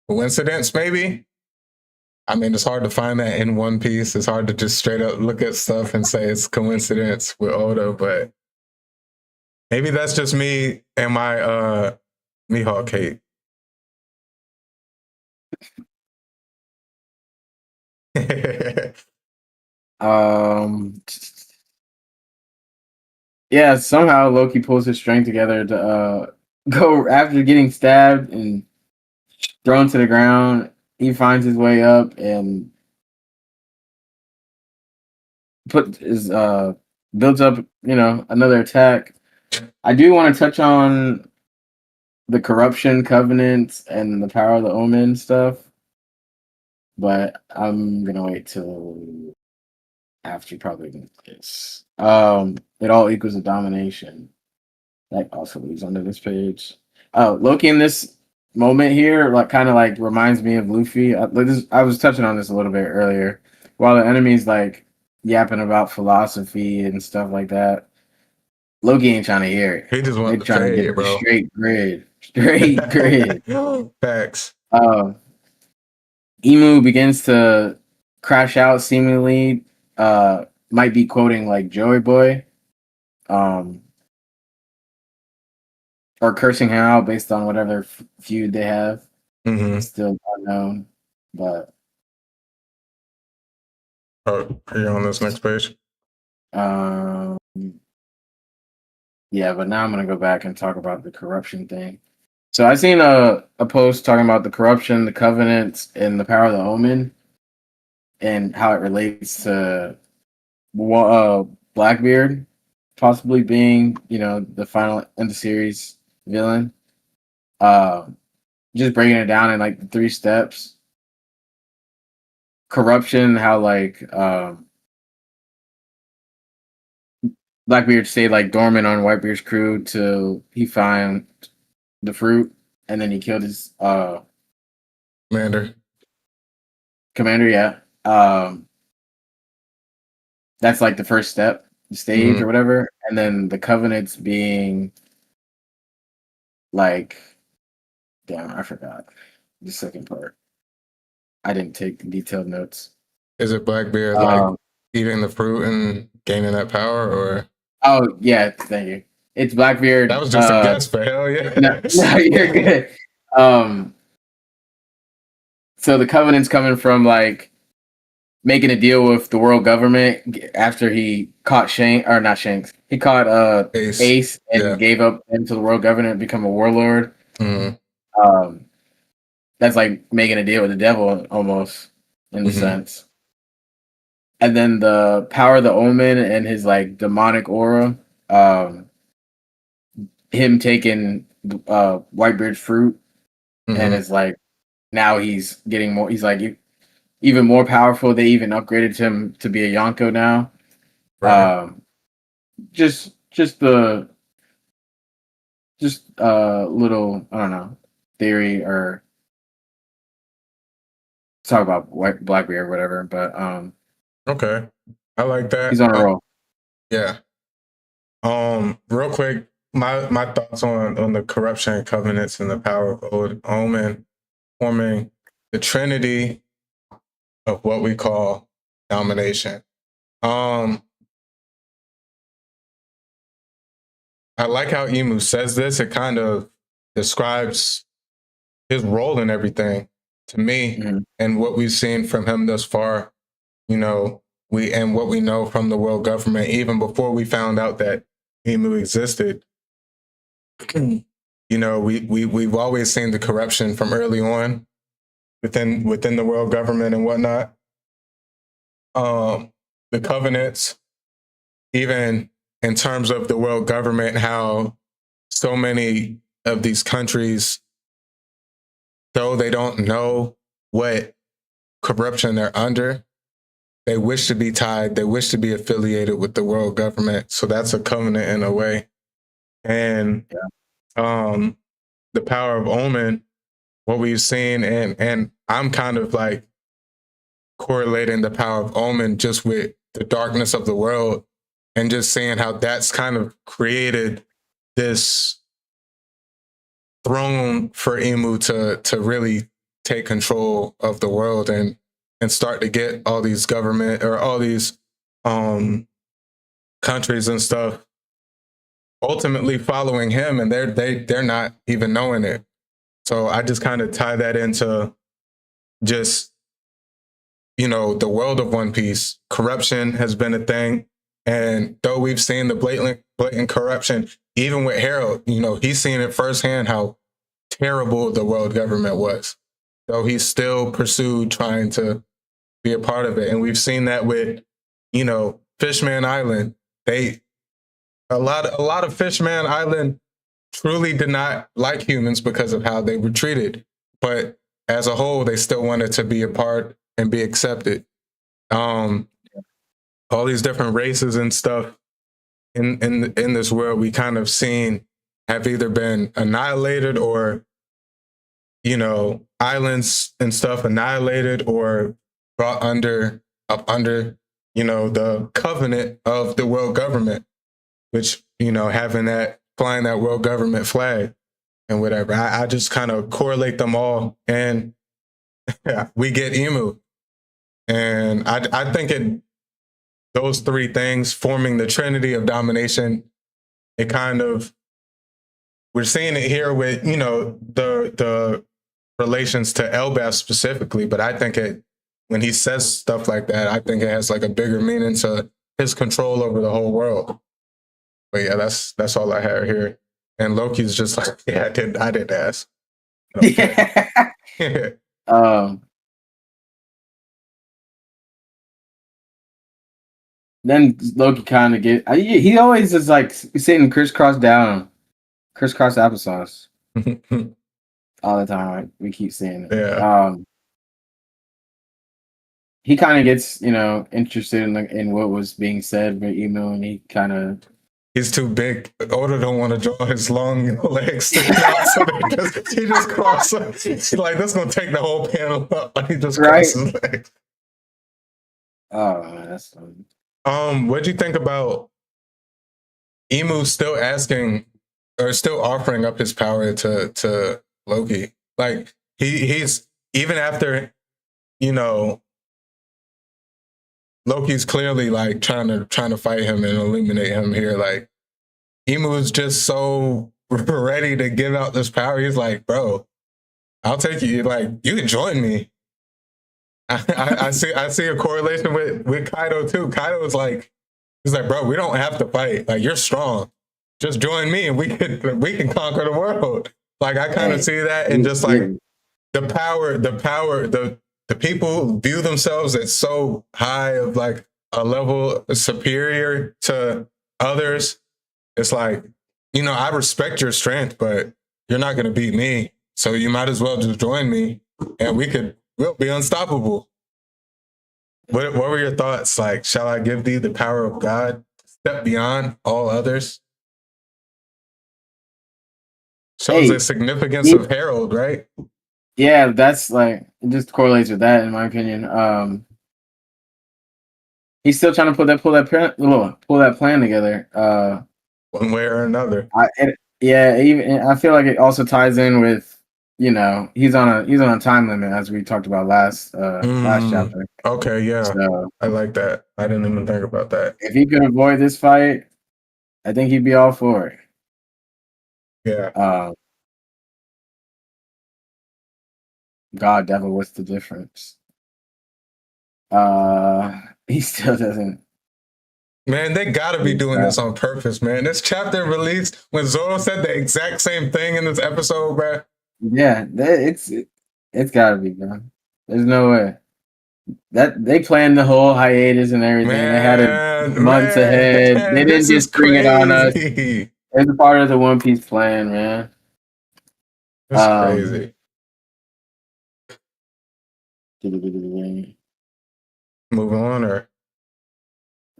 coincidence, maybe. I mean, it's hard to find that in One Piece. It's hard to just straight up look at stuff and say it's coincidence with Oda, but maybe that's just me and my Mihawk hate. Yeah, somehow Loki pulls his strength together to go after getting stabbed and thrown to the ground. He finds his way up and builds up, another attack. I do want to touch on the corruption covenants and the power of the omen stuff, but I'm gonna wait till after probably this. It all equals a domination. That also leads onto this page. Oh, Loki in this moment here, kind of reminds me of Luffy. I was touching on this a little bit earlier. While the enemy's yapping about philosophy and stuff like that, Loki ain't trying to hear it. He just wants to trying to get bro. Straight grid. Facts. Emu begins to crash out, seemingly. Might be quoting Joey Boy. Or cursing him out based on whatever feud they have. Mm-hmm. It's still unknown, but. Are you on this next page? Yeah, but now I'm gonna go back and talk about the corruption thing. So I seen a post talking about the corruption, the covenants, and the power of the omen, and how it relates to Blackbeard possibly being, the final in the series villain. Just breaking it down in the 3 steps. Corruption, how Blackbeard stayed dormant on Whitebeard's crew till he found the fruit, and then he killed his commander. Yeah. That's the first step, the stage or whatever, and then the covenants being damn, I forgot the second part. I didn't take detailed notes. Is it Blackbeard eating the fruit and gaining that power, or? Oh yeah, thank you. It's Blackbeard. That was just a guess, but hell yeah. No, you're good. So the covenant's coming from making a deal with the world government after he caught not Shanks. He caught Ace and gave up into the world government and become a warlord. Mm-hmm. That's making a deal with the devil almost in the sense. And then the power of the omen and his demonic aura, him taking Whitebeard's fruit, and it's now he's getting more. He's even more powerful. They even upgraded him to be a Yonko now. Right. Just little, I don't know, theory or talk about Blackbeard or whatever. But okay, I like that. He's on a roll. Yeah. Real quick, my thoughts on the corruption covenants and the power of omen forming the trinity of what we call domination. I like how Emu says this. It kind of describes his role in everything to me, and what we've seen from him thus far. What we know from the world government, even before we found out that Emu existed. We've always seen the corruption from early on within the world government and whatnot. The covenants, even in terms of the world government, how so many of these countries, though they don't know what corruption they're under, they wish to be tied, they wish to be affiliated with the world government. So that's a covenant in a way. And the power of omen, what we've seen, and I'm kind of correlating the power of omen just with the darkness of the world, and just seeing how that's kind of created this throne for Emu to really take control of the world and start to get all these government or all these countries and stuff ultimately following him, and they're not even knowing it. So I just kind of tie that into just, the world of One Piece. Corruption has been a thing. And though we've seen the blatant corruption, even with Harold, he's seen it firsthand how terrible the world government was. Though he still pursued trying to be a part of it. And we've seen that with, Fishman Island, a lot of Fishman Island truly did not like humans because of how they were treated. But as a whole, they still wanted to be a part and be accepted. All these different races and stuff in this world we kind of seen have either been annihilated or, you know, islands and stuff annihilated or brought up under, you know, the covenant of the world government, which, you know, flying that world government flag and whatever. I just kind of correlate them all, and we get Emu. And I think those three things forming the trinity of domination, it kind of, we're seeing it here with, you know, the relations to Elpah specifically, but I think when he says stuff like that, I think it has like a bigger meaning to his control over the whole world. But yeah, that's all I have here. And Loki's just like, yeah, I did ask. Okay. Yeah. Then Loki kind of he always is like sitting crisscross applesauce all the time. Right? We keep saying it. Yeah. He kind of gets, you know, interested in what was being said by Emo, and he's too big. Oda don't want to draw his long legs stick out, so he just crosses. He's like, this is gonna take the whole panel up. Like, he just crosses his legs. Oh, man, that's funny. What'd you think about Emu still asking or still offering up his power to Loki? Like he's even after, you know, Loki's clearly like trying to fight him and eliminate him here. Like Emu is just so ready to give out this power. He's like, bro, I'll take you. Like, you can join me. I see a correlation with Kaido too. Kaido is like, he's like, bro, we don't have to fight. Like, you're strong. Just join me and we can conquer the world. Like, I kind of see that, and just like the people view themselves as so high of like a level superior to others. It's like, you know, I respect your strength, but you're not going to beat me. So you might as well just join me and we'll be unstoppable. What were your thoughts? Like, shall I give thee the power of God? Step beyond all others. Shows the significance of Herald, right? Yeah, that's like, it just correlates with that, in my opinion. He's still trying to pull that plan together. One way or another. I feel like it also ties in with, you know, he's on a time limit, as we talked about last chapter. Okay, yeah. So, I like that. I didn't even think about that. If he could avoid this fight, I think he'd be all for it. Yeah. God, devil, what's the difference? He still doesn't. Man, they gotta be doing this on purpose, man. This chapter released when Zoro said the exact same thing in this episode, bro. Yeah, it's gotta be, man. There's no way. That they planned the whole hiatus and everything. They had it months ahead. They didn't just bring it on us. It's a part of the One Piece plan, man. That's crazy. Move on, or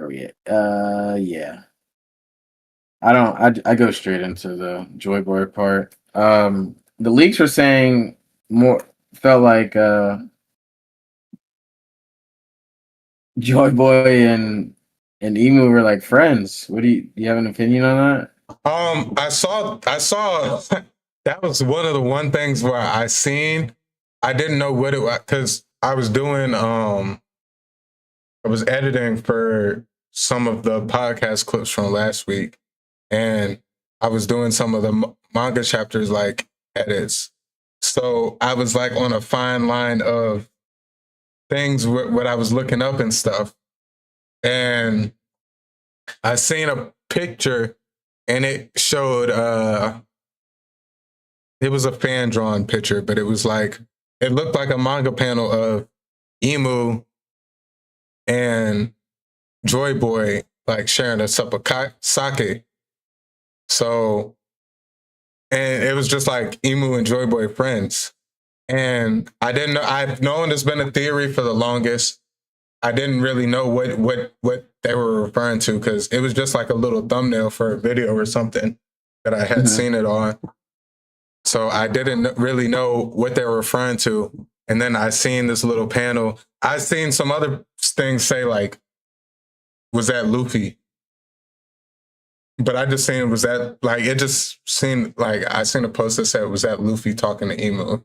yeah. I go straight into the Joy Boy part. The leaks were saying felt like Joy Boy and Emu were like friends. What do you have an opinion on that? I saw that was one things where I seen. I didn't know what it was, because I was doing I was editing for some of the podcast clips from last week, and I was doing some of the manga chapters like edits. So I was like on a fine line of things what I was looking up and stuff. And I seen a picture and it showed it was a fan drawn picture, but it was like, it looked like a manga panel of Emu and Joy Boy like sharing a cup of sake. So, and it was just like Emu and Joy Boy friends. And I didn't know. I've known there's been a theory for the longest. I didn't really know what they were referring to because it was just like a little thumbnail for a video or something that I had seen it on. So I didn't really know what they were referring to. And then I seen this little panel. I seen some other things say like, was that Luffy? But I just seen was that like it just seemed like I seen a post that said was that Luffy talking to Emu.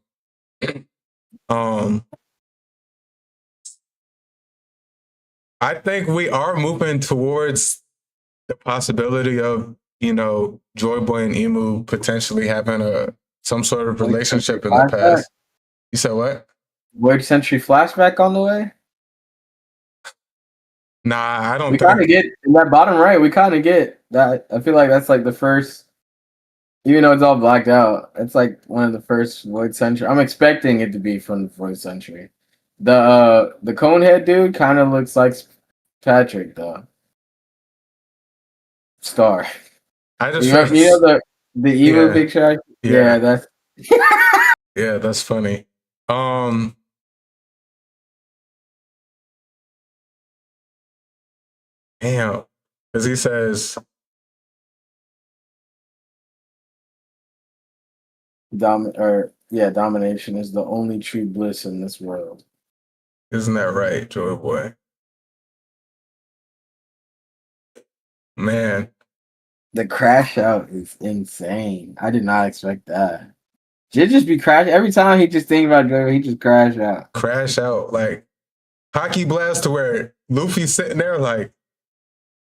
I think we are moving towards the possibility of, you know, Joy Boy and Emu potentially having some sort of relationship in the past. You said what? Void Century flashback on the way? Nah, I don't We think. kind of get in that bottom right. We kind of get that. I feel like that's like the first, even though it's all blacked out. It's like one of the first Void Century. I'm expecting it to be from the Void Century. The Conehead dude kind of looks like Patrick though. Star. I just you know the emo picture. Yeah, that's yeah, that's funny. Damn, because he says domination is the only true bliss in this world. Isn't that right, Joy Boy? Man, the crash out is insane. I did not expect that. Should just be crash every time he just think about Joy. He just crash out. Crash out like hockey blast to where Luffy's sitting there like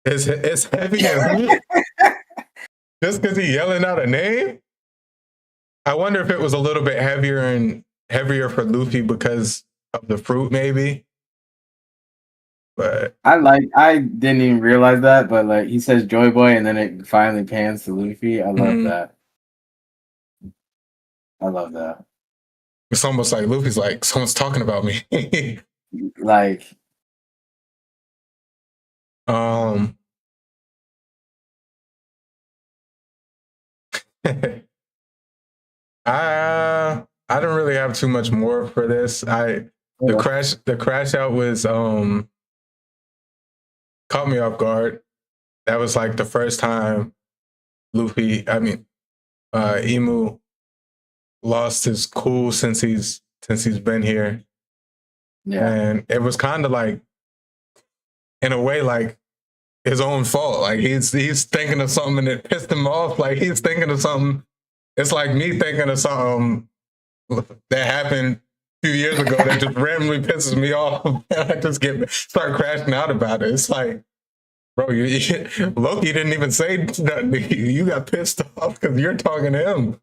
it's heavy and just because he yelling out a name. I wonder if it was a little bit heavier for Luffy because of the fruit, maybe. But I didn't even realize that, but like he says Joy Boy and then it finally pans to Luffy. I love that. I love that. It's almost like Luffy's like, someone's talking about me. Like I don't really have too much more for this. The crash out was caught me off guard. That was like the first time Emu lost his cool since he's been here. Yeah. And it was kind of like, in a way, like his own fault. Like he's thinking of something and it pissed him off. Like he's thinking of something. It's like me thinking of something that happened a few years ago that just randomly pisses me off. And I just start crashing out about it. It's like, bro, Loki didn't even say nothing to you. You got pissed off because you're talking to him.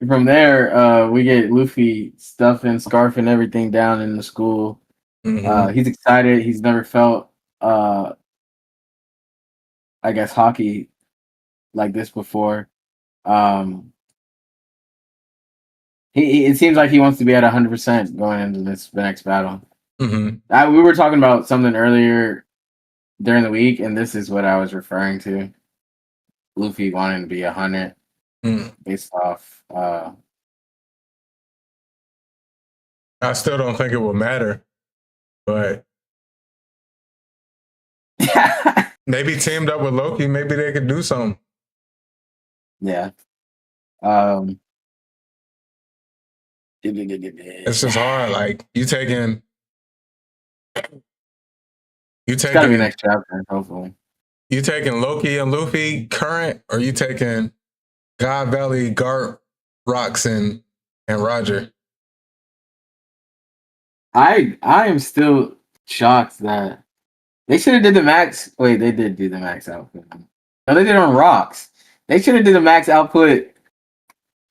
From there, we get Luffy stuffing, scarfing everything down in the school. Mm-hmm. He's excited. He's never felt, I guess, hockey like this before. It seems like he wants to be at 100% going into this next battle. Mm-hmm. We were talking about something earlier during the week, and this is what I was referring to. Luffy wanting to be 100 based off. I still don't think it will matter, but maybe teamed up with Loki, maybe they could do something. Yeah. It's just hard. Like you taking. It's gotta be next chapter, hopefully. You taking Loki and Luffy current, or you taking God Valley, Garp, Roxanne, and Roger? I am still shocked that they should have did the max. Wait, they did do the max output. No, they did it on Rocks. They should have did the max output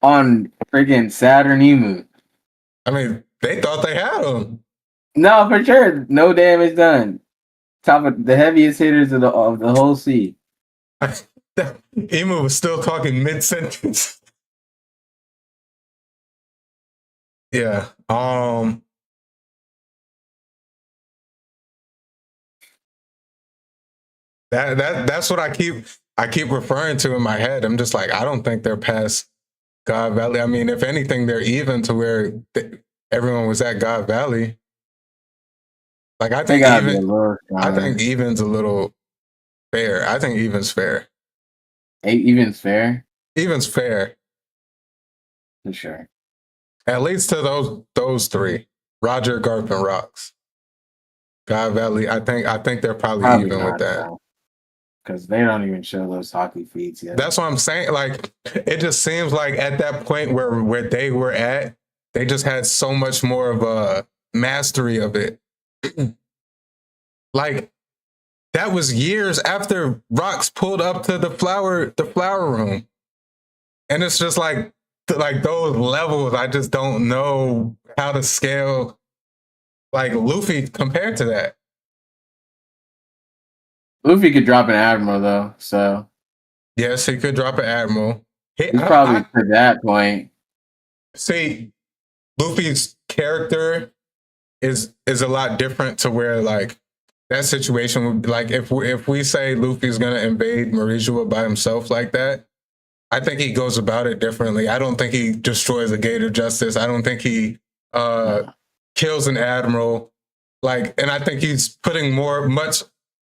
on freaking Saturn Emu. I mean, they thought they had them. No, for sure, no damage done. Top of the heaviest hitters of the whole sea. Emu was still talking mid-sentence. Yeah. That's what I keep referring to in my head. I'm just like, I don't think they're past God Valley. I mean, if anything, they're even to where everyone was at God Valley. Like I think even's a little fair. I think even's fair. Even's fair. Even's fair. For sure. At least to those three. Roger, Garp, and Rocks. God Valley, I think they're probably even with that. Because they don't even show those hockey feats yet. That's what I'm saying. Like, it just seems like at that point where they were at, they just had so much more of a mastery of it. Like, that was years after Rocks pulled up to the flower room. And it's just like those levels, I just don't know how to scale like Luffy compared to that. Luffy could drop an admiral though, so yes, he could drop an admiral. He's probably to that point. See, Luffy's character is a lot different to where like that situation would be like if we say Luffy's gonna invade Marijua by himself like that, I think he goes about it differently. I don't think he destroys the Gate of Justice. I don't think he kills an admiral. Like, and I think he's putting much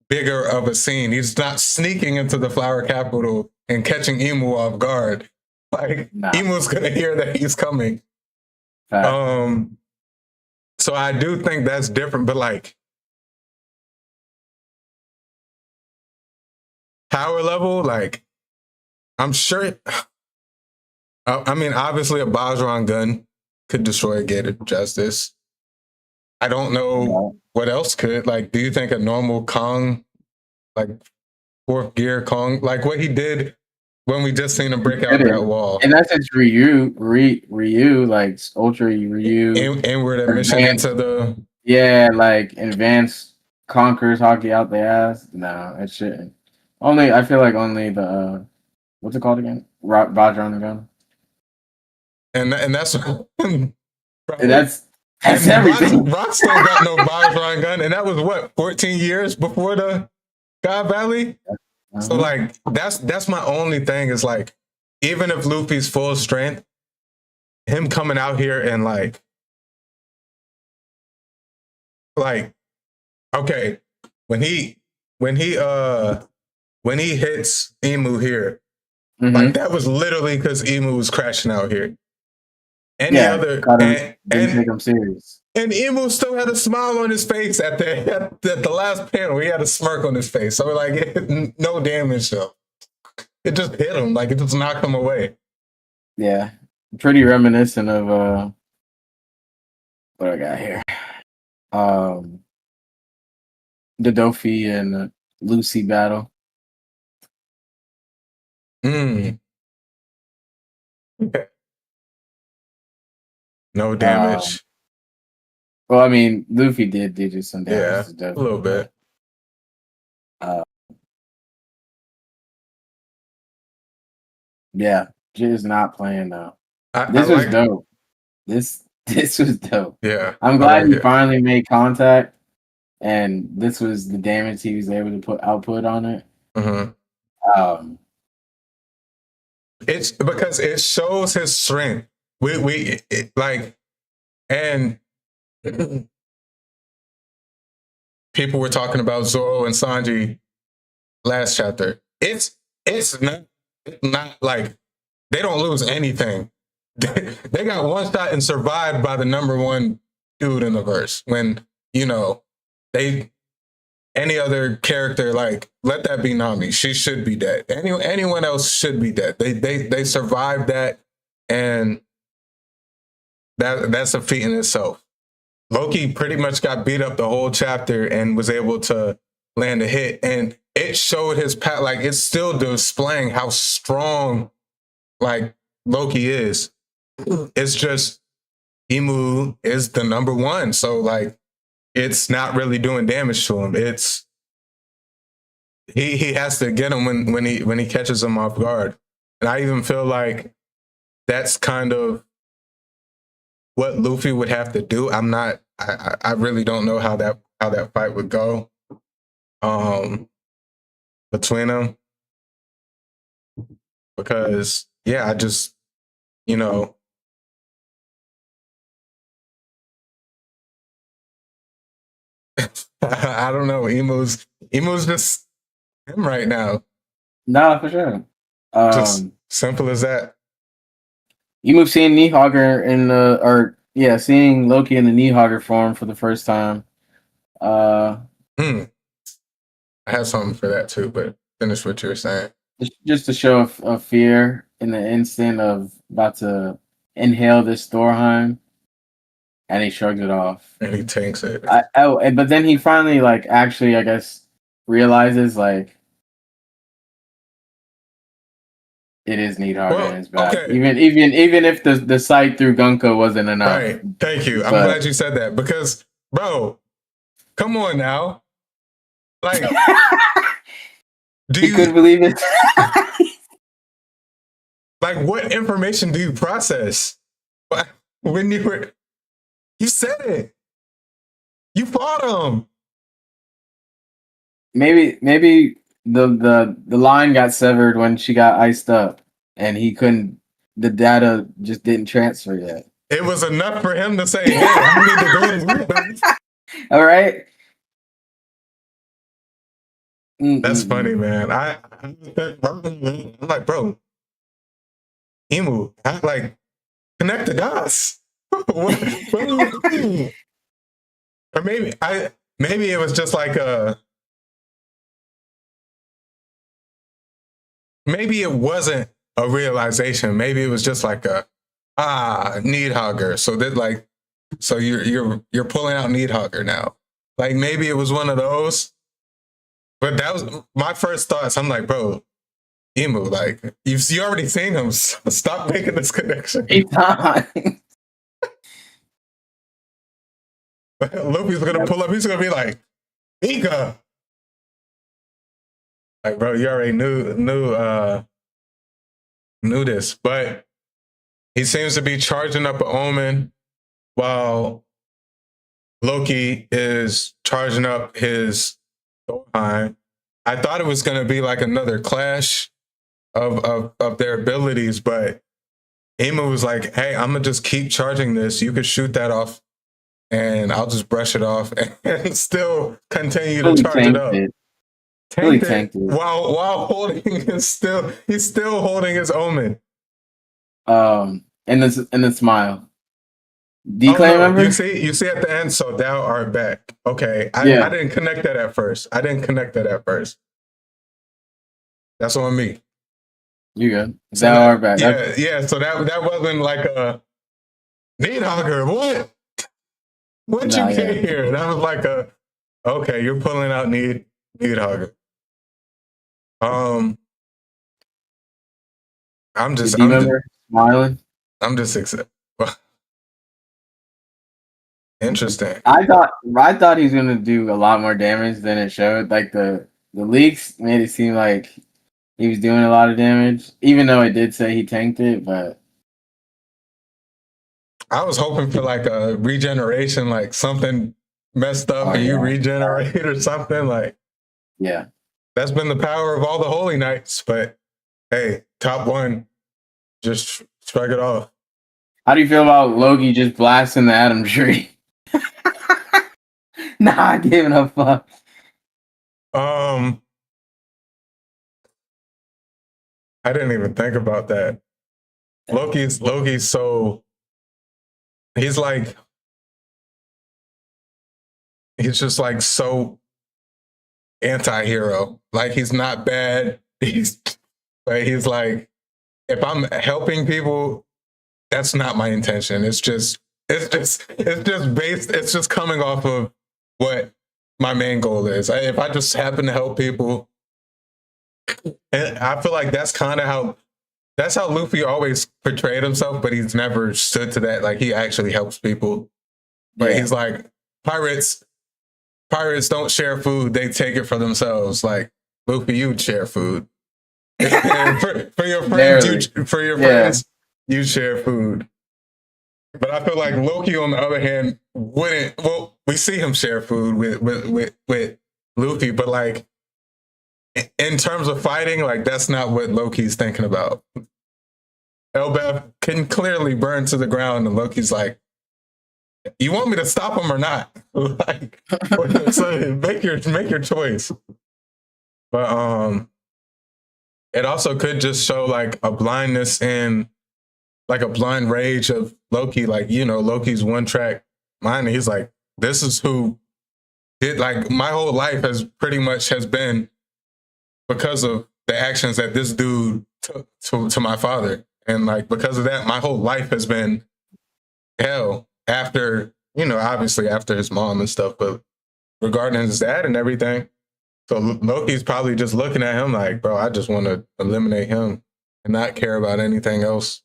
bigger of a scene. He's not sneaking into the Flower Capital and catching Emu off guard. Like, Emu's gonna hear that he's coming. So I do think that's different, but like power level, like I'm sure. I mean, obviously, a Bajran gun could destroy a Gate of Justice. I don't know what else could. Like, do you think a normal Kong, like fourth gear Kong, like what he did when we just seen him break out that wall? And that's just Ryu, like Ultra Ryu. Inward admission into the. Yeah, like advanced conquers hockey out the ass. No, it shouldn't. I feel like only the. What's it called again? Bajran gun. And that's that's everything. Rock still got no Bajran gun, and that was what 14 years before the God Valley. So like that's my only thing is like even if Luffy's full strength, him coming out here and like okay, when he hits Emu here. Like that was literally because Emu was crashing out here. Didn't take him serious. And Emu still had a smile on his face at the last panel. He had a smirk on his face. So like no damage though. It just hit him, like it just knocked him away. Yeah. Pretty reminiscent of what I got here. The Dofi and Lucy battle. No damage. Well, I mean, Luffy did do some damage. Yeah, a little bit. Yeah, just not playing though. This was dope. This was dope. Yeah, I'm glad he finally made contact, and this was the damage he was able to output on it. It's because it shows his strength. And people were talking about Zoro and Sanji last chapter. It's not like they don't lose anything. They got one shot and survived by the number one dude in the verse. When any other character, like, let that be Nami. She should be dead. Anyone else should be dead. They survived that, and that's a feat in itself. Loki pretty much got beat up the whole chapter and was able to land a hit, and it showed his path. Like, it's still displaying how strong, like, Loki is. It's just Emu is the number one, so like, it's not really doing damage to him. It's he has to get him when he catches him off guard. And I even feel like that's kind of what Luffy would have to do. I really don't know how that fight would go. between them. Because, yeah, I just, you know, I don't know. Emu's just him right now. Nah, for sure. Just simple as that. You move seeing Niehogger seeing Loki in the Niehogger form for the first time. I have something for that too, but finish what you were saying. Just a show of fear in the instant of about to inhale this Thorheim, and he shrugs it off. And he tanks it. But then he finally, like, actually, I guess, realizes, like, it is Niehogger in his back. Okay. Even if the sight through Gunko wasn't enough. Right. Thank you. I'm glad you said that because, bro, come on now. Like, you could believe it. Like, what information do you process when you said it? You fought him. Maybe the line got severed when she got iced up, and he couldn't. The data just didn't transfer yet. It was enough for him to say, "Hey, I need to go." All right. That's funny, man. I'm like, bro, Emu, like, connect the dots. What are you doing? Or maybe it was just like maybe it wasn't a realization. Maybe it was just like Niehogger. So that, like, so you're pulling out Niehogger now. Like, maybe it was one of those. But that was my first thoughts. I'm like, bro, Emu, like, you already seen him. Stop making this connection. He's not. Luffy's gonna pull up. He's gonna be like, Ika. Like, bro, you already knew this. But he seems to be charging up an Omen while Loki is charging up his Thorheim. I thought it was gonna be like another clash of their abilities, but Emu was like, hey, I'm gonna just keep charging this. You could shoot that off and I'll just brush it off and still continue to charge it up. Tanked it. While holding he's still holding his Omen. And the smile. Declan, remember? You see at the end, so thou art back. Okay. I didn't connect that at first. That's on me. You good. Thou art back. Yeah. So that wasn't like a Niehogger. What you get here? That was like okay, you're pulling out Niehogger. I'm smiling. I'm just excited. Interesting. I thought he was gonna do a lot more damage than it showed. Like the leaks made it seem like he was doing a lot of damage, even though it did say he tanked it. But I was hoping for like a regeneration, like something messed up and you regenerate or something. Like, yeah, that's been the power of all the Holy Knights. But hey, top one, just shrug it off. How do you feel about Loki just blasting the Atom Tree? Not giving a fuck. I didn't even think about that. Loki's so he's just like so anti-hero. Like, he's not bad. He's like, if I'm helping people, that's not my intention. It's just coming off of what my main goal is. If I just happen to help people, and I feel like that's how Luffy always portrayed himself, but he's never stood to that. Like, he actually helps people. But he's like, pirates don't share food, they take it for themselves. Like, Luffy, you share food. for your friends, you share food. But I feel like Loki, on the other hand, wouldn't. Well, we see him share food with Luffy, but like, in terms of fighting, like that's not what Loki's thinking about. Elpah can clearly burn to the ground, and Loki's like, "You want me to stop him or not? Like, so make your choice." But it also could just show like a blindness and like a blind rage of Loki. Like, you know, Loki's one track mind. And he's like, "This is who did, like, my whole life has pretty much has been because of the actions that this dude took to my father. And like, because of that, my whole life has been hell after, you know, obviously after his mom and stuff, but regarding his dad and everything." So Loki's probably just looking at him like, "Bro, I just want to eliminate him and not care about anything else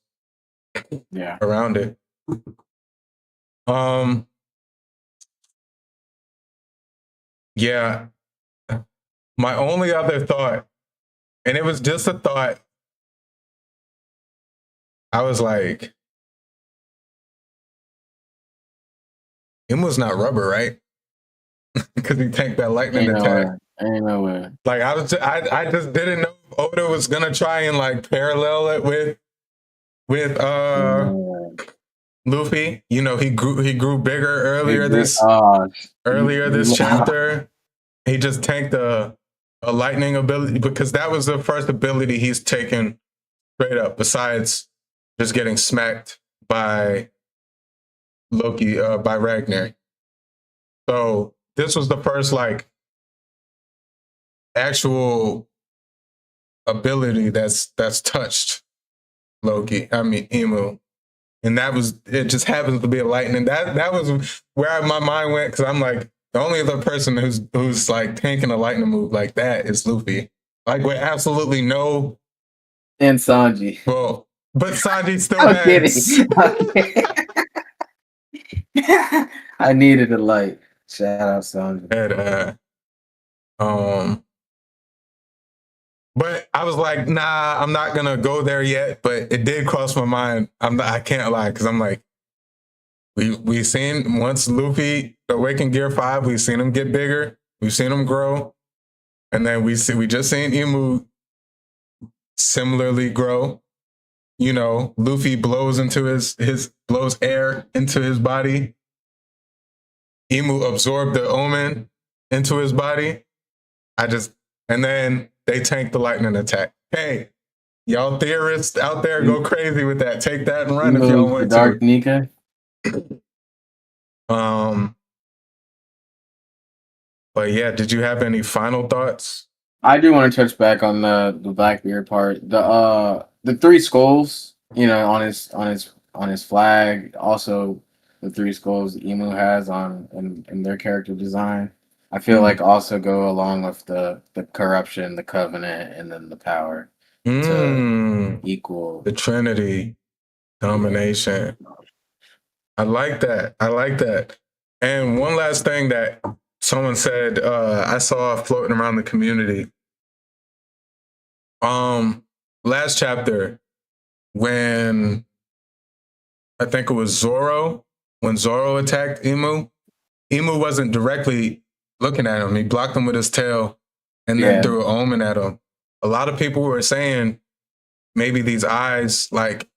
around it." Yeah. My only other thought, and it was just a thought, I was like, Imu's not rubber, right? Because he tanked that lightning attack. Ain't no way. Like I just didn't know if Oda was gonna try and like parallel it with Luffy. You know, he grew bigger earlier this chapter. He just tanked a lightning ability, because that was the first ability he's taken straight up, besides just getting smacked by Loki, by Ragnar. So this was the first like actual ability that's touched Loki. I mean Imu. And it just happens to be a lightning. That was where my mind went, because I'm like, the only other person who's like tanking a lightning move like that is Luffy. Like with absolutely no. And Sanji. Well, but Sanji still has. I needed a light. Shout out Sanji. But I was like, nah, I'm not gonna go there yet. But it did cross my mind. I can't lie, because I'm like, we seen once Luffy awakened Gear 5, we've seen him get bigger, we've seen him grow, and then we just seen Imu similarly grow. You know, Luffy blows into blows air into his body. Imu absorbed the omen into his body. And then they tanked the lightning attack. Hey, y'all theorists out there, go crazy with that. Take that and run if y'all want to. Dark Nika. But yeah, did you have any final thoughts? I do want to touch back on the Blackbeard part. The 3 skulls, you know, on his flag. Also, the 3 skulls Imu has in their character design. I feel like also go along with the corruption, the covenant, and then the power to equal the Trinity domination. I like that. And one last thing that someone said, I saw floating around the community. Last chapter, when I think it was Zoro, when Zoro attacked Imu wasn't directly looking at him. He blocked him with his tail and then threw an omen at him. A lot of people were saying maybe these eyes, like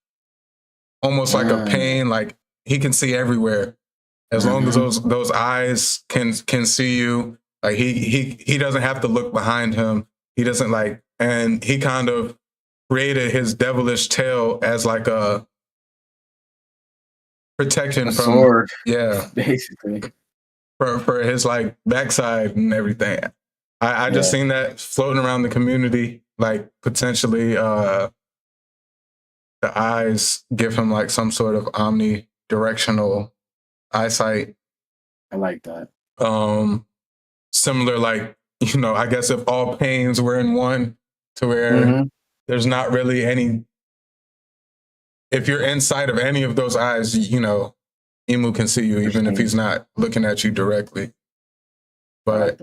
almost like a pain, like he can see everywhere. As long as those eyes can see you, like he doesn't have to look behind him. He doesn't like, and he kind of created his devilish tail as like a protection from sword, basically for his like backside and everything. I just seen that floating around the community, like potentially the eyes give him like some sort of omnidirectional eyesight. I like that. Similar, like, you know, I guess if all pains were in one, to where there's not really any, if you're inside of any of those eyes, you know, Imu can see you even if he's not looking at you directly. But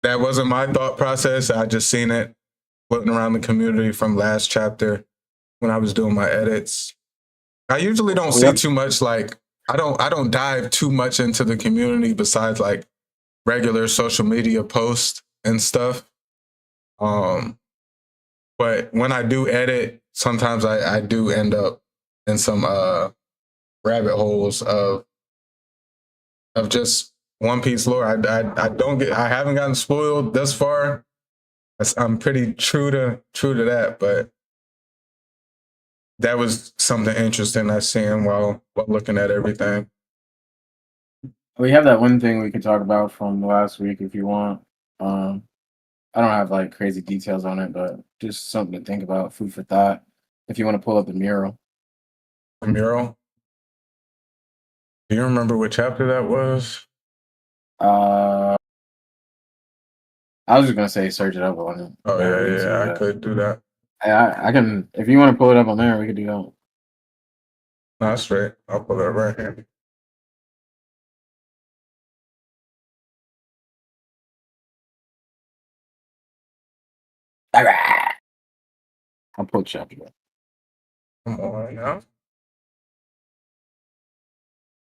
that wasn't my thought process. I just seen it floating around the community from last chapter when I was doing my edits. I usually don't see too much, like I don't dive too much into the community besides like regular social media posts and stuff. But when I do edit, sometimes I do end up in some rabbit holes of just One Piece lore. I haven't gotten spoiled thus far. I'm pretty true to that, but that was something interesting I seen while looking at everything. We have that one thing we could talk about from last week if you want. I don't have like crazy details on it, but just something to think about, food for thought. If you want to pull up the mural. The mural. Do you remember what chapter that was? I was just gonna say search it up on it. Oh yeah, I could do that. I can, if you want to pull it up on there, we could do that. No, that's straight. I'll pull it up right here. All right. I'll pull chapter up. Come on now.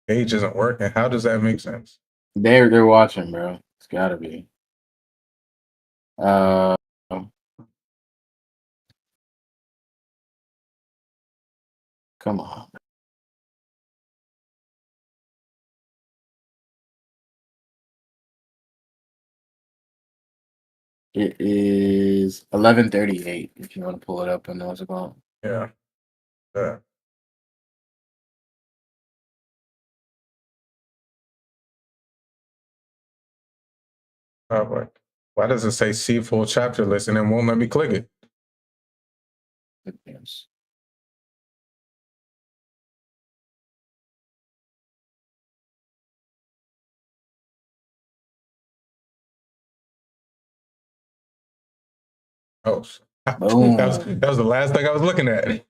Page isn't working. How does that make sense? They're watching, bro. It's gotta be. Come on. It is 11:38. If you want to pull it up and know what's about. Yeah. Oh boy. Why does it say see full chapter list and it won't let me click it? Yes. Oh, Boom. that was the last thing I was looking at. Do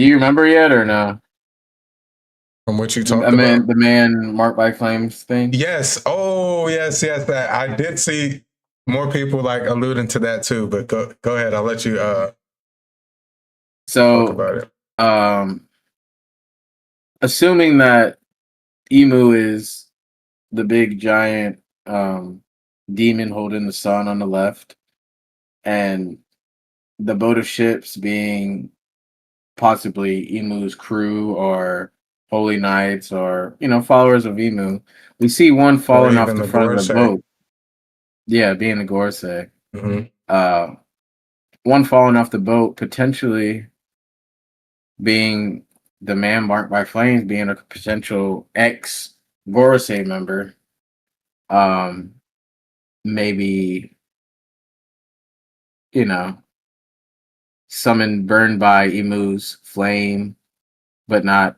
you remember yet or no? From what you talked about? The man marked by flames thing? Yes. Oh, yes. That I did see more people like alluding to that too, but go ahead. I'll let you talk about it. Assuming that Emu is the big giant demon holding the sun on the left, and the boat of ships being possibly Emu's crew or holy knights or followers of Emu. We see one falling off the front of the boat. Yeah, being the Gorosei. Mm-hmm. One falling off the boat, potentially being the man marked by flames, being a potential ex Gorosei member. Maybe summoned, burned by Emu's flame, but not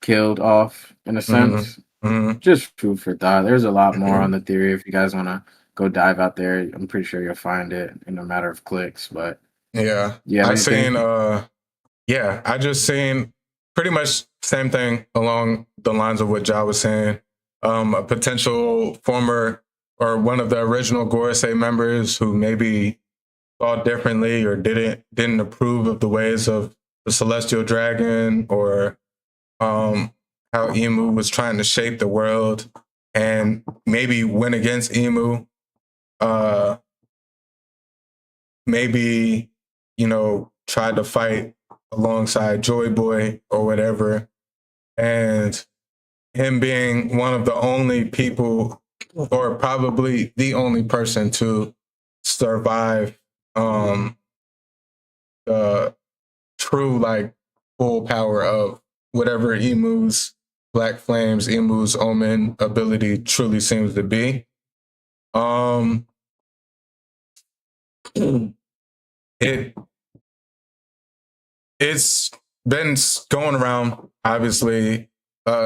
killed off in a sense. Mm-hmm. Just food for thought. There's a lot more on the theory. If you guys want to go dive out there, I'm pretty sure you'll find it in a matter of clicks. But yeah, I just seen pretty much same thing along the lines of what Ja was saying. A potential former or one of the original Gorosei members who maybe thought differently or didn't approve of the ways of the Celestial Dragon, or how Emu was trying to shape the world and maybe went against Emu. Maybe, tried to fight alongside Joy Boy or whatever. And him being one of the only people, or probably the only person to survive the true full power of whatever Emu's Black Flames, Emu's Omen ability truly seems to be. It's been going around obviously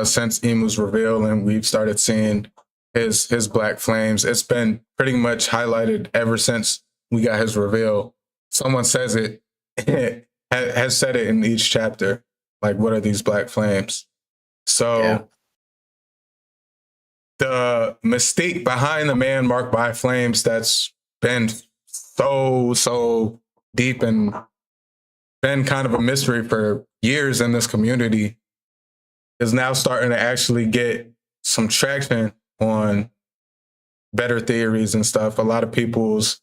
since Emu's reveal, and we've started seeing his Black Flames. It's been pretty much highlighted ever since we got his reveal. Someone says it has said it in each chapter. Like, what are these Black Flames? So the mystique behind the man marked by flames that's been so deep and been kind of a mystery for years in this community is now starting to actually get some traction on better theories and stuff. A lot of people's,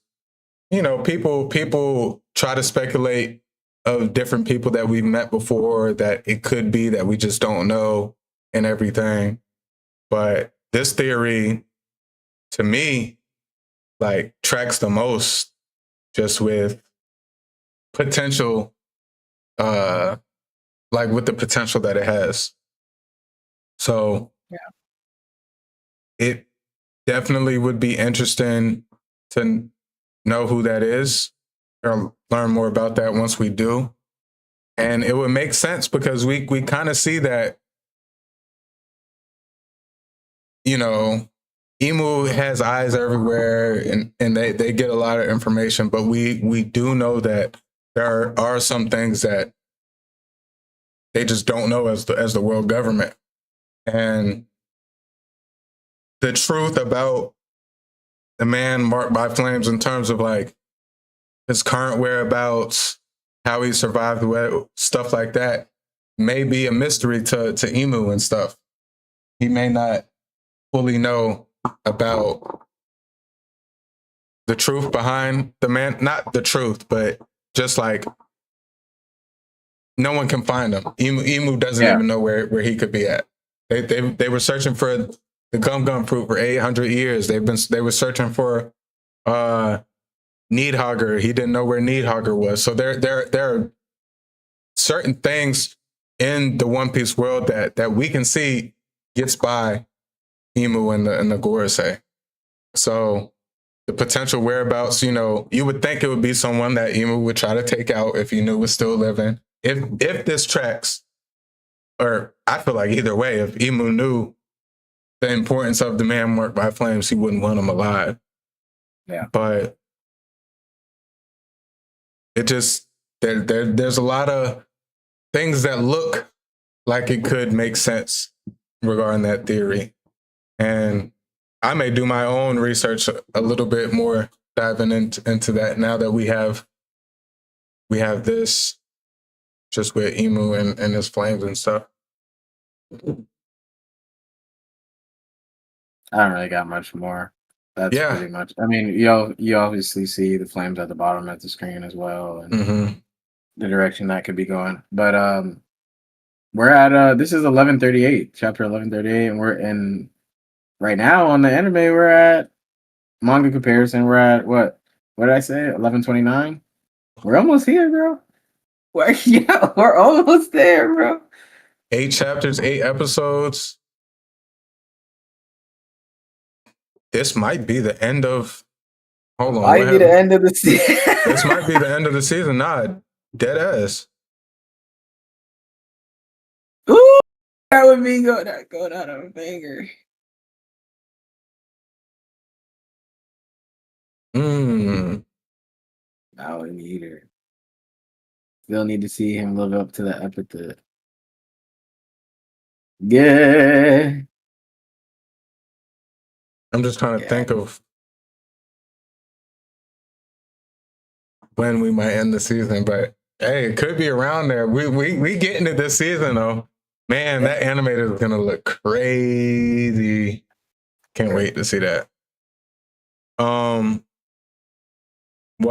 people try to speculate of different people that we've met before that it could be that we just don't know and everything. But this theory, to me, like tracks the most just with potential, like with the potential that it has. So it definitely would be interesting to know who that is or learn more about that once we do. And it would make sense because we kind of see that, Emu has eyes everywhere and they get a lot of information, but we do know that there are some things that they just don't know as the world government. And the truth about the man marked by flames in terms of like his current whereabouts, how he survived, stuff like that, may be a mystery to Emu and stuff. He may not fully know about the truth behind the man, not the truth, but just like no one can find him. Emu doesn't even know where he could be at. They were searching for the gum fruit for 800 years. They were searching for Needhogger. He didn't know where Needhogger was. So there are certain things in the One Piece world that we can see gets by Emu and the Gorosei. So the potential whereabouts, you would think it would be someone that Emu would try to take out if he knew was still living. If this tracks, or I feel like either way, if Emu knew the importance of the man marked by flames, he wouldn't want him alive. Yeah. But it just, there's a lot of things that look like it could make sense regarding that theory. And I may do my own research a little bit more, diving into that now that we have this just with Emu and his flames and stuff. I don't really got much more. That's pretty much. I mean, you obviously see the flames at the bottom of the screen as well, and the direction that could be going. But we're at this is 1138, chapter 1138, and we're in right now on the anime. We're at manga comparison. We're at what did I say? 1129. We're almost here, bro. We're almost there, bro. 8 chapters, 8 episodes. This might be the end of. Hold on. Might be the end of the season. This might be the end of the season. Nah, dead ass. Ooh, that would be going out of a banger. Now we need her. Still need to see him live up to the epithet. Yeah. I'm just trying to think of when we might end the season, but hey, it could be around there. We get into this season though. Man, that animator is gonna look crazy. Can't wait to see that. Well,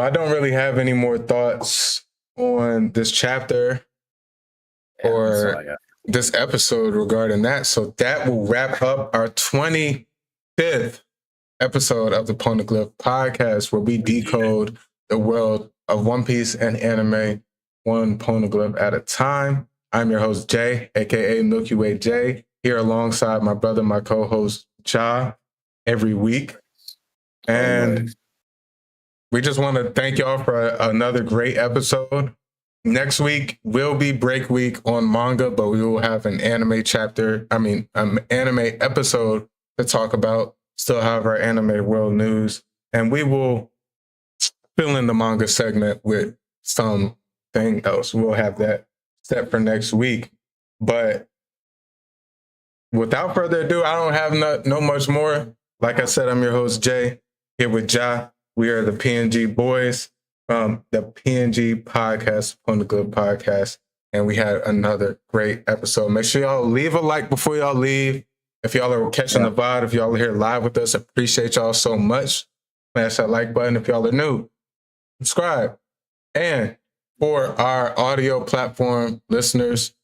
I don't really have any more thoughts on this chapter or this episode regarding that. So that will wrap up our 25th episode of the Poneglyph Podcast, where we decode the world of One Piece and anime one Poneglyph at a time. I'm your host, Jay, aka Milky Way Jay, here alongside my brother, my co-host, Ja, every week. And we just want to thank y'all for another great episode. Next week will be break week on manga, but we will have an anime anime episode to talk about. Still have our anime world news, and we will fill in the manga segment with something else. We'll have that set for next week. But without further ado, I don't have no much more. Like I said, I'm your host, Jay, here with Ja. We are the PNG boys from the PNG Podcast, Poneglyph Podcast, and we had another great episode. Make sure y'all leave a like before y'all leave. If y'all are catching the vibe, if y'all are here live with us, appreciate y'all so much. Smash that like button. If y'all are new, subscribe. And for our audio platform listeners,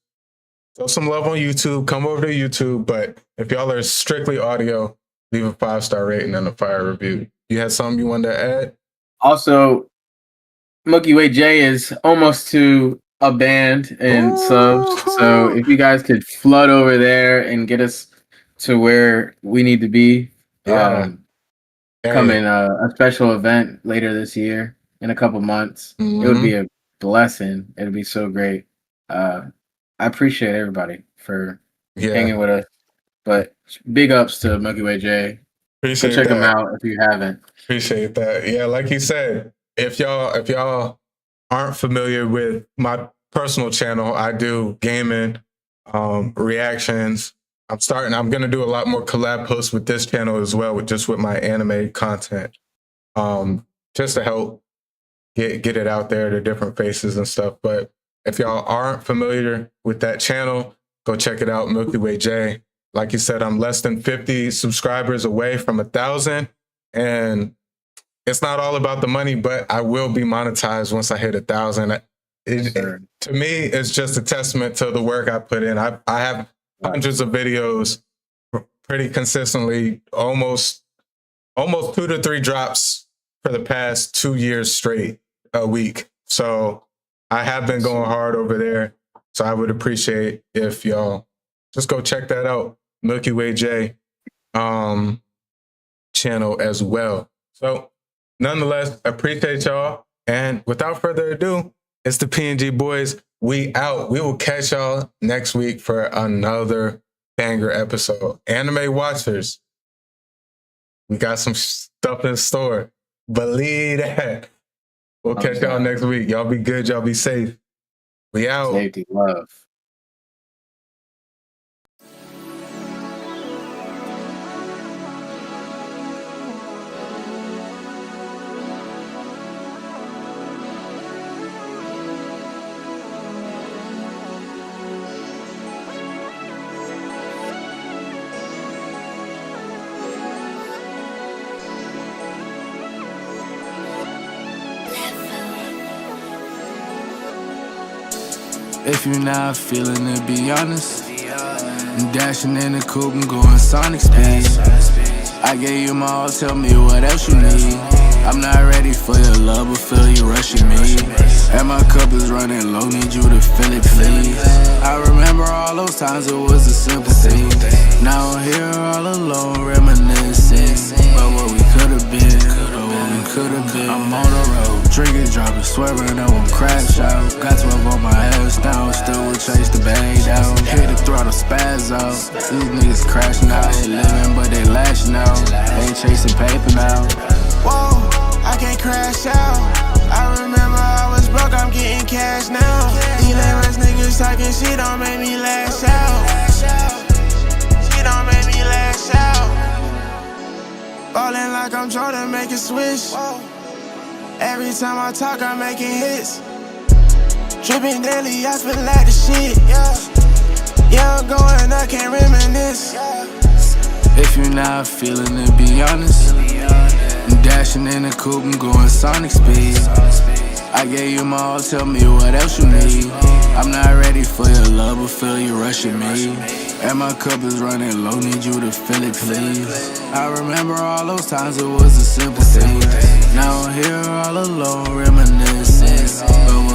throw some love on YouTube. Come over to YouTube. But if y'all are strictly audio, leave a 5-star rating and a fire review. You had something you wanted to add? Also, Milky Way J is almost to a band and subs. So if you guys could flood over there and get us to where we need to be, coming a special event later this year in a couple months. It would be a blessing. It'd be so great. I appreciate everybody for hanging with us. But big ups to Milky Way J. Appreciate check that. them out if you haven't. Appreciate that. Yeah, like you said, if y'all aren't familiar with my personal channel, I do gaming, reactions. I'm gonna do a lot more collab posts with this channel as well, with my anime content, just to help get it out there to different faces and stuff. But if y'all aren't familiar with that channel, go check it out, Milky Way J. Like you said, I'm less than 50 subscribers away from 1,000, and it's not all about the money, but I will be monetized once I hit 1,000. To me, it's just a testament to the work I put in. I have hundreds of videos pretty consistently, almost 2 to 3 drops for the past 2 years straight a week. So I have been going hard over there. So I would appreciate if y'all just go check that out. Milky Way J channel as well. So nonetheless, appreciate y'all. And without further ado, it's the PNG boys. We out. We will catch y'all next week for another banger episode. Anime watchers, we got some stuff in store. Believe that. We'll catch y'all next week. Y'all be good. Y'all be safe. We out. Safety, love. If you're not feeling it, be honest. I'm dashing in the coupe, I'm going Sonic speed. I gave you my all, tell me what else you need. I'm not ready for your love, but feel you rushing me. And my cup is running low, need you to fill it, please. I remember all those times it was a simple thing. Now I'm here all alone, reminiscing about what we could've been, I'm on the road, drinking, driving, swerving, I won't crash out. Got 12 on my ass now, still will chase the bag down. Hit the throttle, spaz out. These niggas crashing out, they living but they lashing out. Ain't chasing paper now. Whoa, I can't crash out. I remember I was broke, I'm getting cash now. These lame-ass niggas talking shit don't make me lash out. Shit don't make me lash out. Ballin' like I'm Jordan, make a switch. Every time I talk, I'm making hits. Drippin' daily, I feel like the shit. Yeah, I'm going, I can't reminisce. If you're not feeling it, be honest. I'm dashing in the coupe, I'm going Sonic speed. I gave you my all, tell me what else you need. I'm not ready for your love, but feel you rushing me. And my cup is running low, need you to fill it, please. I remember all those times it was a simple thing. Now I'm here all alone, reminiscing about